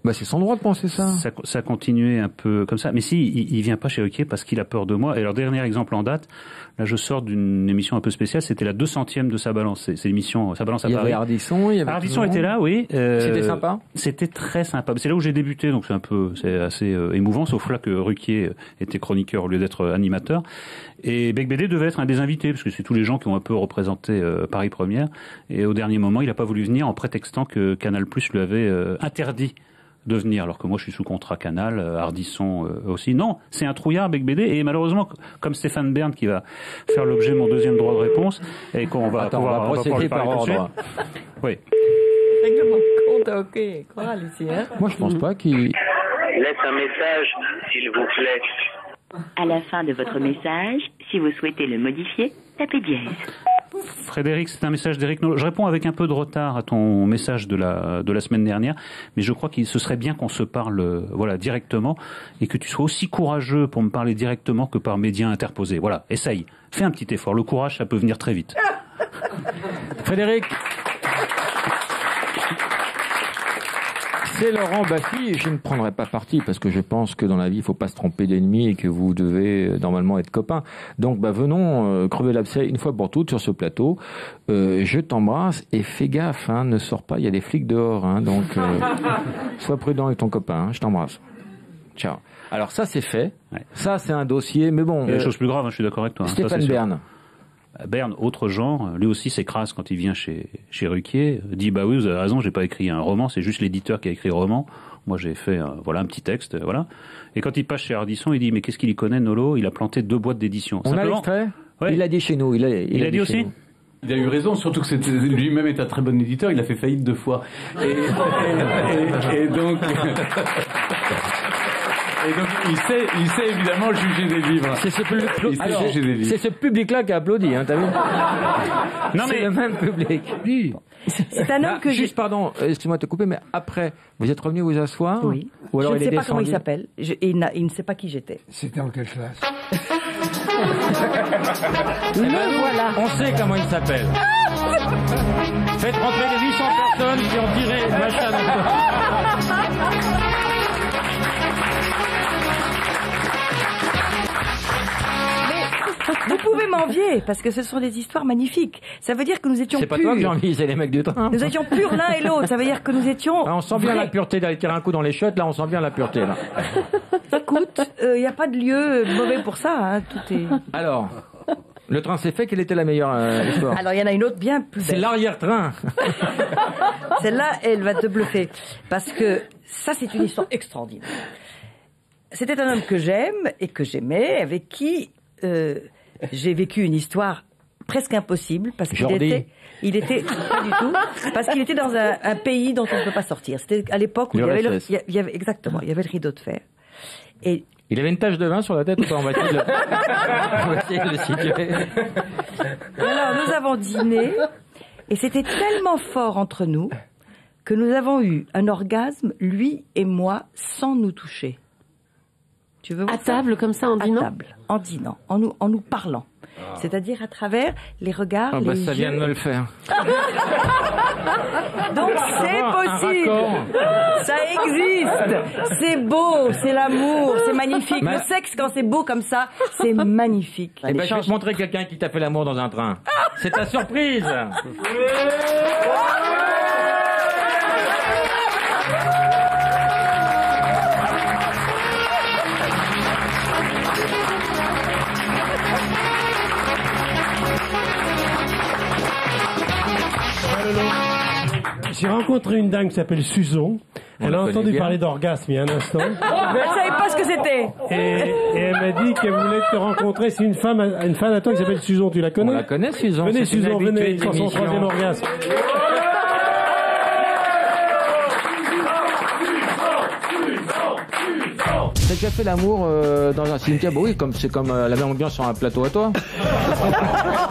Bah, c'est son droit de penser ça. Ça continuait un peu comme ça. Mais si, il vient pas chez Ruquier parce qu'il a peur de moi. Et alors, dernier exemple en date, là, je sors d'une émission un peu spéciale. C'était la 200e de Sa Balance. C'est l'émission Sa Balance à Paris. Il y avait Ardisson, Ardisson était là, oui. C'était sympa? C'était très sympa. C'est là où j'ai débuté, donc c'est assez émouvant, sauf là que Ruquier était chroniqueur au lieu d'être animateur. Et Becbédé devait être un des invités, parce que c'est tous les gens qui ont un peu représenté Paris Première. Et au dernier moment, il n'a pas voulu venir en prétextant que Canal+ lui avait interdit de venir, alors que moi je suis sous contrat Canal, Ardisson aussi. Non, c'est un trouillard Becbédé, et malheureusement, comme Stéphane Bern qui va faire l'objet de mon 2e droit de réponse, et qu'on va pouvoir procéder par ordre. Oui. Règlement de compte, ok. Quoi, Lucie, hein? Moi je pense pas qu'il... Laisse un message, s'il vous plaît. À la fin de votre message, si vous souhaitez le modifier, tapez dièse. Frédéric, c'est un message d'Éric Nolot. Je réponds avec un peu de retard à ton message de la semaine dernière, mais je crois qu'il se serait bien qu'on se parle directement et que tu sois aussi courageux pour me parler directement que par médias interposés. Voilà, essaye. Fais un petit effort. Le courage, ça peut venir très vite. Frédéric, C'est Laurent Baffy, et je ne prendrai pas parti parce que je pense que dans la vie, il ne faut pas se tromper d'ennemis et que vous devez normalement être copains. Donc, venons crever l'abcès une fois pour toutes sur ce plateau. Je t'embrasse et fais gaffe, hein, ne sors pas, il y a des flics dehors, hein, donc sois prudent avec ton copain, hein, je t'embrasse. Ciao. Alors ça, c'est fait. Ouais. Ça, c'est un dossier, mais bon... Il y a des choses plus graves, hein, je suis d'accord avec toi. Stéphane Bern. Bern, autre genre, lui aussi s'écrase quand il vient chez Ruquier, dit bah oui, vous avez raison, j'ai pas écrit un roman, c'est juste l'éditeur qui a écrit le roman. Moi j'ai fait un petit texte, voilà. Et quand il passe chez Ardisson, il dit mais qu'est-ce qu'il y connaît, Nolo? Il a planté 2 boîtes d'édition. On a l'extrait? Ouais. Il l'a dit chez nous. Il a dit aussi. Il a eu raison, surtout que lui-même est un très bon éditeur, il a fait faillite 2 fois. Et donc... Et donc, il sait évidemment juger des livres. C'est ce public-là qui a applaudi, hein, t'as vu? Non, c'est le même public. Oui. C'est un homme que juste, pardon, excuse-moi de te couper, mais après, vous êtes revenu vous asseoir? Oui. Ou alors je ne sais pas comment il s'appelle. Il ne sait pas qui j'étais. C'était en quelle classe? Voilà. On sait comment il s'appelle. Faites rentrer les 800 personnes qui ont tiré machin dans Vous pouvez m'envier, parce que ce sont des histoires magnifiques. Ça veut dire que nous étions purs. C'est pas toi que j'ai envie, c'est les mecs du train. Nous étions purs l'un et l'autre. Ça veut dire que nous étions... on sent bien la pureté d'aller tirer un coup dans les chiottes. Là, on sent bien la pureté, là. Écoute, il n'y a pas de lieu mauvais pour ça. Hein. Tout est... Alors, le train s'est fait. Quelle était la meilleure histoire? Alors, il y en a une autre bien plus belle. C'est l'arrière-train. Celle-là, elle va te bluffer. Parce que ça, c'est une histoire extraordinaire. C'était un homme que j'aime et que j'aimais, avec qui... j'ai vécu une histoire presque impossible parce qu'il était pas du tout, parce qu'il était dans un pays dont on ne peut pas sortir. C'était à l'époque où il y avait le rideau de fer. Et il avait une tache de vin sur la tête ou pas? On va essayer de le situer. Alors nous avons dîné et c'était tellement fort entre nous que nous avons eu un orgasme, lui et moi, sans nous toucher. Tu veux voir à table comme ça en dînant? À table, en dînant, en nous parlant. C'est-à-dire à travers les regards, les ça yeux. vient de me le faire. Donc c'est possible. Ça existe. C'est beau, c'est l'amour, c'est magnifique. Le sexe quand c'est beau comme ça, c'est magnifique. Je vais te montrer quelqu'un qui t'a fait l'amour dans un train. C'est ta surprise. J'ai rencontré une dame qui s'appelle Suzon. Elle a entendu parler d'orgasme il y a un instant. Elle ne savait pas ce que c'était. Et elle m'a dit qu'elle voulait te rencontrer. C'est une fan à toi qui s'appelle Suzon. Tu la connais? On la connaît, Suzon. Venez, Suzon, venez pour son 3e orgasme. T'as déjà fait l'amour dans un cimetière? Bah oui, c'est comme la même ambiance sur un plateau à toi.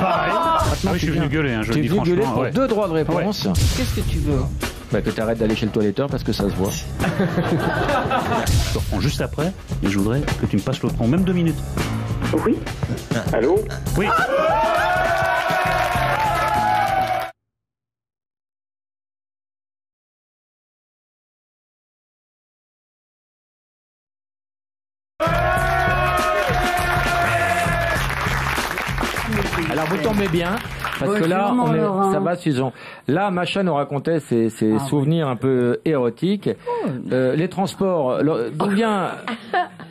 Pareil. Oui, je suis venu gueuler, hein, je le dis franchement. Gueuler pour 2 droits de réponse. Ouais. Qu'est-ce que tu veux? Bah que t'arrêtes d'aller chez le toiletteur parce que ça se voit. Je te reprends juste après et je voudrais que tu me passes l'autre nom, même 2 minutes. Oui. Allô? Oui. Alors vous tombez bien, parce que là, ça va, Suzon. Là, Macha nous racontait ses souvenirs un peu érotiques. Les transports, d'où vient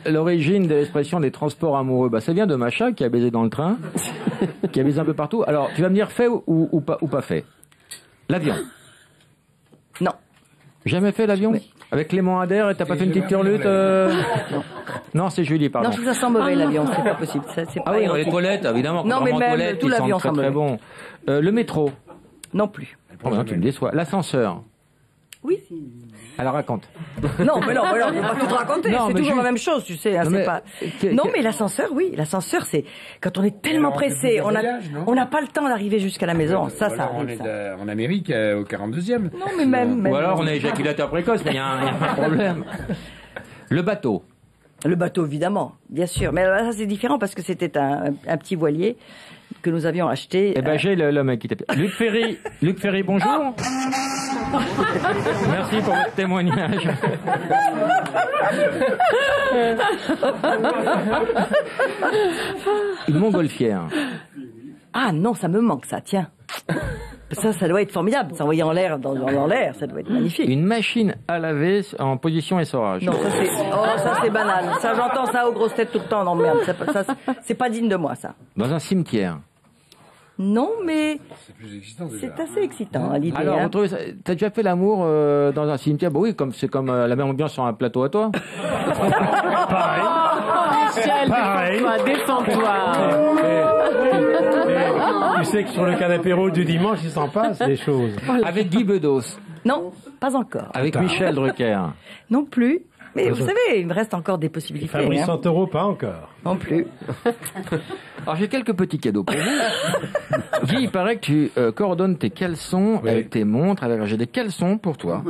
l'origine de l'expression des transports amoureux? Bah, ça vient de Macha qui a baisé dans le train, qui a baisé un peu partout. Alors, tu vas me dire fait ou pas fait? L'avion? Non. Jamais fait l'avion? Oui. Avec Clément Adair et t'as pas fait une petite turlute Non, c'est Julie, pardon. Non, je trouve ça sent mauvais l'avion, c'est pas possible. C'est pas oui, les toilettes, évidemment. Non, mais même toilettes, tout l'avion sent très bon. Le métro? Non plus. Oh, non, tu me déçois. L'ascenseur? Oui. Alors raconte. Non, mais on va pas tout raconter. C'est toujours la même chose, tu sais. Hein, non, mais l'ascenseur, oui. L'ascenseur, c'est quand on est tellement pressé, on n'a pas le temps d'arriver jusqu'à la maison. Ça arrive. En Amérique, au 42e. Non, mais même. Ou alors on est éjaculateur précoce, mais il y a un problème. Le bateau? Le bateau, évidemment, bien sûr. Mais là, ça c'est différent parce que c'était un petit voilier que nous avions acheté. Eh ben, j'ai le mec qui t'appelle. Luc Ferry, bonjour. Merci pour votre témoignage. Une montgolfière. Ah non, ça me manque ça, tiens. Ça doit être formidable, s'envoyer en l'air, dans l'air, ça doit être magnifique. Une machine à laver en position essorage. Non, ça c'est banal. Ça, j'entends ça aux grosses têtes tout le temps. Non, merde, c'est pas digne de moi, ça. Dans un cimetière. Non, mais c'est assez excitant à l'idée. Alors, t'as déjà fait l'amour dans un cimetière? Bah oui, c'est comme la même ambiance sur un plateau à toi. Pareil. Michel, défends-toi. Tu sais que sur le canapé rouge du dimanche, il s'en passe des choses. Avec Guy Bedos. Non, pas encore. Avec Michel Drucker. Non plus. Mais vous savez, il me reste encore des possibilités. Fabrice Santoro, pas encore. Non plus. Alors j'ai quelques petits cadeaux pour vous. Guy, il paraît que tu coordonnes tes caleçons avec tes montres. J'ai des caleçons pour toi.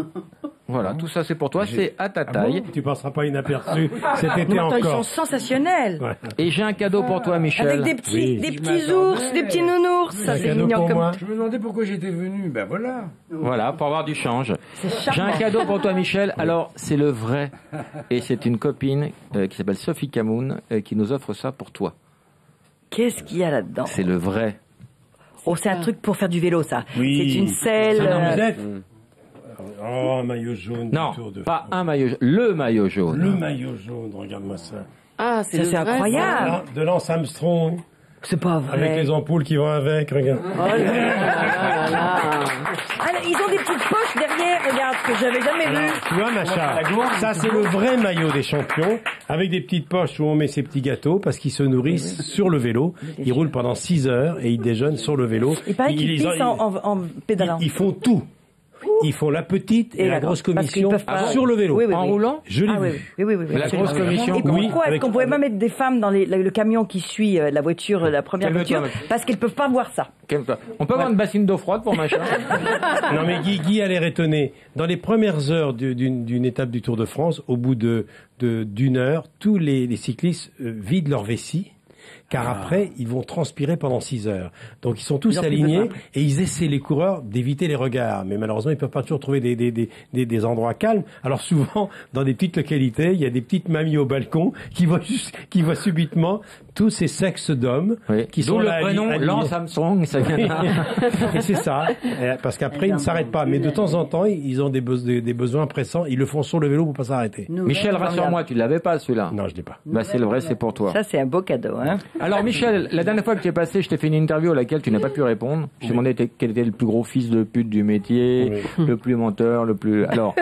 Voilà, tout ça c'est pour toi, c'est à ta taille. Bon, tu passeras pas inaperçu cet été encore. Ils sont sensationnels. Ouais. Et j'ai un cadeau pour toi, Michel. Avec des petits ours, des petits nounours. Ça c'est mignon comme moi. Je me demandais pourquoi j'étais venu. Ben voilà. Voilà, pour avoir du change. J'ai un cadeau pour toi, Michel. Alors c'est le vrai. Et c'est une copine qui s'appelle Sophie Camoun qui nous offre ça pour toi. Qu'est-ce qu'il y a là-dedans? C'est le vrai. Oh, c'est un truc pour faire du vélo, ça. Oui. C'est une selle. Oh, un maillot jaune. Non, pas un maillot jaune. Le maillot jaune. Le maillot jaune, regarde-moi ça. Ah, c'est incroyable. De Lance Armstrong. C'est pas vrai. Avec les ampoules qui vont avec, regarde. Oh là là. Alors, ils ont des petites poches derrière, regarde, que j'avais jamais vu. Tu vois, Macha, ça c'est le vrai maillot des champions, avec des petites poches où on met ses petits gâteaux, parce qu'ils se nourrissent sur le vélo. Ils roulent pendant 6 heures et ils déjeunent sur le vélo. Il paraît qu'ils pissent en pédalant. Ils font tout. Ils font la petite et la grosse commission sur le vélo. Oui. En roulant? Je l'ai vu. Oui. La grosse commission. Et pourquoi est-ce qu'on pouvait pas mettre des femmes dans le camion qui suit la voiture, la première voiture? Parce qu'elles peuvent pas voir ça. On peut avoir une bassine d'eau froide pour machin? Non mais Guy a l'air étonné. Dans les premières heures d'une étape du Tour de France, au bout d'une heure, tous les cyclistes vident leur vessie. Car après, ils vont transpirer pendant 6 heures. Donc, ils sont tous alignés et ils essaient, les coureurs, d'éviter les regards. Mais malheureusement, ils peuvent pas toujours trouver des endroits calmes. Alors, souvent, dans des petites localités, il y a des petites mamies au balcon qui voient subitement tous ces sexes d'hommes qui sont là. D'où le prénom Lance Armstrong, ça vient là. Et c'est ça. Parce qu'après, ils ne s'arrêtent pas. Mais de temps en temps, ils ont des besoins pressants. Ils le font sur le vélo pour pas s'arrêter. Michel, rassure-moi, tu l'avais pas, celui-là? Non, je l'ai pas. Bah, c'est le vrai, c'est pour toi. Ça, c'est un beau cadeau, hein. Alors Michel, la dernière fois que tu es passé, je t'ai fait une interview à laquelle tu n'as pas pu répondre. Je t'ai demandé quel était le plus gros fils de pute du métier, le plus menteur, le plus... Alors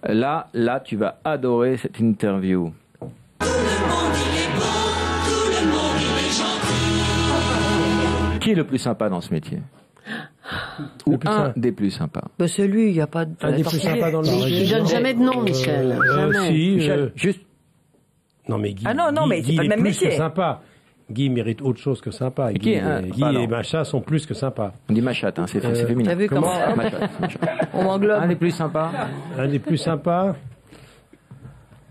là, tu vas adorer cette interview. Tout le monde il est beau, tout le monde il est gentil. Qui est le plus sympa dans ce métier? Ou un des plus sympas? Bah celui, il n'y a pas de... Un des plus sympas dans le métier. Il donne jamais de nom, Michel. Jamais. Si, Michel, juste... Non mais Guy, mais c'est pas le même plus métier. Que sympa. Guy mérite autre chose que sympa. Guy et Macha sont plus que sympas. On dit Machat, hein, c'est féminin. T'as vu comment on m'englobe? Un des plus sympas. Un des plus sympas.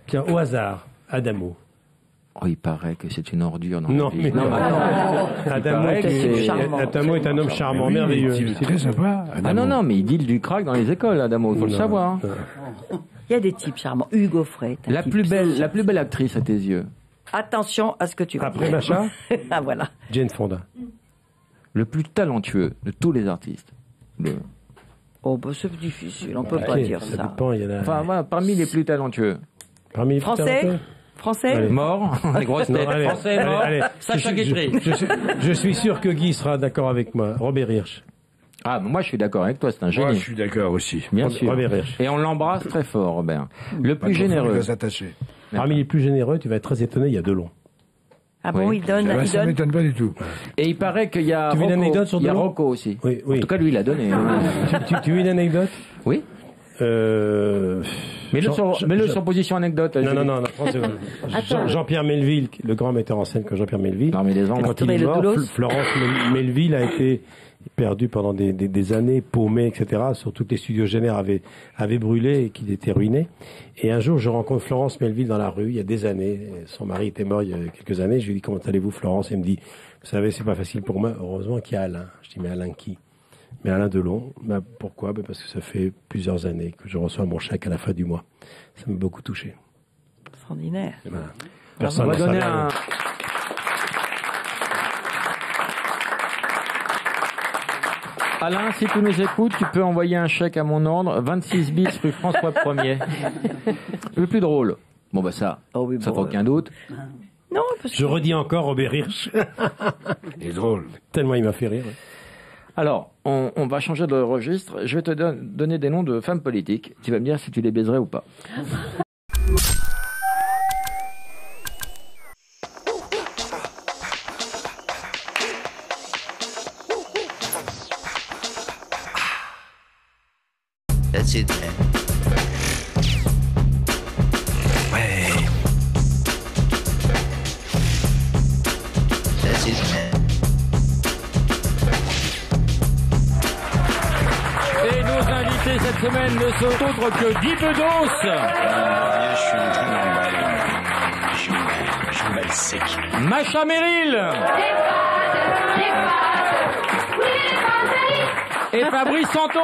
Tiens, au hasard, Adamo. Oh, il paraît que c'est une ordure. Non, mais non. Adamo est un homme charmant, merveilleux. C'est très sympa. Ah non, mais il deal du crack dans les écoles, Adamo, il faut le savoir. Il y a des types charmants. Hugo Frey. La plus belle actrice à tes yeux? Attention à ce que tu vas Après Macha. Ah voilà. Jane Fonda. Le plus talentueux de tous les artistes. Oh bah c'est difficile, on peut pas dire ça. Dépend, il y en a... Enfin voilà, parmi les plus talentueux. Parmi les Français allez. Mort. Les grosses têtes. Français mort. Sacha Guitry. Je suis sûr que Guy sera d'accord avec moi. Robert Hirsch. Ah, moi je suis d'accord avec toi, c'est un génie. Moi je suis d'accord aussi. Bien sûr. Robert Hirsch. Et on l'embrasse très fort, Robert. Le plus généreux. Parmi les plus généreux, tu vas être très étonné, il y a Delon. Ah bon, il donne. Ça ne m'étonne pas du tout. Et il paraît qu'il y a Tu veux une anecdote sur il y a Delon Rocco aussi. Oui. En tout cas, lui, il a donné. Tu veux une anecdote? Oui. Mets-le sur position anecdote. Non. Jean-Pierre Melville, le grand metteur en scène que Jean-Pierre Melville. Parmi les ans, quand il est mort, Florence Melville a été perdue pendant des années, paumée, etc. Sur toutes les studios Génère avaient brûlé et qu'il était ruiné. Et un jour, je rencontre Florence Melville dans la rue, il y a des années. Son mari était mort il y a quelques années. Je lui dis, comment allez-vous, Florence? Elle me dit, vous savez, c'est pas facile pour moi. Heureusement qu'il y a Alain. Je dis, mais Alain qui? Mais Alain Delon, pourquoi? Parce que ça fait plusieurs années que je reçois mon chèque à la fin du mois. Ça m'a beaucoup touché. Extraordinaire. Voilà. On va donner un... Alain, si tu nous écoutes, tu peux envoyer un chèque à mon ordre, 26 bis rue François 1er. Le plus drôle. Bon, bah ça, ça fait aucun doute. Non, je redis encore Robert Hirsch. Il est drôle. Tellement il m'a fait rire. Alors, on va changer de registre. Je vais te donner des noms de femmes politiques. Tu vas me dire si tu les baiserais ou pas. That's it, man. Ouais. That's it, man. Et nos invités cette semaine ne sont autres que Guy Bedos. Je suis en train d'emballer. Je m'emballe sec. Macha Merrill. Et Fabrice Santo.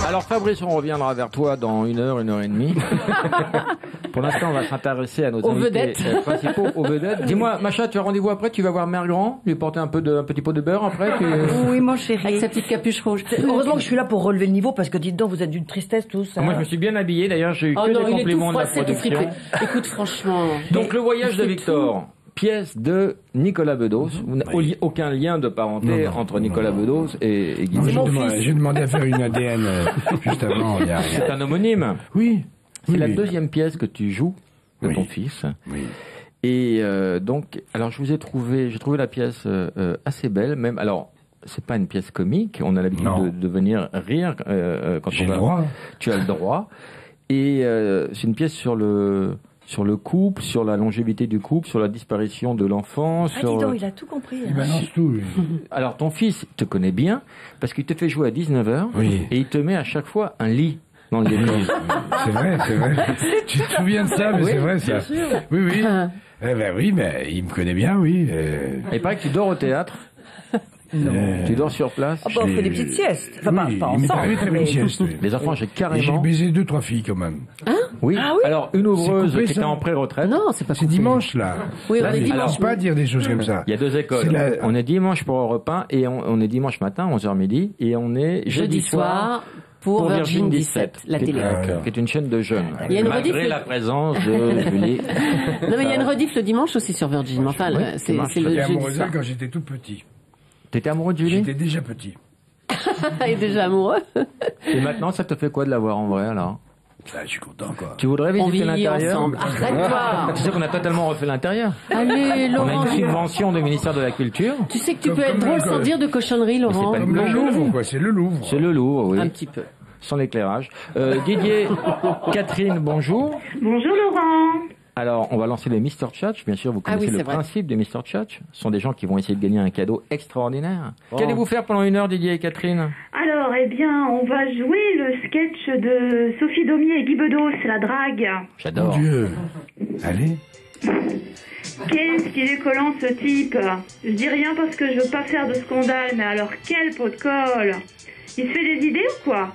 Alors Fabrice, on reviendra vers toi dans 1 heure, 1 heure et demie. Pour l'instant, on va s'intéresser à nos invités principaux, aux vedettes. Dis-moi, Macha, tu as rendez-vous après? Tu vas voir Mère Grand, lui porter un petit pot de beurre après? Oui, mon chéri. Avec sa petite capuche rouge. Heureusement que je suis là pour relever le niveau, parce que dites donc, vous êtes d'une tristesse tous. Moi, je me suis bien habillé. D'ailleurs, j'ai eu que des compliments de la production. Écoute, franchement. Donc, le voyage de Victor. Pièce de Nicolas Bedos. Vous n'avez aucun lien de parenté entre Nicolas Bedos et Guy. J'ai demandé à faire une ADN juste avant. C'est un homonyme. Oui. C'est la deuxième pièce que tu joues de ton fils. Oui. Et donc, alors j'ai trouvé la pièce assez belle. Même, alors, c'est pas une pièce comique. On a l'habitude de venir rire quand J'ai le droit. Tu as le droit. Et c'est une pièce sur le couple, sur la longévité du couple, sur la disparition de l'enfant. Ah, dis donc, il a tout compris. Il balance tout, lui. Alors, ton fils te connaît bien, parce qu'il te fait jouer à 19h, et il te met à chaque fois un lit dans le décor. C'est vrai. Tu te souviens de ça, mais c'est vrai, ça. Sûr. Oui. Oui, mais il me connaît bien, oui. Et il paraît que tu dors au théâtre. Non. Tu dors sur place. Ah bah, on fait des petites siestes. Enfin, oui, pas il m'est ensemble. arrivé très bonne sieste. Oui. Les enfants, j'ai carrément... J'ai baisé 2-3 filles, quand même. Hein? Oui. Ah oui. Alors, une ouvreuse coupé, qui était ça en pré-retraite. Non, c'est pas C'est dimanche, là. Oui, on Là, est il dimanche. faut pas dire des choses comme ça. Il y a 2 écoles. On est dimanche pour Europe 1 et on est dimanche matin, 11h midi, et on est jeudi soir pour Virgin 17, la télé. Qui est une chaîne de jeunes. Il y a une malgré rediff la présence de Julie. Non, mais il y a une rediff le dimanche aussi sur Virgin. Enfin, c'est le J'étais jeudi amoureux soir. quand j'étais tout petit. T'étais amoureux de Julie? J'étais déjà petit. Il est déjà amoureux. Et maintenant, ça te fait quoi de l'avoir en vrai, alors? Là, je suis content, quoi. Tu voudrais visiter On vit l'intérieur? ensemble. Arrête-toi. Tu sais qu'on a totalement refait l'intérieur. Allez, On a Laurent. une subvention du ministère de la Culture. Tu sais que tu Comme- peux être comme drôle le- sans dire de cochonnerie, Laurent. pas Comme le Louvre, quoi. C'est le Louvre. C'est le Louvre, oui. Un petit peu. Sans l'éclairage. Didier, Catherine, bonjour. Bonjour Laurent. Alors, on va lancer les Mr. Tchatch. Bien sûr, vous Ah oui, connaissez c'est le vrai. principe des Mr. Tchatch. Ce sont des gens qui vont essayer de gagner un cadeau extraordinaire. Oh. Qu'allez-vous faire pendant 1 heure, Didier et Catherine? Alors, eh bien, on va jouer le sketch de Sophie Daumier et Guy Bedos, la drague. J'adore. Mon Dieu. Allez. Qu'est-ce qu'il est collant ce type. Je dis rien parce que je veux pas faire de scandale, mais alors quel pot de colle. Il se fait des idées ou quoi?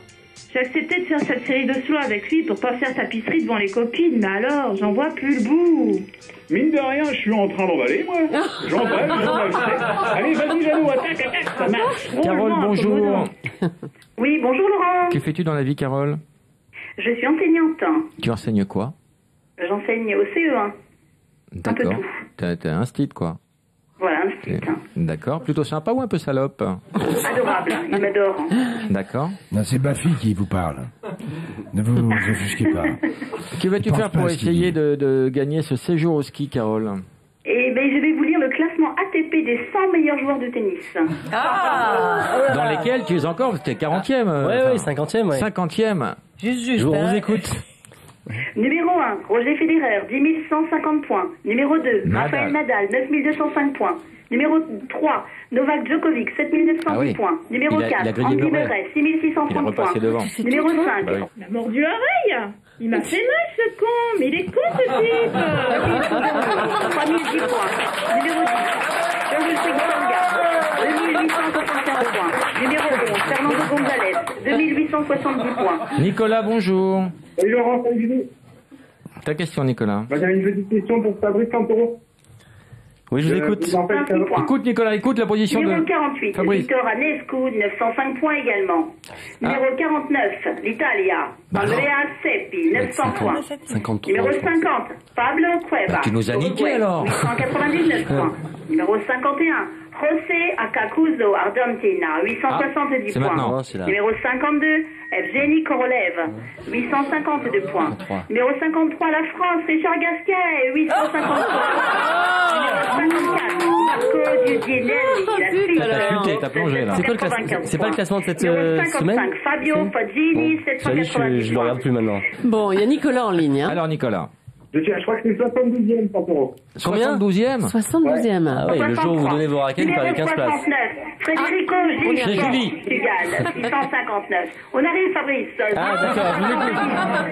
J'ai accepté de faire cette série de slow avec lui pour pas faire tapisserie devant les copines, mais alors, j'en vois plus le bout. Mine de rien, je suis en train d'emballer, moi. J'emballe. Allez, vas-y, Jeannot, attaque, ça marche. Carole, bonjour. Oui, bonjour Laurent. Que fais-tu dans la vie, Carole? Je suis enseignante. Tu enseignes quoi? J'enseigne au CE1. D'accord. T'es un style, quoi. Voilà, un style. D'accord. Plutôt sympa ou un peu salope? Adorable, il m'adore. D'accord. Non, c'est Bafi qui vous parle. Ne vous offusquez pas. Que vas-tu Je pense faire pas pour à ce qu'il essayer dit. de gagner ce séjour au ski, Carole? Et ben, je vais vous lire le classement ATP des 100 meilleurs joueurs de tennis. Dans lesquels tu es encore? T'es 40e. Ouais, 50e, ouais. 50e. Juste, Je vous écoute. Numéro 1, Roger Federer, 10 150 points. Numéro 2, Rafael Nadal, 9 205 points. Numéro 3, Novak Djokovic, 7 910 points. Numéro 4, Andy Murray, 6 630 points. Numéro 5, La mort du oreille. Il m'a fait mal ce con, mais il est con ce type. 3010 points. Numéro 10, Jean-Jules Seguinga, 2875 points. Numéro 11, Fernando González, 2870 points. Nicolas, bonjour. Salut Laurent, salut Julie. Ta question, Nicolas. J'avais une petite question pour Fabrice Santoro. Oui, je vous écoute. Écoute, Nicolas, écoute la position Numéro de 48, Fabrice. Victor Anescu, 905 points également. Numéro 49, l'Italia, Andrea Seppi, 900 points. 53. Numéro 50, Pablo Cueva. Tu nous as niqué alors. 899 points. Numéro 51, José Acacuzo, Argentina, 870 c'est points. maintenant. Non, c'est là. Numéro 52, Evgeny Korolev, 852 points. 53. Numéro 53, la France, Richard Gasquet, 850 points. Numéro 54, Marco Giudicelli, la Suisse. T'as chuté, t'as plongé là. C'est pas le classement de cette Numéro semaine 55, Fabio Foggini, Ça y est, 790 je le regarde plus maintenant. Bon, il y a Nicolas en ligne. Hein. Alors, Nicolas. Je crois que c'est 72e, Santoro. Combien 72e 72e. Ah oui, le jour où vous donnez vos raquettes, vous perdez 15 places. 69, Frédérico Gilles, Portugal, 659. On arrive, Fabrice. Ah, d'accord, je vous écoute.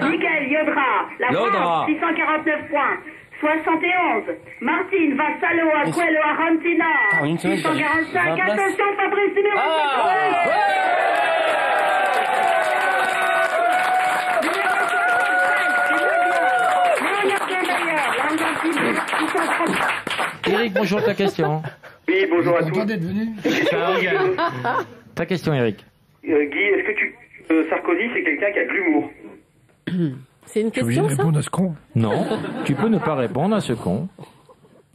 Michael Yodra, la France, 649 points. 71, Martine Vassalo Acuelo, Argentina, 645. Attention, Fabrice, numéro 7. Eric, bonjour, ta question. Oui, bonjour à tous. Ta question, Eric. Guy, est-ce que Sarkozy, c'est quelqu'un qui a de l'humour? C'est une question, ça? répondre à ce con. Non, tu peux ne pas répondre à ce con.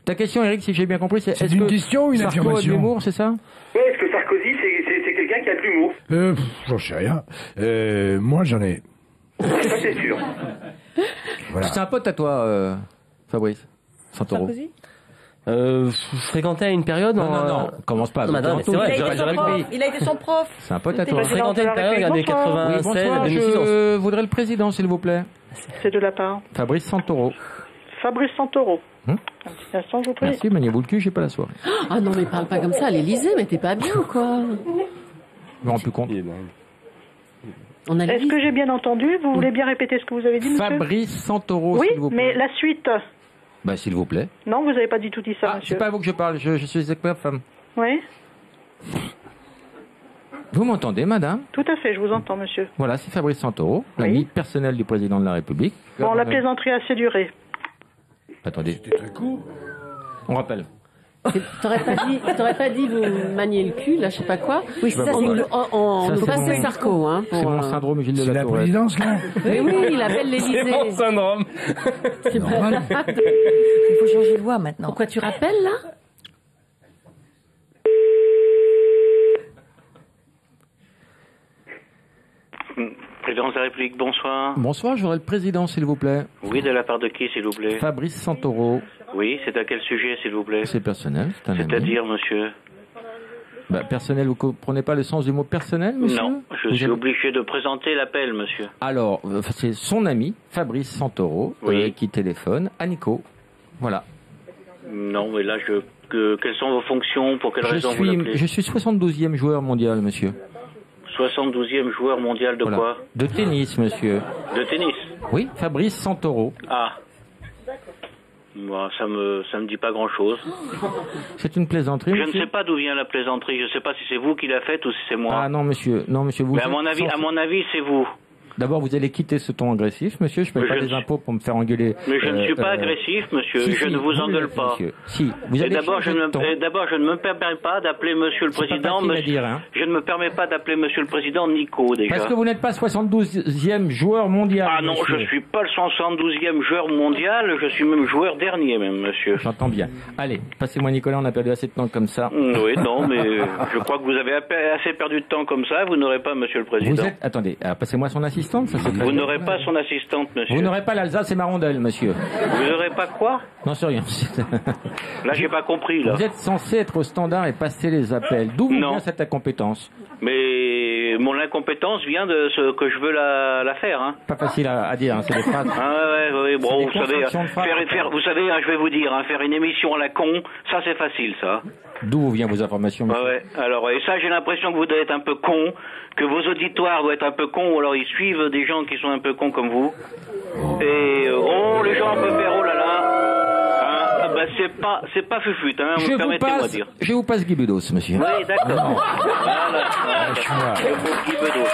Ta question, Eric, si j'ai bien compris, c'est est-ce une que question ou une Sarko a de affirmation l'humour, c'est ça? Oui, est-ce que Sarkozy, c'est quelqu'un qui a de l'humour? J'en sais rien. Moi, j'en ai. Ça, c'est sûr. Voilà. C'est un pote à toi, Fabrice Santoro. Sarkozy Je fréquentais à une période. Non, commence pas. Non, mais c'est vrai, j'aurais pu. Il a été son prof. C'est un pote à toi. Je fréquentais une période, regardez, 96, Bonsoir, 2006. je voudrais le président, s'il vous plaît. C'est de la part. Fabrice Santoro. Fabrice Santoro. Un petit instant, je vous prie. Merci, maniez-vous le cul, j'ai pas la soirée. Ah non, mais parle pas comme ça à l'Élysée, mais t'es pas bien ou quoi? Je me rends plus compte. Est-ce que j'ai bien entendu? Vous voulez bien répéter ce que vous avez dit, monsieur? Fabrice Santoro, oui, s'il vous plaît. mais la suite. Bah, s'il vous plaît. Non, vous n'avez pas du tout dit ça, monsieur. C'est pas à vous que je parle, je suis expert femme. Oui. Vous m'entendez, madame? Tout à fait, je vous entends, monsieur. Voilà, c'est Fabrice Santoro, l'ami personnel du président de la République. Bon, la plaisanterie a assez duré. Attendez. C'était très court. On rappelle. T'aurais pas dit vous maniez le cul, là, je sais pas quoi. Oui, ça, on nous passe les Sarko, hein. C'est mon syndrome Gilles de la Tourette. présidence, là? Mais oui, il appelle l'Élysée. C'est mon syndrome. C'est normal. Il faut changer de voix maintenant. Pourquoi tu rappelles, là? Président de la République, bonsoir. Bonsoir, j'aurais le président, s'il vous plaît. Oui, de la part de qui, s'il vous plaît? Fabrice Santoro. Oui, c'est à quel sujet, s'il vous plaît? C'est personnel, c'est un ami. C'est-à-dire, monsieur? Bah, personnel, vous comprenez pas le sens du mot personnel, monsieur? Non, je suis obligé de présenter l'appel, monsieur. Alors, c'est son ami, Fabrice Santoro, qui téléphone à Nico. Voilà. Non, mais là, quelles sont vos fonctions? Pour quelle raison vous l'appelez? Je suis 72e joueur mondial, monsieur. 72e joueur mondial de quoi? De tennis, monsieur. De tennis? Oui, Fabrice Santoro. Ah. Bon, ça me dit pas grand-chose. C'est une plaisanterie, Je monsieur? ne sais pas d'où vient la plaisanterie. Je ne sais pas si c'est vous qui la faites ou si c'est moi. Ah non, monsieur. Non, monsieur, vous... Mais à mon avis, c'est vous. D'abord, vous allez quitter ce ton agressif, monsieur. Je ne paye pas les impôts pour me faire engueuler. Mais je ne suis pas agressif, monsieur. Je ne vous engueule pas. Monsieur. Si, vous avez d'abord, je ne me permets pas d'appeler monsieur le président. Je ne me permets pas d'appeler monsieur le président Nico, déjà. Parce que vous n'êtes pas 72e joueur mondial. Ah non, monsieur. je suis pas le 172e joueur mondial. Je suis même joueur dernier, même, monsieur. J'entends bien. Allez, passez-moi Nicolas, on a perdu assez de temps comme ça. Oui, non, mais je crois que vous avez assez perdu de temps comme ça. Vous n'aurez pas monsieur le président. Vous êtes... Attendez, passez-moi son assistante, ça c'est très Vous n'aurez pas son assistante, monsieur. Vous n'aurez pas l'Alsace et ma rondelle, monsieur. Vous n'aurez pas quoi? Non, c'est rien. Là, j'ai pas compris, là. Vous êtes censé être au standard et passer les appels. D'où vient cette incompétence? Mais mon incompétence vient de ce que je veux la faire, hein. Pas facile à dire, hein, c'est des phrases. Ah ouais, bon, vous savez, vous savez, hein, je vais vous dire, hein, faire une émission à la con, ça c'est facile, ça. D'où vient vos informations, monsieur? Ouais. Alors, et ça, j'ai l'impression que vous devez être un peu con, que vos auditoires doivent être un peu cons, ou alors ils suivent des gens qui sont un peu cons comme vous. Et les gens peuvent faire oh là là. Hein, bah c'est pas fufute, hein, permettez-moi de dire. Je vous passe Guy Bedos, monsieur. Oui, d'accord. Voilà. Guy Bedos.